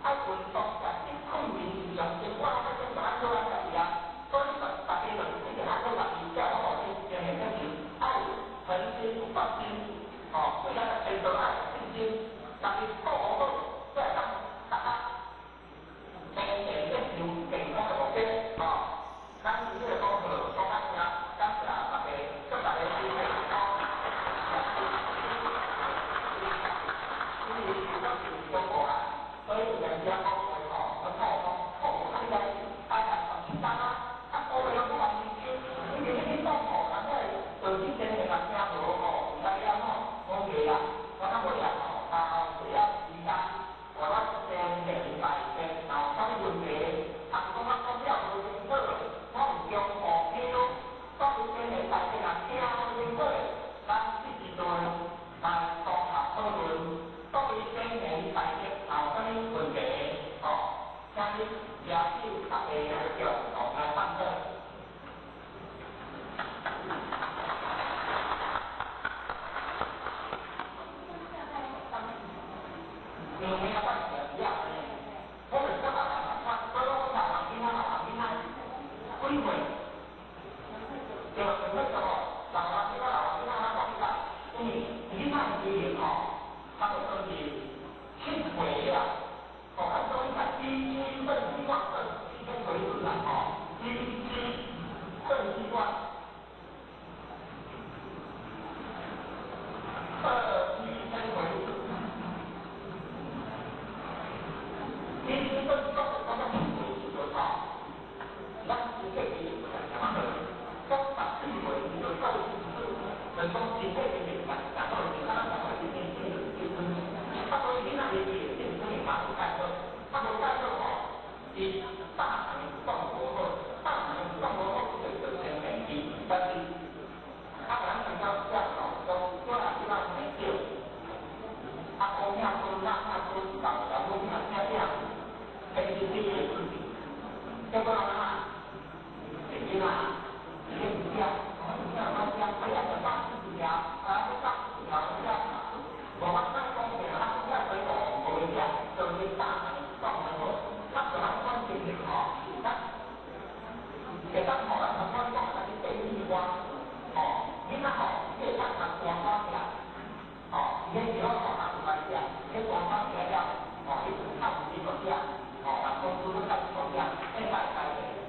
爱运动，但是困眠是上生活较正常，做人家己啊。所以说，大家就一定爱做家己，叫好好去经营较少，爱诚心放心，对咱的前途爱有信心，但是做好好，再当大家生活较少健康的目标，咱是这个讲好，讲啊听，感谢大家，祝大家身体健康。因为咱是中国啊，所以人家讲话我太讲，现在大家放心啊，我们有不放心，因为你讲咱这手机前面人听无，唔知了我给啊，我那会啊，不要其他，我那先明白先，然后他们问题，讲了无清楚。我有中目标，我有经营大家人听清楚，咱一时阵来综合讨论，到底经营大家有啥物问题，请你举手大家来反映。你有没有办法一样？我们这把所以我讲人听几岁？就那时候，老人家讲一下，你看是他们说是庆回啊，他说一下积极正希望正，积极回事啊，积极正希望，积极回事，积极正希望他们回事就好。咱是这个讲的，讲把智慧就到处是，人讲智慧的明白，然后其他讲的是真正的他说你那里也是可以把它带走，他说带走是大能放过后，大能放过后就是成美丽，但是他完全要这样说，说哪地方没救，他公要说让他说老的公要这样，这是第一个事情，要不然啊。你啦，你不要，不要再放自己啊！不放自己啊！我们那公园啊，不要回头，回家，就是大门放门口，他可能关心你好，给他好了，他关放他就被逆光，你那好，越看他光方向，你只要好他不关系，你光方向了，你看不起国家，公司都看不起国家，拜拜。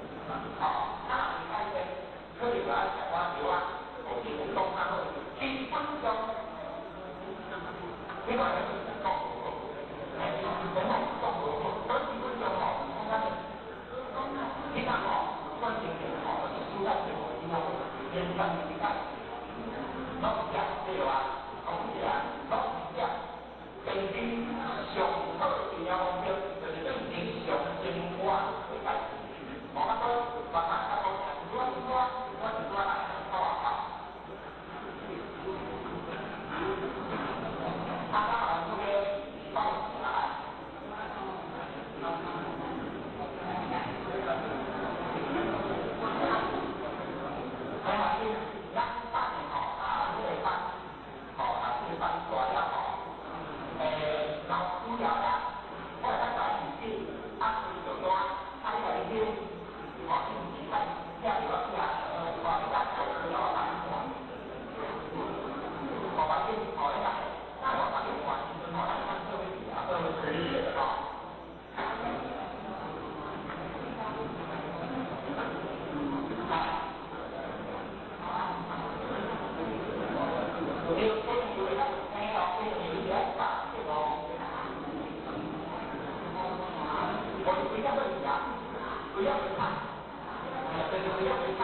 不要去看，对，不要去看。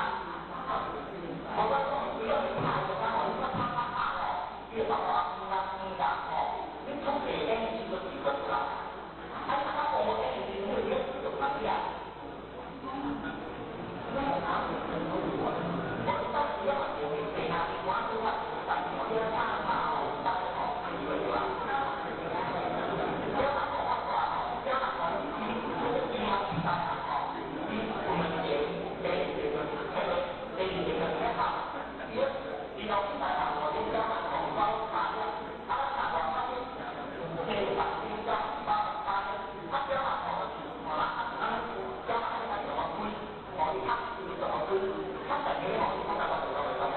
我们说不要去看，我讲我们看哦，越到啊，你从北边去个几个出来，还看到我们你会越有关系啊？我到时要我给他，我按照他讲，我要看他哦，大概好看一个对吧？不要拿我话说啊，不要拿我一定要去打哦，我们也太好，你要去打我就要拿红包打掉，他打完他就可以把这个发他不要拿我好了，他不要拿他怎么归，我一看你怎么归，他感觉好，他打到他打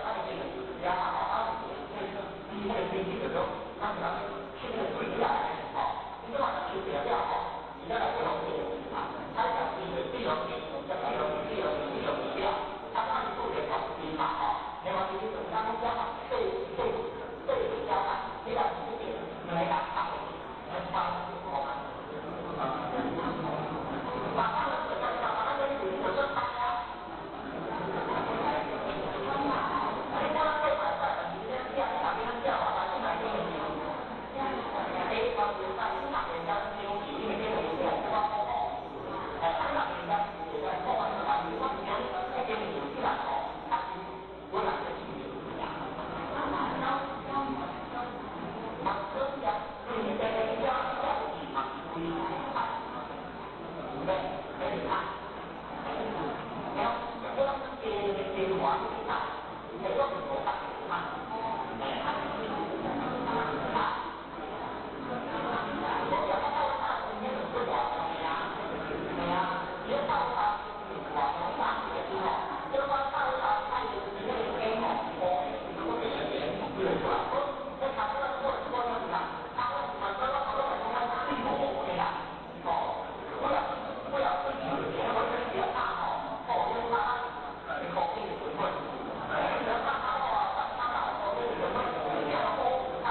他的这个比较好，他第一个飞机的时候，他现在归下来好，你把它修比较好，你再来不容易啊，他讲第一个第二点，他看数学考试嘛哦，你话就是他们家嘛对家嘛，你话数学来打打，帮我们。把他们这个把那个女的生打呀，你不能被买菜的，你先叫你哪边叫啊？哪边买给你？哎，我就在哪边家丢起，因为这个有点光光光，哎，哪边家有点光光的，你光讲那边有地方哦，我哪个去？马哥呀，你在家叫你马龟啊？对，可以看。然后我给我看，我说我看看，我想到他今天是我的呀，对呀，别到他我的大学之后，就说到他有那个给我给钱，对吧？我查不到我那个，他我说他对我对呀，哦。不要自己有钱，我比较大哦，因为他口径是会，然后他我对什么比较多，他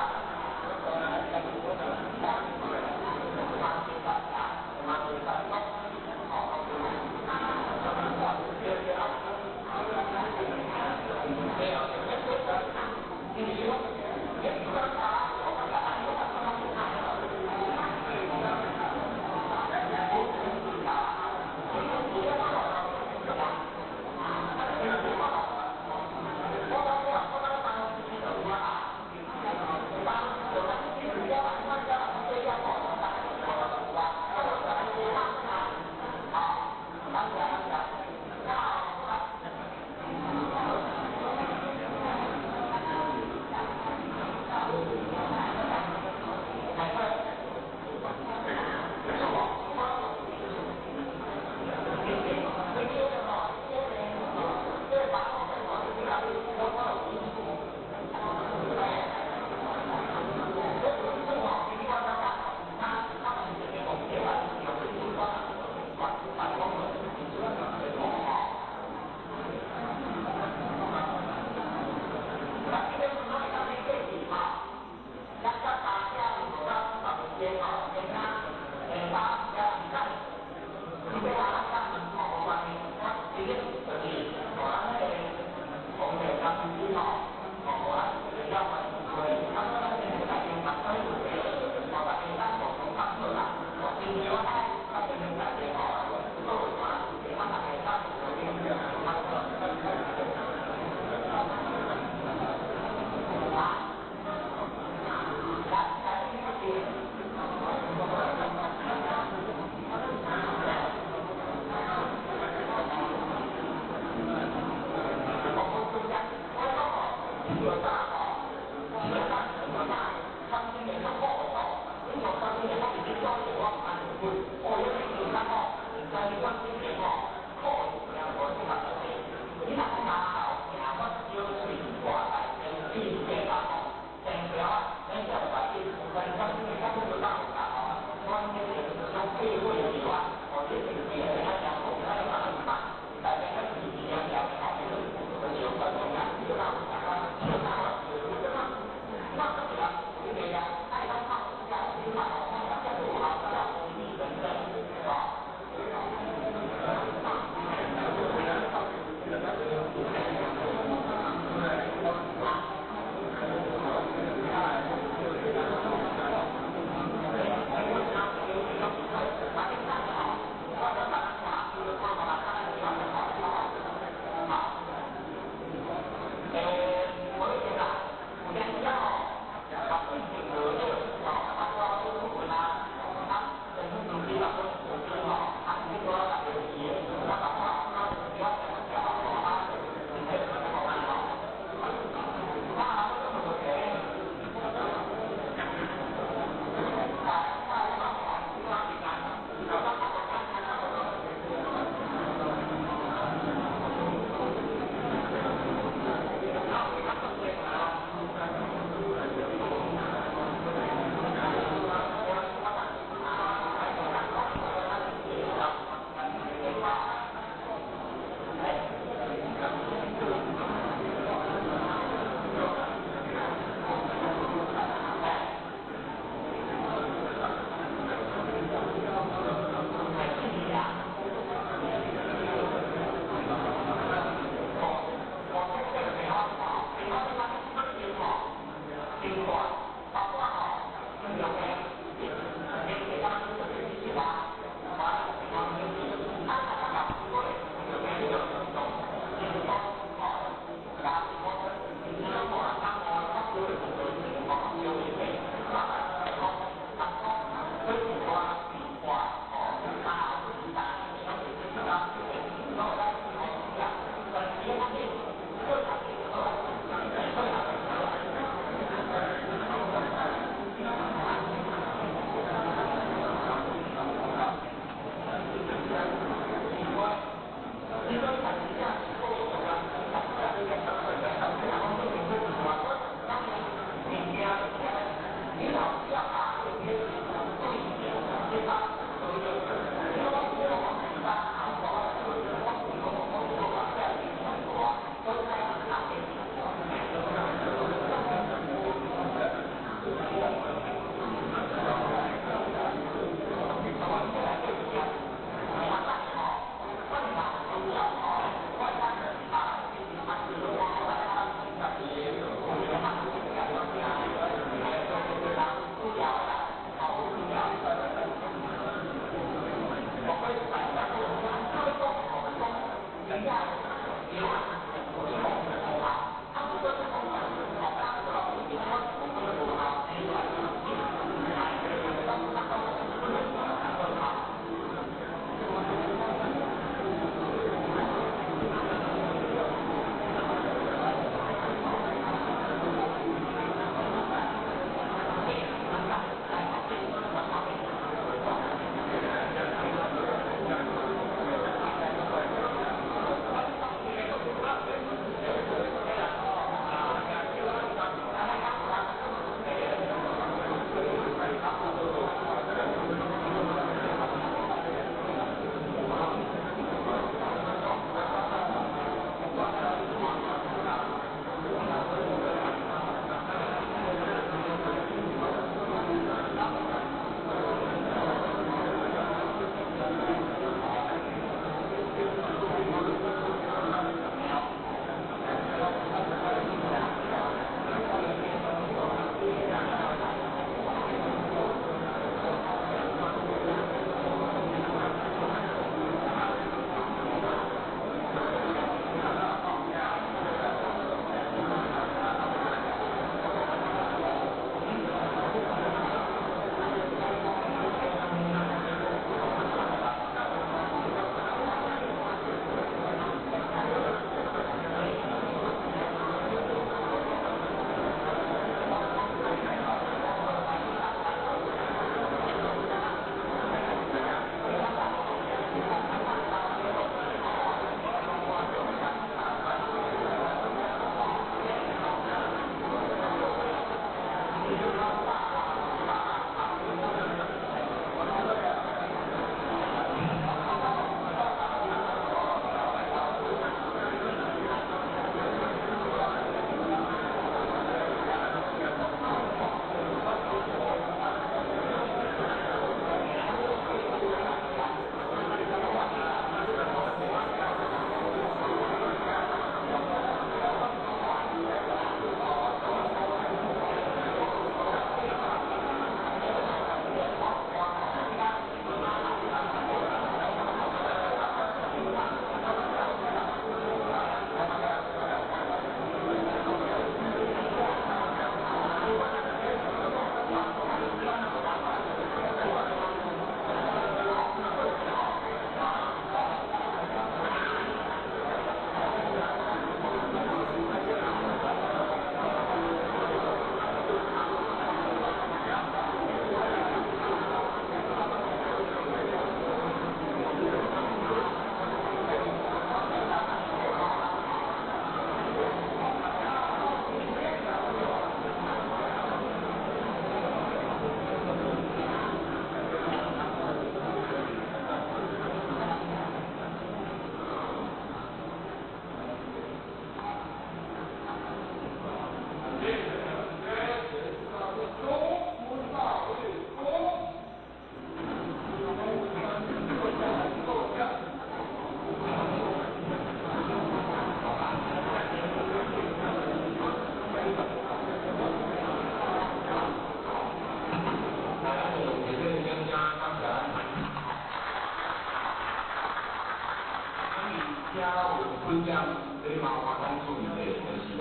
对讲，你嘛有法咱注意的，就是讲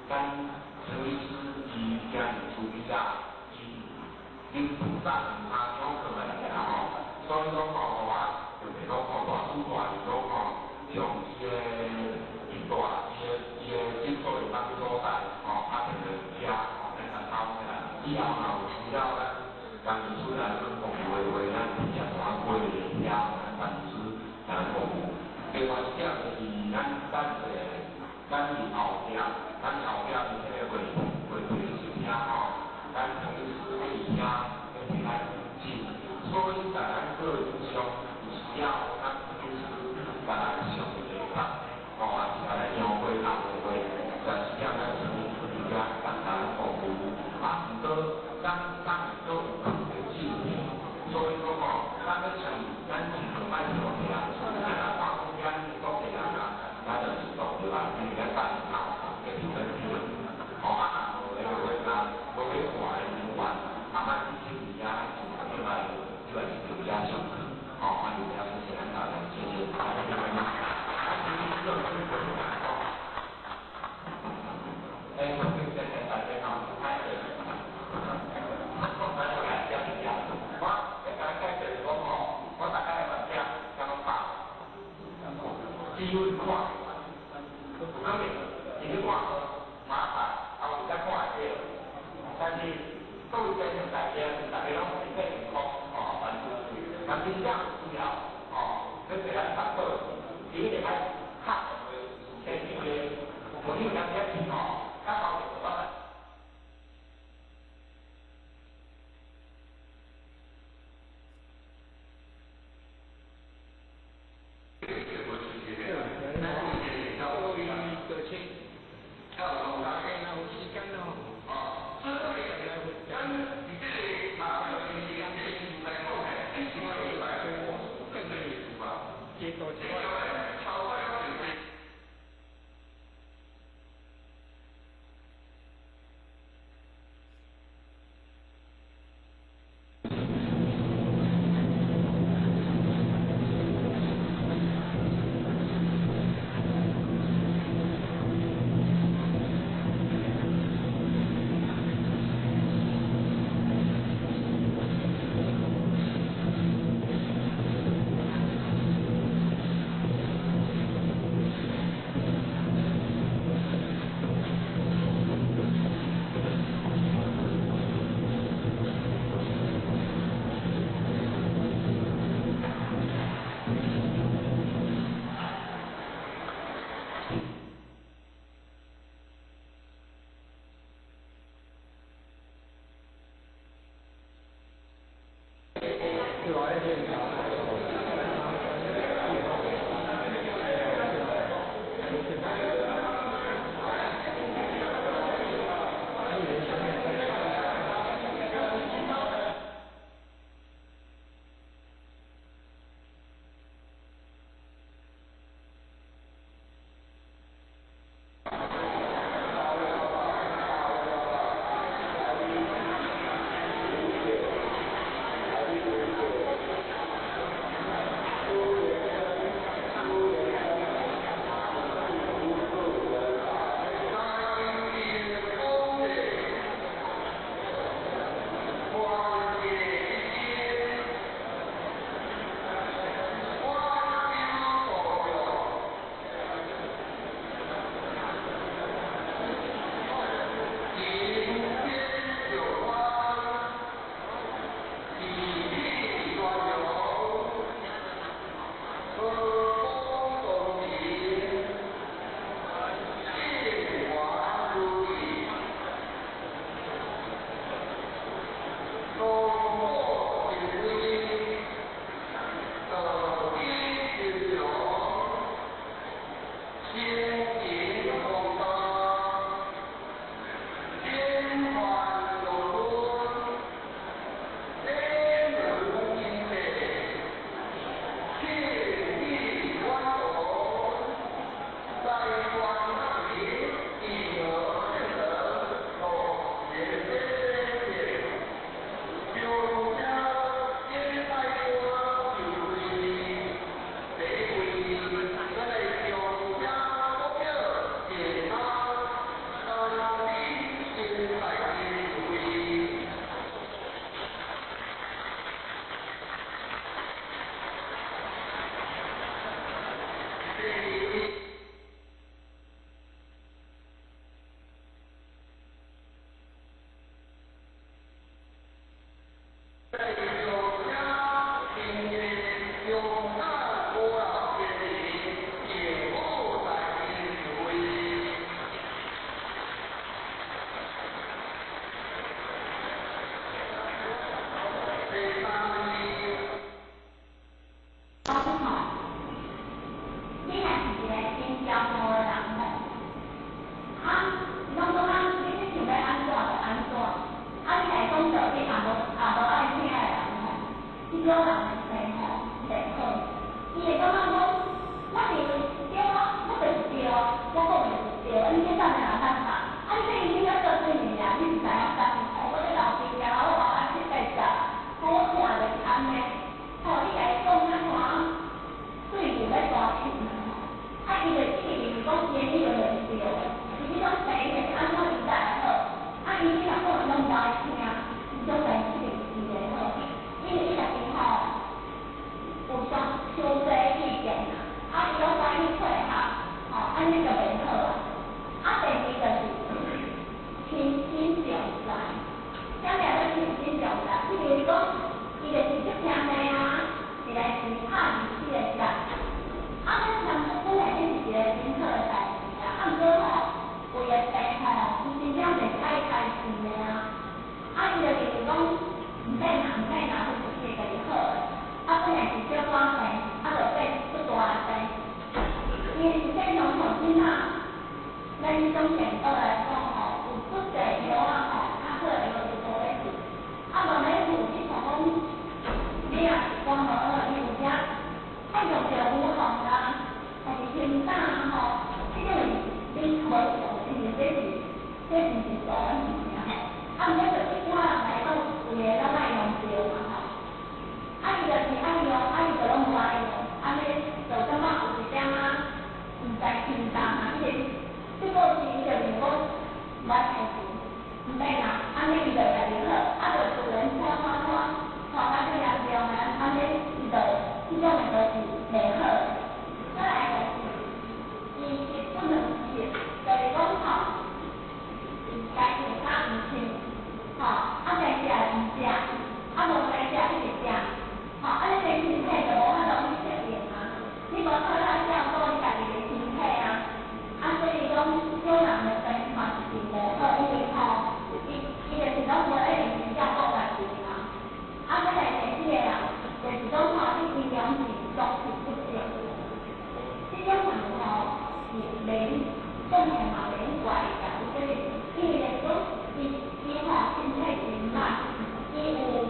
咱陈医师伊今日处理者，伊负责他教课的啦吼，所以讲吼我就袂讲吼大主大是讲吼，从伊的进步的帮助所在，吼，啊，就遮吼，咱参考起来，以后若有需要咱当医师来去服务的话，咱直接转过去遐，咱当医师来服务。另外一点就是咱以后边，咱后边伫迄个会时间吼，咱同时伫遐会来进，所以在咱个人上有需要，咱同时来上一个课，吼，也是来邀会谈的会，但是咱成立伫遐大家服务，啊，毋过咱都有可能进步，所以讲吼，咱要像咱自己卖做起来，咱化工间做起来啦。咱就是做对吧？因为咱大头嘅评分标准，好啊，你个会啦，我会换的人员，慢慢去处理啊，另外就加上，好，那就要谢谢大家，谢谢大家。这个是怎么讲？哎，我们现在大家好，开始，我来讲一下，我刚开始说吼，我大概来讲怎么办。机会快，不可能，只是看麻烦，后再看会到。但是到真正大家拢是体健康，吼，反正但真正需要，吼，你俾咱达到，你得爱看前期的，我有两天去吼，刚好有办法。在种人的生吼袂好，伊会感觉讲，我是对啊，我就是对啊，我讲的就是对啊，你这啥物人办法？啊，你这已经要做对面啊，你是知影啥？我这老师教我啊，去白食，好我听就是安尼，吼，你家己讲啊看，水牛要大气嘛吼，啊，伊就记住讲伊的理论就是对的，是迄种病是安怎理解好，啊，伊你若讲拢交伊听，伊种病一定是袂好，因为伊家己吼有伤济意见啦，啊，伊拢带去退学，吼，安尼就袂好啊。啊，第二就是亲身重在，啥物叫亲身重在？比如讲，伊就是去听课啊，一来是拍字史的时，啊，咱人本来就是一个真好的代志啊，啊，毋过吼，为了病吼，伊真正袂爱开心的啊，啊，伊就就是讲，毋免拿，就是家己好的，啊，本来是小可病，啊，就变出大病，因为是变拢从囡仔。咱种电脑来讲吼，有出侪药啊吼，较好的药是无咧治，啊无咧治，你像讲，你若是肝无好，你有遮爱用着有风啊，还是心胆吼，即种你无用，其实这是大问题啊吼。啊，毋过就一般人来讲，有诶咱爱用着嘛吼，啊伊就是爱用，啊伊就拢无爱用，安尼就感觉有一点仔毋知轻重啊，伊个。这个是伊就是讲，我开始毋免啦，安尼伊就家己好，啊就自然看，啊这严重啊，安尼伊就即种的就是袂好。再来就是伊不能吃，就是讲吼，该食较毋吃，吼，啊该食毋食，啊无该食伊就食，吼，啊你个身体就无法度去适应啊，你无靠咱照顾你家己个身体啊。啊，所以讲，少人的病嘛是袂好，因为吼，伊就是拢无咧用照顾家己嘛。啊，再来第四个人，就是讲吼，你营养是足是不足，这种人吼是免种的嘛免怪噶，就是因为就是讲，伊吼身体真歹，伊有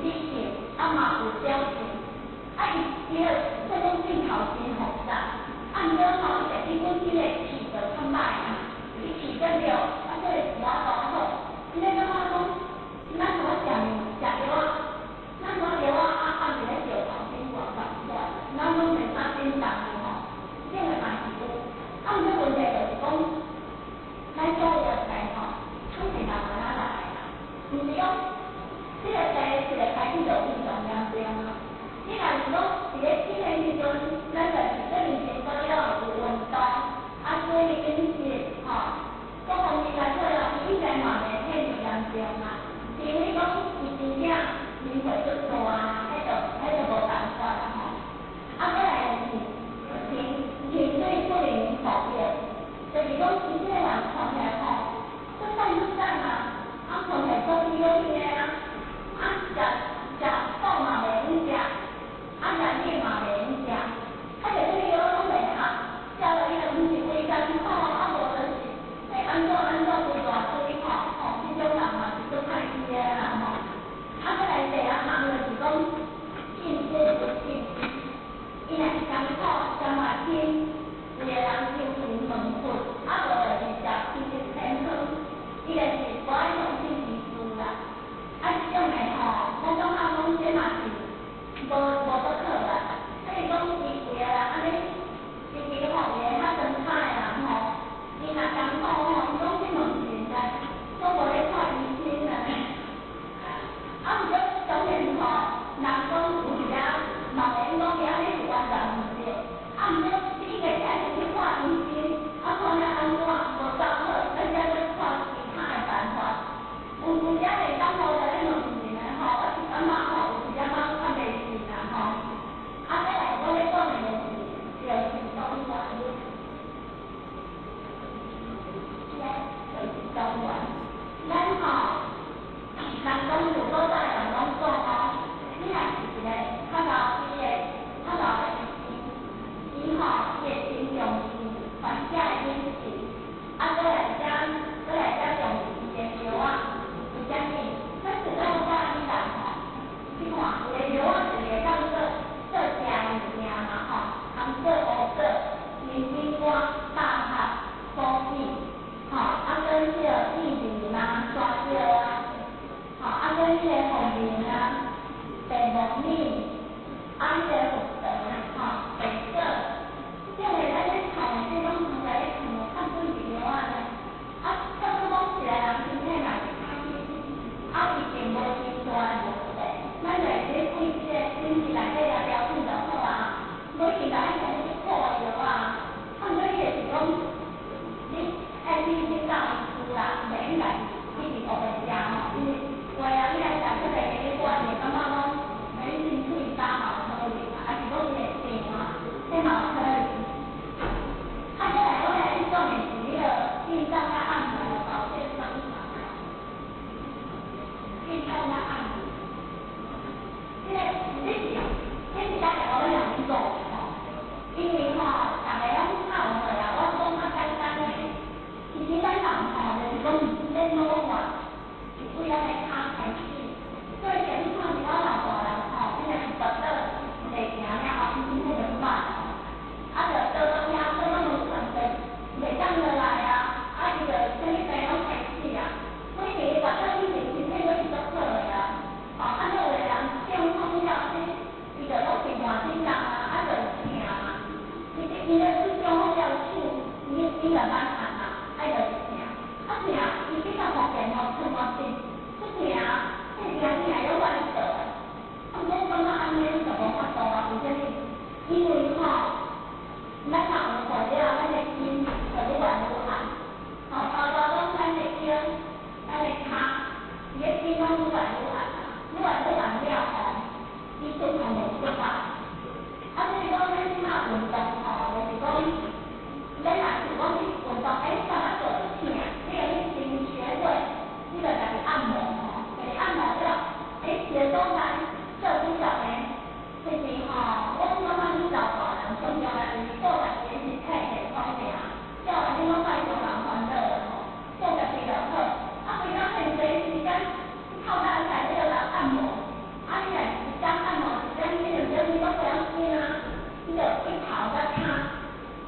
理性，啊嘛有表情，啊伊个这种镜头真复杂。啊，毋过吼，伊本身个气就较歹啊，伊气得了，啊，所以无法度好。你咧感觉讲，咱怎食药啊？咱怎药啊？啊，是咧药头先挂出来，咱拢袂啥紧张的吼，这个嘛是有。啊，毋过问题就是讲，咱所有的病吼，拢是慢慢来啦，毋是讲，这个病一个开始就非常严重啊。你若是讲伫咧轻的时阵，咱就是说明前都要有运动，啊，所以饮食吼，各方面来说啦，伊应该嘛袂太严重啦。因为讲伊真正年岁足大啊，迄就无办法啦吼。啊，再来就是情绪不灵活的，就是讲伊这个人看起来吼，出散啊，啊看起来做伊个的啊，啊食饱嘛袂用食。啊，人你嘛袂用食，啊，就这个药拢袂合，食了伊就毋是规工好，啊无就是会安怎规大堆吼，吼，这种人嘛是足歹医的啦吼。啊，再来第二项就密，安全负责吼，白色，即个咱咧看的这种从来咧看看本治疗啊咧，到处讲一个人身体嘛是较紧，伊并无真大的问题，咱就咧开即个诊室内底来调整就好啊，每日来用去补药啊，每日是讲你到厝啦，袂应该一直学在食吼，因为有诶人你来食出来嘅结果，会感觉讲免身体打嘛可以，还是讲伊会病嘛，这嘛可以。再来我来讲的是迄个运动甲按摩的保健方法，运动甲按摩，这是大家我两做吼，因为吼大家拢拗过啊，我讲较简单诶，其实咱人吼就是讲咧努力，是为咱诶脚开始，所以像你看是我老大人吼，伊若是倒倒袂行了后，伊身体就歹吼，就倒倒遐倒倒无全身，袂当落来啊，伊就啥物病拢开始啊，所以伊倒倒以前身体都是足好诶啊，就有诶人中风了，伊就拢是换身人啊，就疼啊，伊咧去中风了手，伊就歹按啊，就疼，疼，伊比较方便吼，出毛病，出疼，这疼起来有关系的。我感觉安尼就无法度啊，为什么？因为吼，咱若有材料，咱的筋就愈来愈hạn，包括讲咱的脚、咱的脚，伊的筋拢愈来愈hạn啊，愈来愈hạn了吼，伊就看袂出来。所以讲咱即马运动吼，就是讲，咱若是讲去运动，干嘛做出疼？你个去先学会，你就家己按摩吼，家己按摩了，一个所在。做主要的，其实吼，我感觉你老大人重要的就是顾家己的身体健康者，叫你莫太伤人烦恼吼，顾家己就好。规工闲侪时间靠咱在这个人按摩，你若一天按摩一点，你2点你都不要紧啊，你就去头甲骹，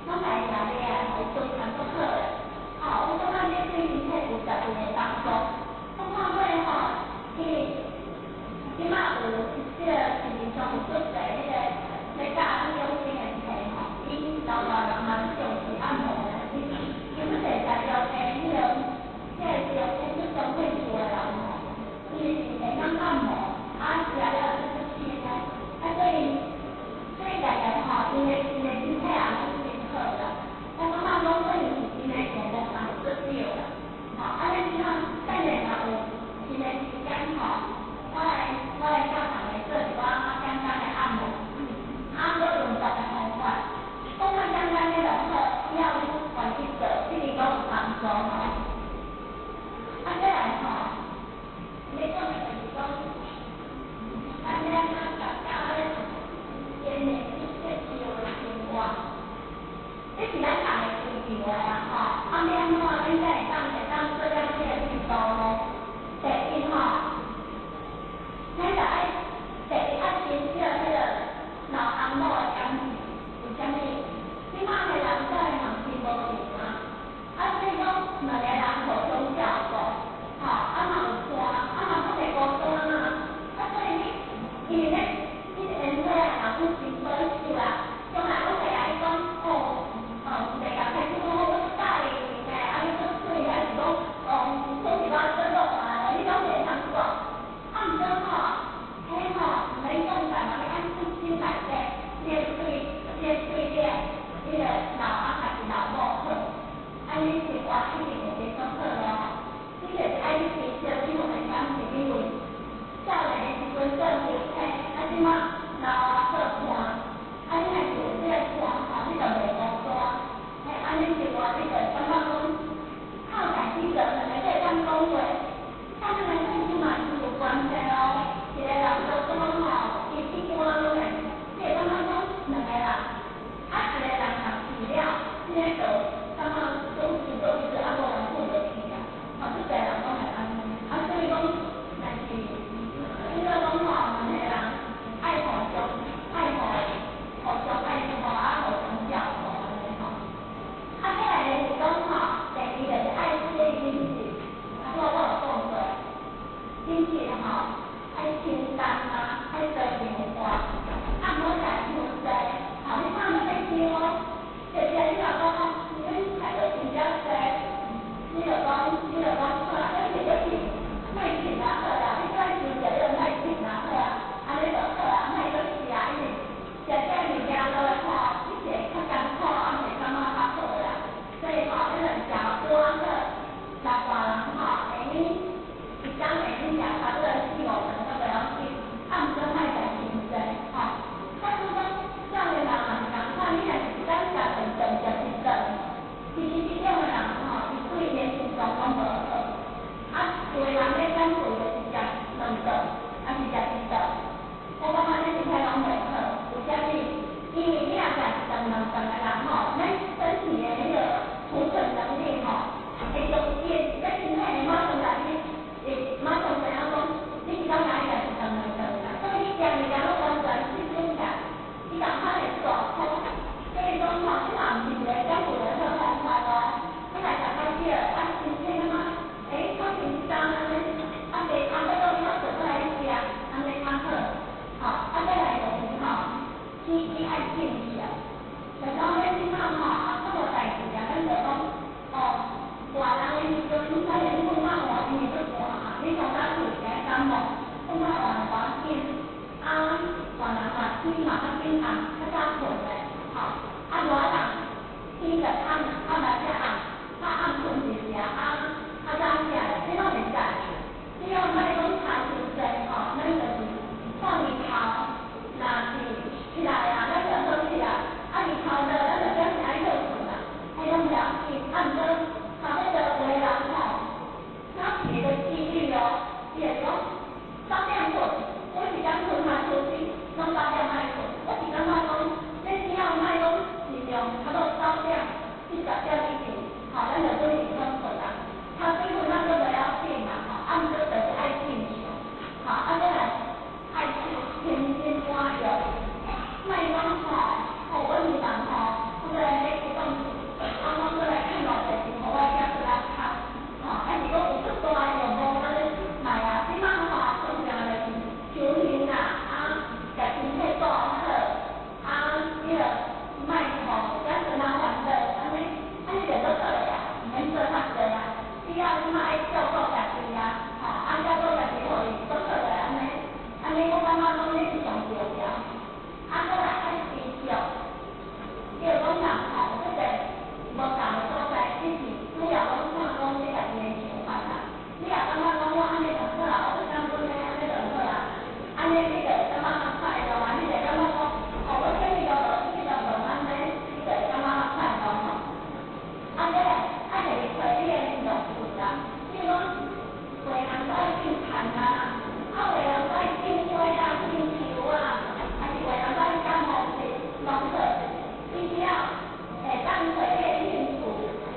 拢家己来咧，互伊非常足好诶。我感觉你对身体有绝对的帮助。我看过吼，即马有即个市面上有出个迄个咧教咱养生的册吼，伊老大人嘛是重视按摩的，伊出个材料的迄个药品是中配做的人吼，伊是会当按摩，食了就是气的，所以大家吼，因为身体也是真好啦。我感觉讲对是真的健康嘛是对啦，你看等下若有新的时间吼。我来教堂的做一寡简单的按摩，按摩运动的方法，讲较简单的就好，以后你换去做，对你讲有帮助吼。再来吼，你讲的就是讲，咱咧大家咧建立一些自由的生活，这是咱大家追求的啦吼。你安怎咱才会当做了这个运动呢？第一吼。咱就爱第一减少迄个老红毛的感觉，为虾米？即马个人做的行情无同啊，所以讲两个人互相照顾，嘛有伴，嘛不袂孤单啊。所以因为咧，你现在若有真保守啦，将来我会来讲，一个人开始讲我带你你做水，还是讲做一寡做肉啊，你拢袂通讲。毋过吼，迄吼毋免讲啥嘛，你按心心内底，你对了，你个老翁还是老母好，你生活一定会袂足好咯。你就是爱去减少你有敏感是因为少年的时阵做身体，即马老啊做伴，你若是有这个伴吼，你就袂孤单。你生活你就感觉讲靠家己做，两个会当讲话。咱个身体嘛是有关系咯，一个人做工吼，伊一关落来，你会感觉讲两个人，一个人若去了，你咧做，感觉总是无一个无人顾得起啊，即个人拢会安尼，所以讲，但是，你说讲吼，两个人爱互相你爱坚持啊。就讲咱即摆吼，啊，无代志啊，咱就讲，哦，大人的时阵，咱连困觉吼，因为要寒啊，你从咱厝边感冒，困觉换要紧，啊，大人嘛天嘛较紧红，较早困咧，吼，啊热人天就暗，暗来才红，较暗困一时啊，早起来，你拢袂知，你要莫讲差伤济吼，咱就是看日头，若是起来啊，咱就好起来，啊日头落，咱就表示爱倒困啦，迄拢了紧，啊毋过，后尾就有的人吼，较低的几率哦，伊会讲9点困，我是讲困嘛出去，拢9点莫困，我是感觉讲，你只要莫讲尽量差不多9点至10点以前，吼，咱就做是好困啦。他几乎咱都袂晓紧嘛，吼，啊毋过就是爱坚持，吼，啊再来爱天天欢乐，莫讲吼，阮是人吼，我来咧去讲，啊我过来看偌济是互我囝出来读，吼，啊是讲有出大用无，我咧卖啊，即摆吼通常就是求人啦，啊，甲身体顾好，啊，迄个莫吼，甲身人烦恼，安尼就做做咧啊，毋免做较济啊。只要你嘛爱照顾家己啊，吼，啊照顾家己互伊做好个安尼，安尼我感觉讲你是上重要，啊再来爱持续，比如讲人吼，即个无共的所在，只是主要讲看讲你家己的想法啦。你若感觉讲我安尼就好啦，我就讲阮的安尼就好啦，安尼你就感觉较快乐啊，你就感觉讲，哦，我今日就落去就无安尼，你就感觉较快乐吼。啊再来爱下去找你的兴趣。比如讲，有的人都爱种田啊，啊有的人都爱种花啊、种树啊，还是有的人都爱干农事、农作，你只要会当找你的兴趣，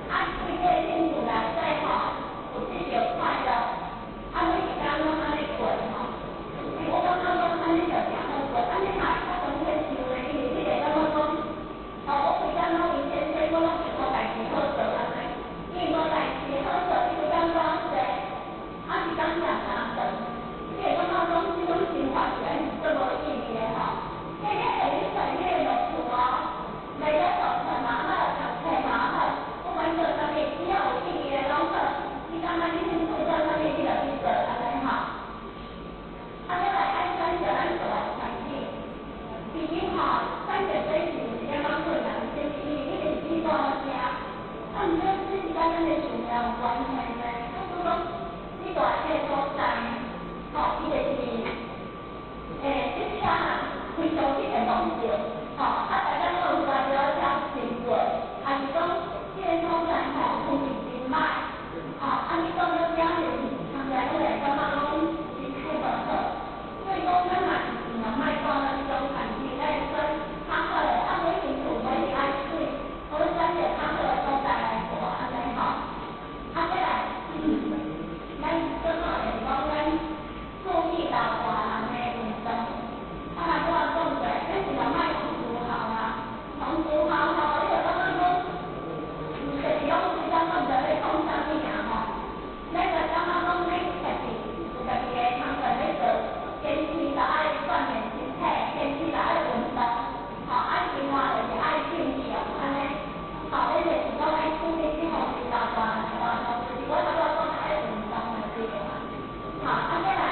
啊对这个兴趣内底吼，有这个快乐，啊每一天拢安尼过吼，我感觉讲安尼就诚好过，安尼嘛会较长去受咧，因为你会感觉讲，哦我规天拢闲闲闲，我拢是无代志好做安尼。因为无代志好做，你就感觉说，啊是感觉相长，你会感觉讲这种生活是安是做无意义的吼。你下你找你的乐趣哦，来了做课嘛好，读册嘛好，不管做啥物，只要有意义的拢好。你感觉你兴趣做啥物，你就去做安尼吼。啊再来爱选择咱住的环境，毕竟吼，咱绝对是有一点仔困难，就是因为你是住大城。啊，毋过这是甲咱的想象有关系咧。啊，所以讲，你住喺这个所在，吼，伊就是即车人非常去会忙着，吼，啊，大家都有在了遮生活，啊是讲这个所在吼，风景真歹，吼，啊，你到了遮人，常常都会感觉讲是太无好，所以讲咱嘛是尽量莫到咱这种环境内做较好诶，啊，每间厝每是爱水。我选择较好的所在来过，安尼吼。啊，再来，咱做好就是讲咱注意到大人的运动。啊，若我讲者，咱尽量莫同猪校啦，同猪校吼，你就感觉讲，就是讲规工讲着咧讲啥物啊吼，咱就感觉讲你家己有家己的工作咧做，坚持就爱锻炼身体，坚持就爱运动，吼，爱生活就是爱正常安尼。好，咱就是讲爱注意这方面大大的活动，就是我差不多讲爱运动的这个嘛。好，啊再来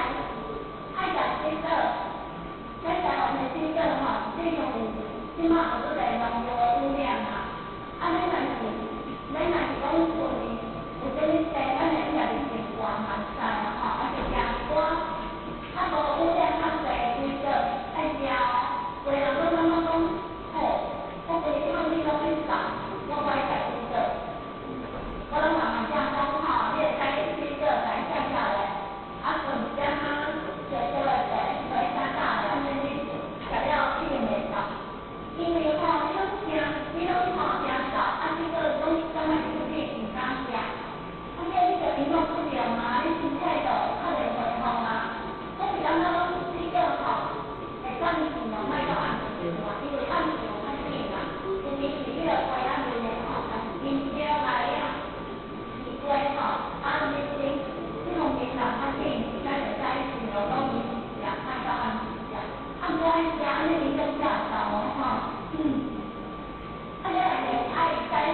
爱食水果，咱台湾的水果吼，这种即马有做个农药的污染嘛。啊，咱若是讲厝里有这物地，咱会家己种瓜嘛菜啊吼，啊是吃瓜，啊无污染较侪水果爱食哦。有的人都感觉讲，吼，我规趟你拢去送。我爱食水果，我拢慢慢食讲吼，你会采水果来吃下来，啊剩点仔小小的茶，来吃下来，安尼你食了一定袂饱，因为吼。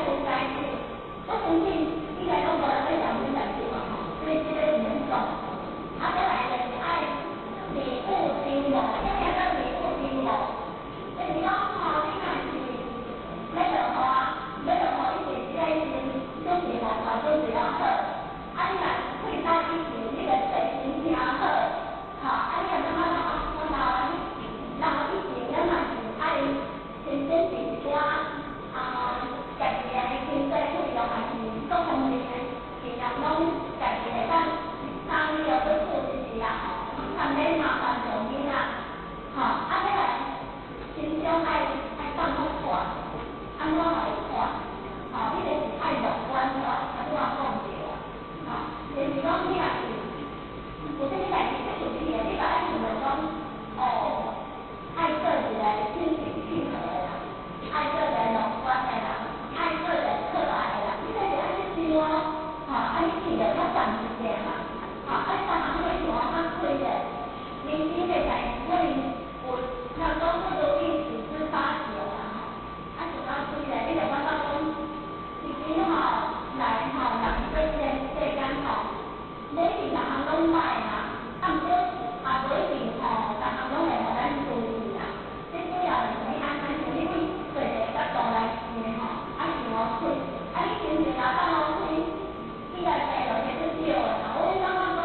分解去，我相信应该都无人会讲分解去嘛吼，所以这个严重。再来就是爱礼物收无，这个叫礼物收无，就是讲吼，你若是要落雨啊，要落雨以前，这个已经准备无条准备了好，你若开早以前，你个细心听好，你若感觉到然后以前咱嘛是爱先准备一寡家己的经济费用，还是各方面的，尽量拢家己会当参与去做一时啊，参免麻烦着囡仔，再来心中爱放好看，安怎来看？你就是爱乐观看，安怎讲着就是讲你若是有这个代志要处理的，你就爱想着讲爱做一个心平气和的人，爱做一个乐观的人，爱做一个可爱的人，你就是爱去想你去着较暂时的嘛，你逐项会想较开的，人生的代志可能有，若讲不如意十之八九啦就较开的，你就感觉讲，其实来人做这个世间每一项拢歹啦，毋过无一定逐项拢会互咱注意啦。这主要就是你安怎想，你为做一个角度来想想开，你心情若放好开，你来做就会出少的。我感觉讲，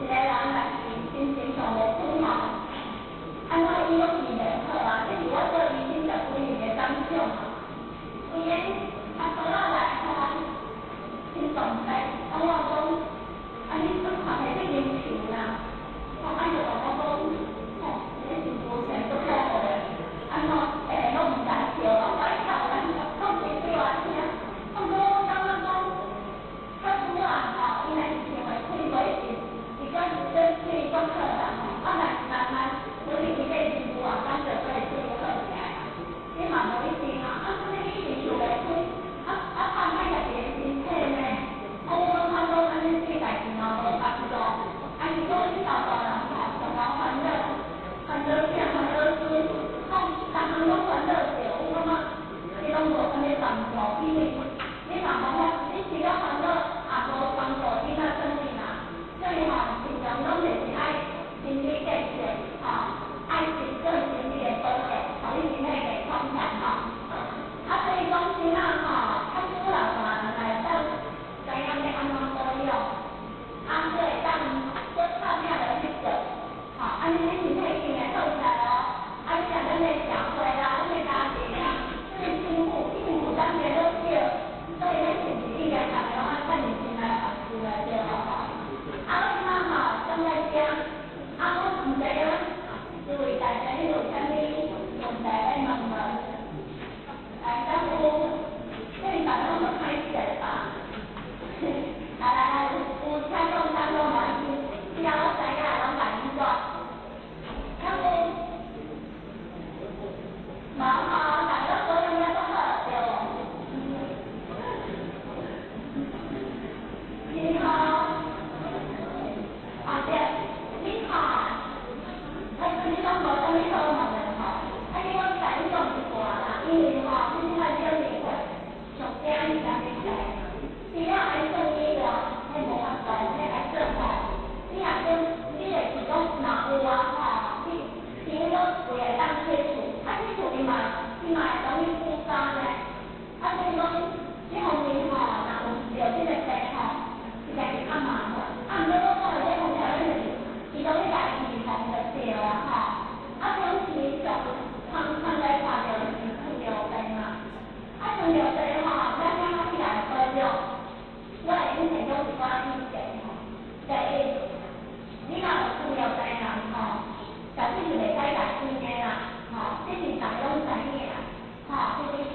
一个人若是心情上袂好安怎伊拢是袂好啊？这是我做医生十几年的感想啊。有诶，倒来心脏病，我讲。你都看起来眼球啦，就讲，这是无钱都好的，拢唔知笑，我一跳来，讲几句话听，我感觉讲，较主要伊若是想会开袂定，伊讲是做处理足好啦，若是慢慢努力去练习啊，咱就可以处理好起来。你嘛无一定啊，所以你一定想袂开，歹家己的身体呢？我讲安尼对代志嘛无帮助，如果你找到人上网烦恼囝、烦恼孙，逐项拢烦恼着，我感觉伊拢无啥物帮助，因为你若讲你除了烦恼，也无帮助囡仔生命啊。所以平常拢就是爱心理建设，爱做心理的保护，互你身体袂创伤所以讲囡仔较主要嘛来当。知影要安怎保养，就会当做靠命来去做，你身体一定会好起来你像咱的社会啦，咱的家庭啦，最辛苦咱袂落少，所以咱是不是应该大家拢趁年轻来学习来对我怎么正在讲，我唔知影，诸位大家你有啥物问题来问问，来咱有，所以大家拢开始吧。来，有听众嘛，只要我知影，拢甲恁讲。咱有，无大家所有嘢都好对无？你好，对，你好，你讲无啥物好问的你我甲你讲一寡啦，因为你来这里会，上惊你家己知。只要爱做医疗，迄无法度，迄来做你若讲，你就是讲，若有你钱拢会当退出，退出你嘛会容易负担嘞。所以讲，这方面若有着这个病是家己较麻烦。毋过我讲的这方面就是，伊讲你家己预防就对啦长期上常在看到就是糖尿病嘛，糖尿病咱讲起来保养。我会用提供一寡意见第一，你若有糖尿病人绝对是袂使食甜的啦，这是大家拢知影这是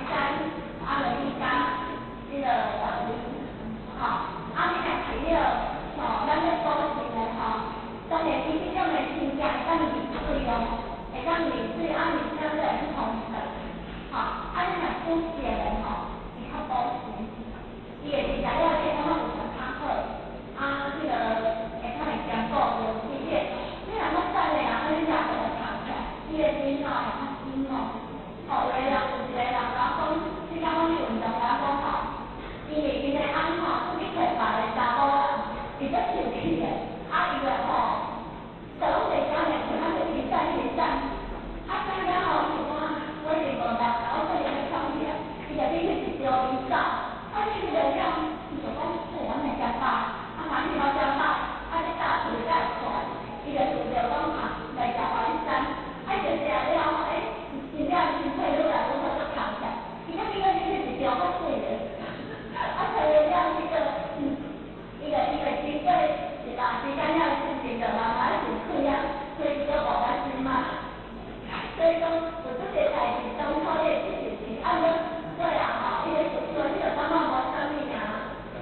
山，就去加这个网络，你若是了，咱要保持的当然伊这种的真正会当离水哦，会当离水，你才会去通顺，你若煮食的会较保鲜，伊的食材了这感觉有较好，这个会较会兼顾着这个，你若要瘦的你食就会胖起来，伊的面会较紧有的人有一个人甲我讲，你讲我去运动，甲我讲因为伊个翁出去找别个查某人，伊足生气的，伊就就拢袂讲咧，他就一站一站，站了我一定无办法，我做伊个创意，伊就必须一条伊走，你就了，伊就讲我袂食饱，反正我食饱，你打出才会出来，伊就想着讲袂食外山，就食了真正身体愈来愈好，就胖起来，伊就变做你是一条较水的，找了这个经过一段时间了，心情就慢慢就退所以就无关心嘛。所以讲有这个代志，当初你这件事，我人伊个做错，你就感觉无啥物尔，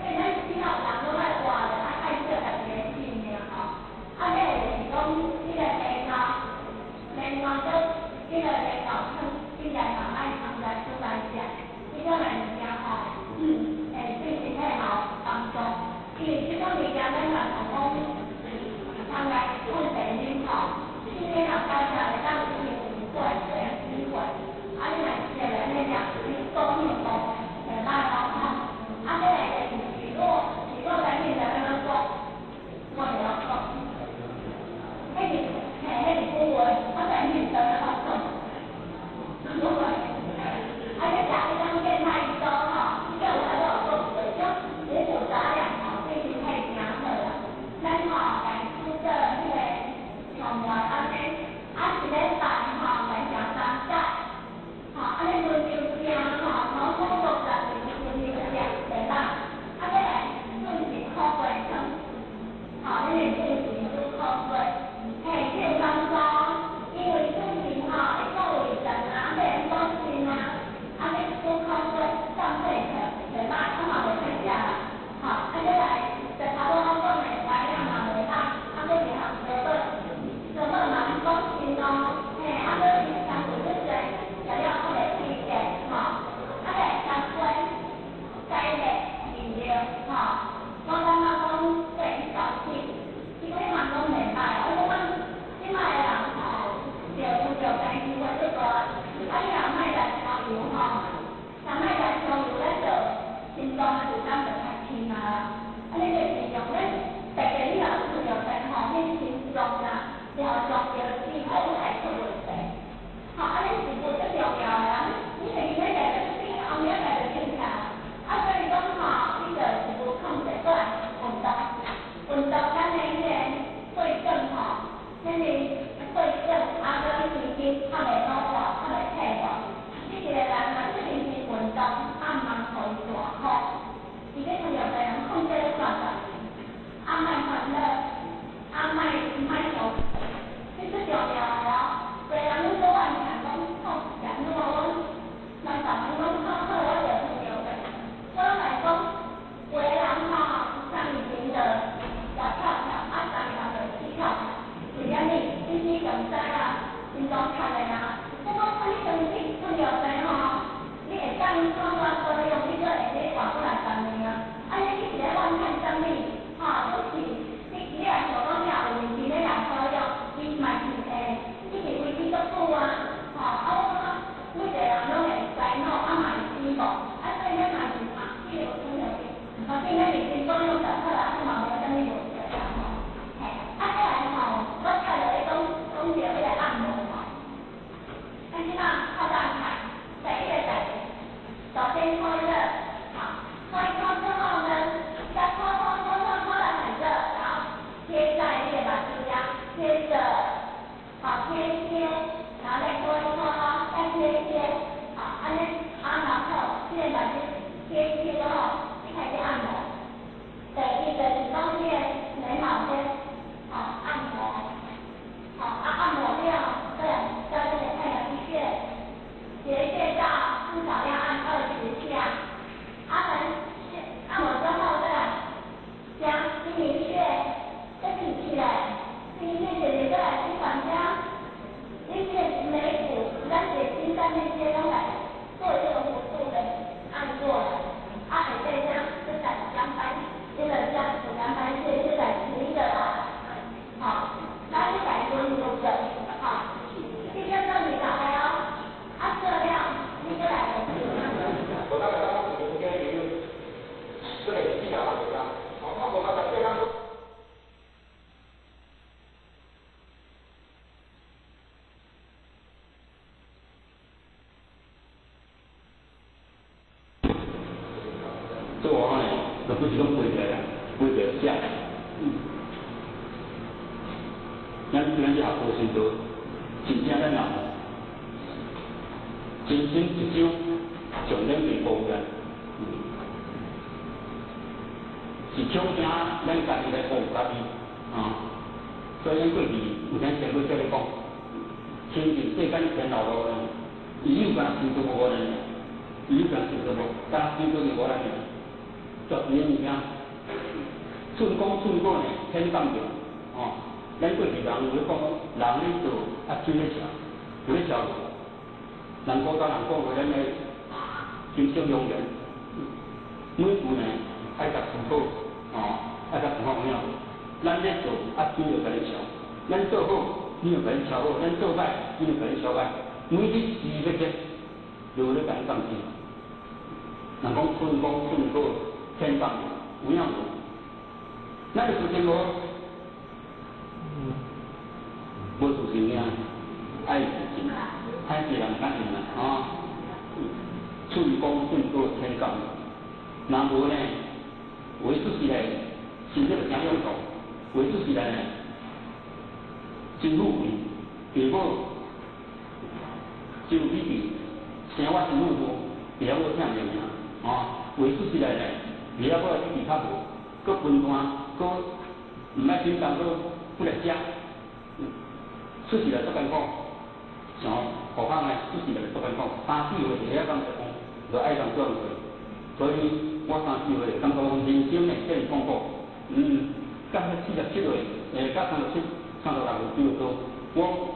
因为咱以后人拢爱活着，爱惜家己个性命你就是讲这个棉花都这个棉花厂，现在爱常来出来食，这种的物件对身体有帮助。因为这种物件咱嘛讲常来稳定饮身体若改善会当有机会你若食了那两你高面包会歹再来就是如果咱现在安怎讲，我会晓讲，迄是古话，在面前要讲，如果你食迄种变态多你叫有在讲这种五谷杂粮对身体真好啦，咱来煮个迄个上外一礼拜来食3载，安尼轮流食毛骨悚然的轮流食袂歹，再来顺时苦瓜汤，你顺时煮苦瓜，跳香菇，因为顺时会顾胃肠袂保心你煮苦瓜降血糖袂歹，嘛袂歹食啦，再来就差不多讲的材料嘛袂歹，一项做嘛保心再是相对这些材料较袂推荐再来香瓜、菜类、面料我感觉讲对小气，基本上拢袂歹，我讲即摆的人着有着病机会最大，你若莫来超油莫来超油咱就心脏的负担就较轻你就尽量特别你若有着病你心脏了撞着之后才出问题，安尼是无最重要的你是因为家己生病，后面家己正常，所以讲你就是无控制过来运动咱的迄个血症咱的血症跟神经较袂老化，较袂退化，你一个人若出进去运动，嘛互伊大好，伊要通常被人控制了大年，莫烦恼，莫忧。最重要的别人愈多人讲好，人愈多咱逐项拢好，我就重要的。我来讲，有的人上以前就跳，上以后就起跳，是安尼，你上知运动卡的不过你身体重要的你会当看多用，你做会使活过来10年你是咧乱看啥物？就是你来想讲你也有问题，你来保养。伊嘛是一直维持足久我讲每个人拢会烦恼，嘛会进步，所以咱嘛是这个有重要的。现在已经保养得好啦，嘛无啥物问题再来我睇到你讲着迄个按摩咱即马较难看，第一个代志，首先搓热，搓一搓之后呢，再搓得很热，然后贴在那个把手呀。贴着，贴，然后再搓一搓，再贴，安尼，然后这个把贴之后，你开始按摩。第一个做好呢，就不是讲背着啦，背着写。咱这学科时都真正咱人真心一手上咱去保护咱，是抢惊咱家己来保护家己所以咱过去有咱前辈在咧讲，亲近世间前老路呢，伊有干心做无人，伊有干心做无，干心做无人呢，绝对物件，寸光呢，天放着咱过去人有咧讲，人咧做水咧烧，有咧烧路。人古早人讲过，咱咧金色永远，每步呢爱甲思考爱甲思考了。咱咧做水就甲你烧，咱做好，你就甲你烧好；咱做歹，你就甲你烧歹。每日时要节，就咧甲你放心。人讲寸光天放着，有影无？咱就做真无。无自信呀，爱自信，爱别人感应啦处公顺过天降，若无呢，为出时来，身体就真勇壮；为出时来呢，真富贵，父母真有美丽，生我真富足，父母疼着命为出时来呢，父母美丽较无，搁分担，搁唔爱紧张，搁不来食。出事来做艰苦，何况呢？出事来做艰苦，3、4岁就遐讲成功，就爱上做事。所以我3、4岁感觉讲人生呢真丰富。到47岁，到36、36岁比较多。我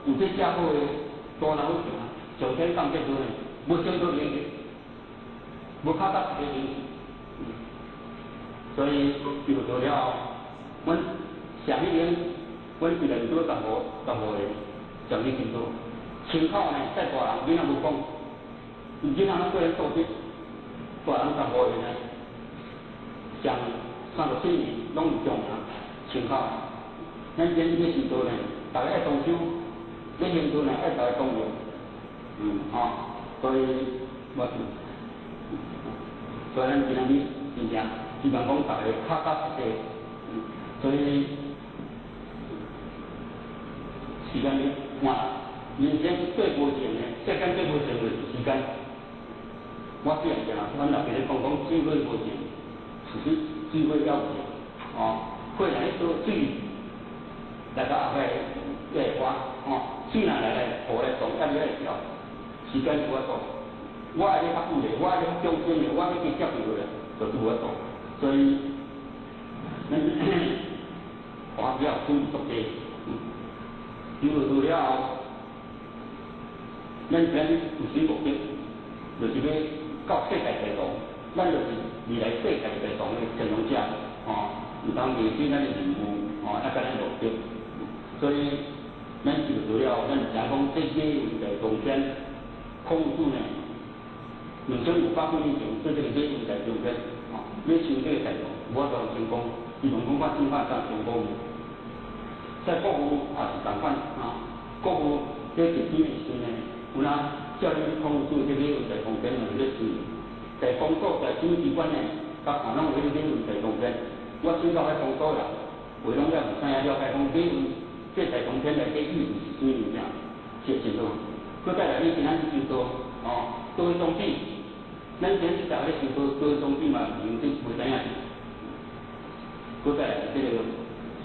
有这社会的大人物上天降这多呢，无想到年纪，无靠到一个年纪。所以就做了，阮上一年。阮虽然做淡薄的，上年真多。亲口呢，再大人囡仔无讲，囡仔拢过来做啲，大人淡薄的呢，上37年拢有中亲口。咱这个时代呢，大家爱动手，这现在呢爱大家动用，所以所以咱今仔日真正希望讲大家较实际，所以。时间你换，人生最无情的，世间最无情的时间。我虽然阮老爸咧讲水火无情，其实水火要情火来做水，来到后摆来花水来火来动，压力来调，时间是我做。我爱咧较久的，我爱咧较中心的，我要去接住的，就是我做。所以，咱花比较注意做些。除了后，咱今日有水目的，就是要到世界地图，咱就是未来世界地图的承诺者唔通迷信咱的任务甲咱目的。所以，咱就除了咱讲讲这些问题中间，控制呢，2500年前做这个问题中间要修这个地图，我就成功，希望讲我进化上成功。在国务也是同款国务这是几年时呢？有哪叫你控制这个问题空间能力是，在工作在政府机关呢，甲可能有这个问题空间。我先到喺工作啦，为拢了唔知了解讲这台空间的意义是啥物件，是程度。佮再来你今仔日就做多位总体，咱今日大家就做多位总体嘛，唔知袂知影。佮再来这个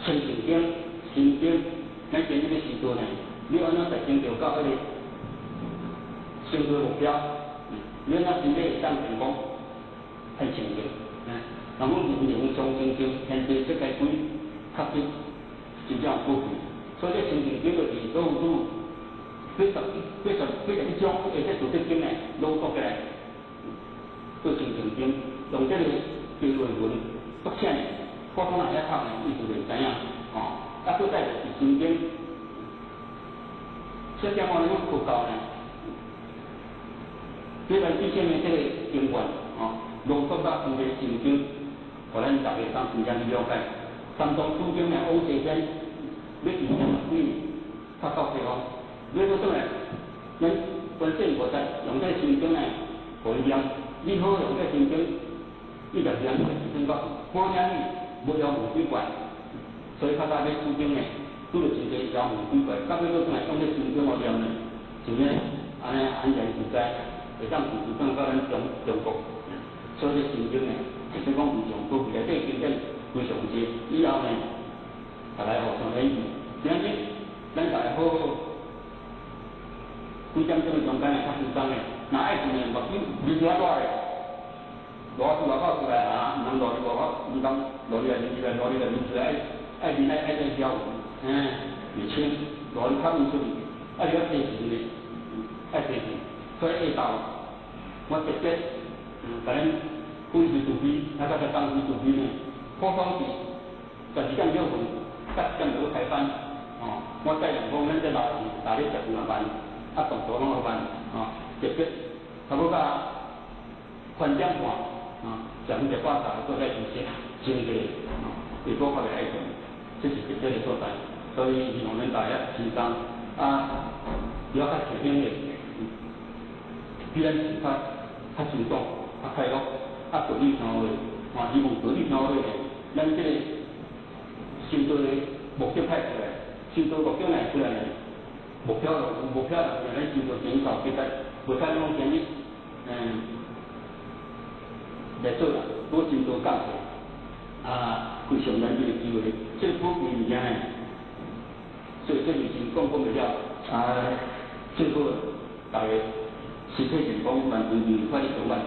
清醒点。心经，咱今日的时阵呢，你安怎才成就到迄个成功目标？你安怎身体会当成功，太成就。那么人用上成就，现在世界规确实真正有不贵。所以这成就就是老母几十种，而且做这经呢，浓缩起来做成就经，用这个经论文读起来，普通人遐读呢，伊就袂知影搁再就是心经，这点我们学到呢，这个之前的这个经文浓缩到这个心经，互咱大家当真正去了解。三藏书经呢，欧西篇，要真正注意，较到地方。你要转来，咱本身无在用这心经呢，互伊念，你好用这心经，伊就是安尼个时阵讲，看啥物无妖魔鬼怪，所以较早要取经呢，拄着真侪妖魔鬼怪，到尾佫转来用咧心中个念呢，像咧安尼安详自在，会当自自讲到咱中国，所以心经呢，就是讲非常宝贵，内底经典非常多，以后呢，大家互相理解，今日咱大家好好。几点钟中间较紧张的，若爱做呢，目睭离较大的，外口出来啊，毋通落去外口，毋通落去来，落去来，爱面爱在消，袂清，落去较唔出去，爱要提醒的，爱提醒，所以下昼我直接甲恁规时助理，啊，甲当时助理呢，普通时12点9分，10点就开班，我带两方，咱这老师大咧15班。啊，动作拢好办，特别差不多宽点半，将100把大做在休息，真个，会多较袂爱动，这是特别的所在。所以希望恁大家轻松，不要较轻松的，比咱自发较轻松、较快乐，各位听好话，希望各位听好的，咱这个修道的目标派出来，修道目标来出来呢。目标就目标，让咱修道减少其他，无太拢建议，来做啦，多修道教学，非常难得的机会，这普遍物件呢，所以这是成功不了，最后大家身体健康，万事如意，快乐上班。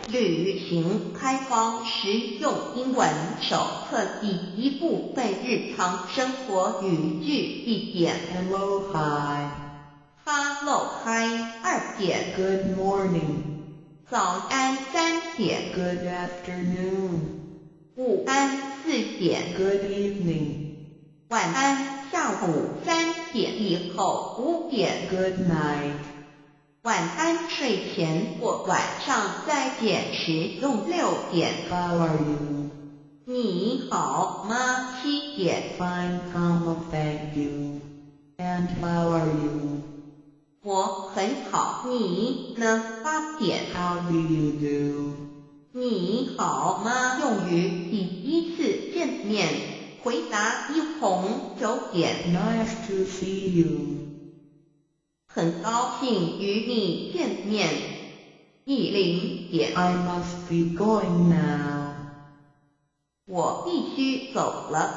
旅行开荒实用英文手册第1部分日常生活语句1点 Hello, hi. Hello, hi 2点 Good morning. 早安3点 Good afternoon. 午安4点 Good evening. 晚安下午3点以后5点 Good night. 晚安睡前或晚上再见时用6点 How are you? 你好吗7点 Fine, thank you. And how are you? 我很好你呢8点 How do you do? 你好吗用于第一次见面回答一红9点 Nice to see you. 很高兴与你见面10点 I must be going now. 我必须走了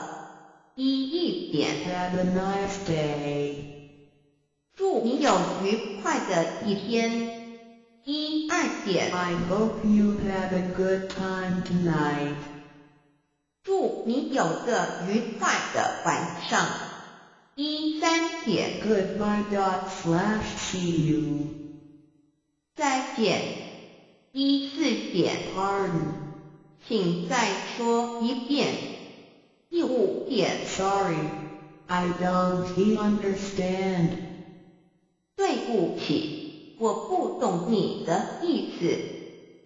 11点 Have a nice day. 祝你有愉快的一天12点 I hope you had a good time tonight. 祝你有个愉快的晚上13点 Goodbye./see you. 再见14点 Pardon. 请再说一遍15点 Sorry. I don't understand. 对不起我不懂你的意思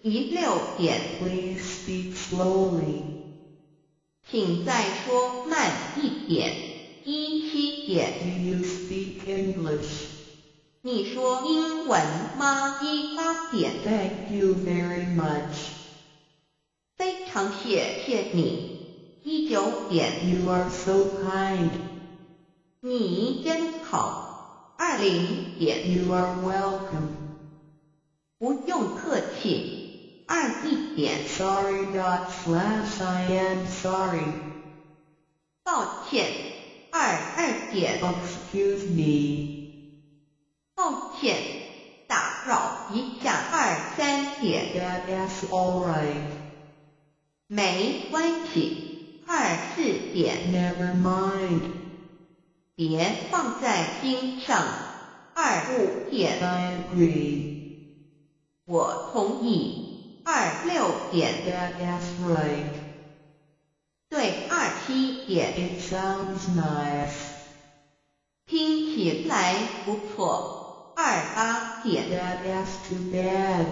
16点 Please speak slowly. 请再说慢一点17点 Do you speak English? 你说英文吗18点 Thank you very much. 非常谢谢你19点 You are so kind. 你真好20点 You are welcome. 不用客气21点 Sorry./I am sorry. 抱歉22点 Excuse me. 抱歉打扰一下23点 That's alright. 没关系24点 Never mind. 别放在心上25点 I agree. 我同意26点 That's right. 对27点 It sounds nice. 听起来不错28点 That's too bad.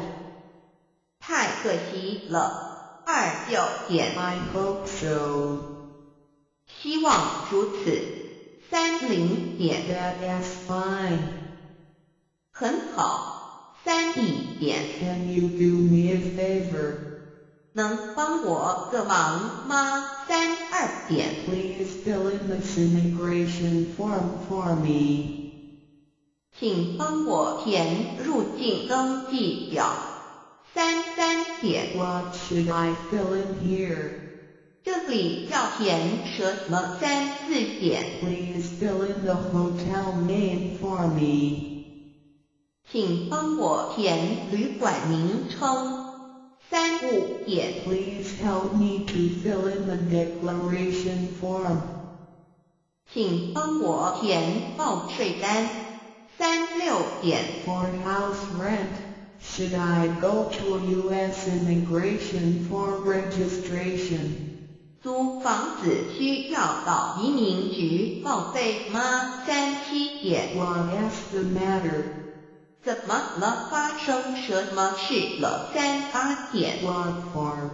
太可惜了29点 I hope so. 希望如此30点 That's fine. 很好31点 Can you do me a favor? 能帮我个忙吗32点 Please fill in this immigration form for me. 请帮我填入境登记表33点 What should I fill in here? 这里要填什么34点 Please fill in the hotel name for me. 请帮我填旅馆名称35点 Please help me to fill in the declaration form. 请帮我填报税单36点 For house rent, should I go to a U.S. immigration for registration? 租房子需要到移民局报备吗37点 What's the matter? 怎么了发生什么事了38点 What for?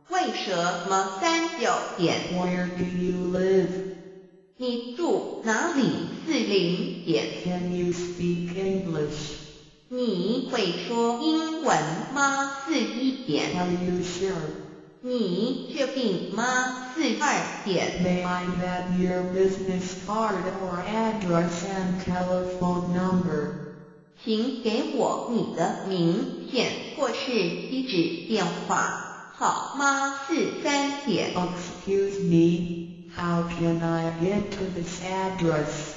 为什么39点 Where do you live? 你住哪里40点 Can you speak English? 你会说英文吗41点 Are you sure? 你确定吗42点 May I have your business card or address and telephone number? 请给我你的名片或是地址电话好吗43点 Excuse me, how can I get to this address?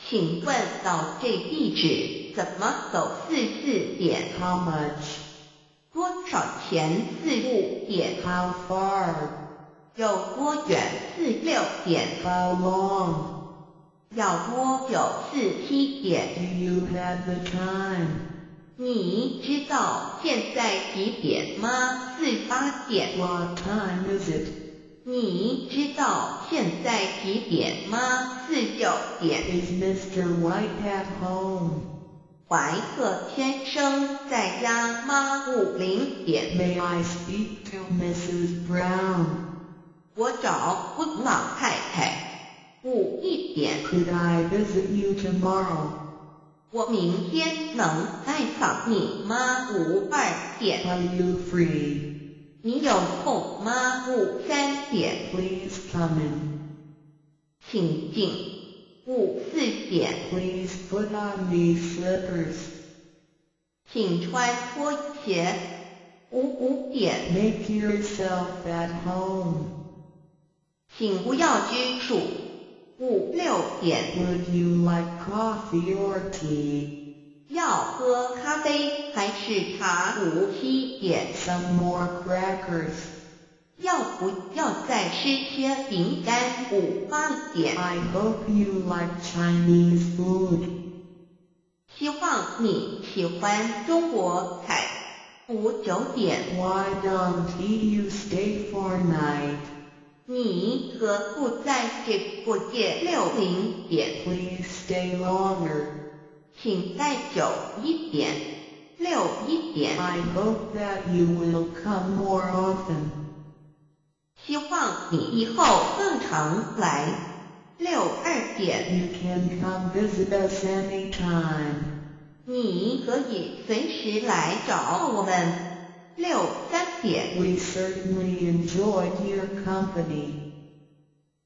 请问到这地址怎么走44点 How much? 多少少钱？45点。 How far? 有多远？46点。 How long? 要多久？47点。 Do you have the time? 你知道现在几点吗？48点。 What time is it? 你知道现在几点吗？49点。 Is Mr. White at home? 怀特先生在家吗？50点。 May I speak to Mrs. Brown? 我找布朗太太。51点。 Could I visit you tomorrow? 我明天能拜访你吗？52点。 Are you free? 你有空吗？53点。 Please come in. 请进。54点。 Please put on these slippers. 请穿拖鞋。55点。 Make yourself at home. 请不要拘束。56点。 Would you like coffee or tea? 要喝咖啡还是茶？57点。 Some more crackers. 要不要再吃些饼干？58点。 I hope you like Chinese food. 希望你喜欢中国菜。59点。 Why don't you stay for night? 你何不在这过夜？60点。 Please stay longer. 请再久一点。61点。 I hope that you will come more often. 希望你以后更常来。62点。 You can come visit us anytime. 你可以随时来找我们。63点。 We certainly enjoyed your company.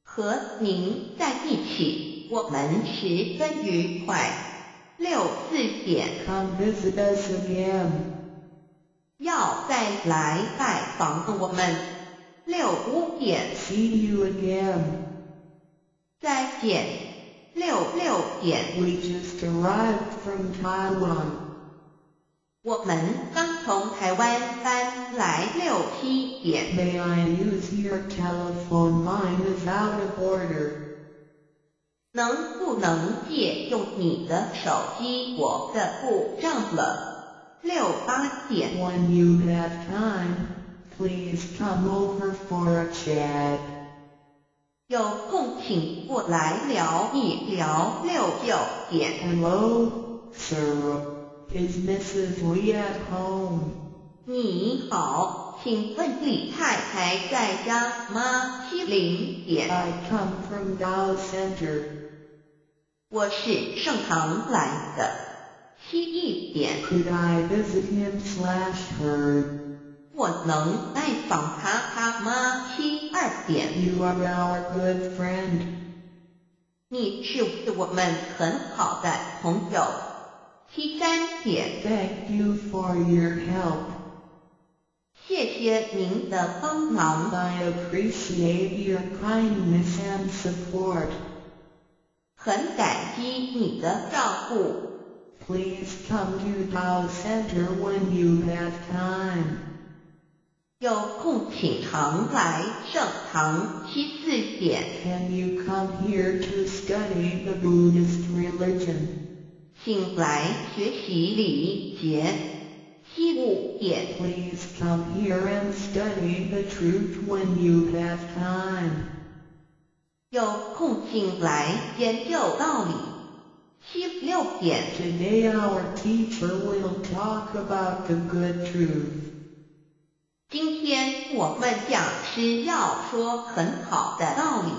和您在一起，我们十分愉快。64点。 Come visit us again. 要再来拜访我们。65点。 See you again. 再见。66点。 We just arrived from Taiwan. 我们刚从台湾搬来。67点。 May I use your telephone? Mine is out of order. 能不能借用你的手机？我的故障了。68点。 When you have time, please come over for a chat. 有空请过来聊一聊。69点。 Hello, sir. Is Mrs. Lee at home? 你好，请问李太太在家吗？70点。 I come from Dow Center. 我是盛唐来的。71点。 Could I visit him/her? 我能拜访他吗？72点。 You are our good friend. 你是我们很好的朋友。73点。 Thank you for your help. 谢谢您的帮忙。 I appreciate your kindness and support. 很感激你的照顾。 Please come to Dow Center when you have time. 有空请常来盛唐。74点。 Can you come here to study the Buddhist religion? 请来学习礼节。75点。 Please come here and study the truth when you have time. 有空请来研究道理。76点。 Today our teacher will talk about the good truth. 今天我们讲师要说很好的道理。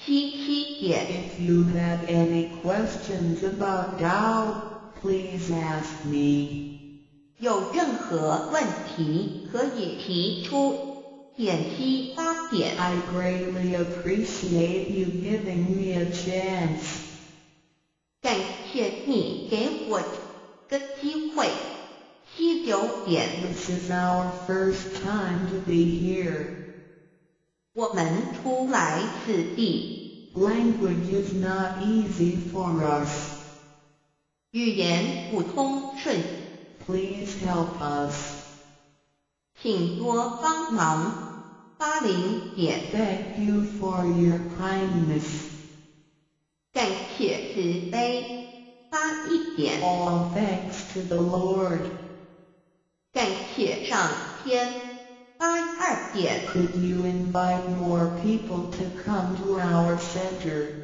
77点。 If you have any questions about Tao, please ask me. 有任何问题可以提出。78点。 I greatly appreciate you giving me a chance. 感谢你给我个机会。79点。 This is our first time to be here. 我们初来此地。 Language is not easy for us. 语言不通顺。 Please help us. 请多帮忙，80点。 Thank you for your kindness. 感谢慈悲，81点。 All thanks to the Lord. 感谢上天，82点。 Could you invite more people to come to our center?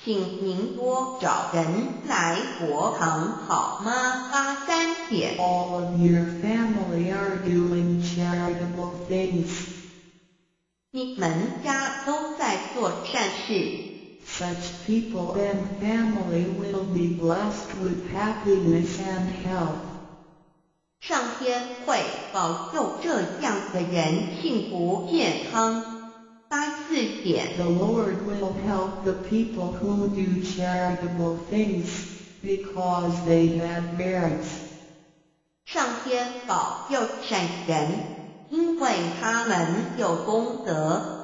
请您多找人来国旁好吗？83点。 All of your family are doing charitable things. 你们家都在做善事， Such people and family will be blessed with happiness and health. 上天会保佑这样的人幸福健康。84点。 The Lord will help the people who do charitable things, because they have merits. 上天保佑善人，因为他们有功德。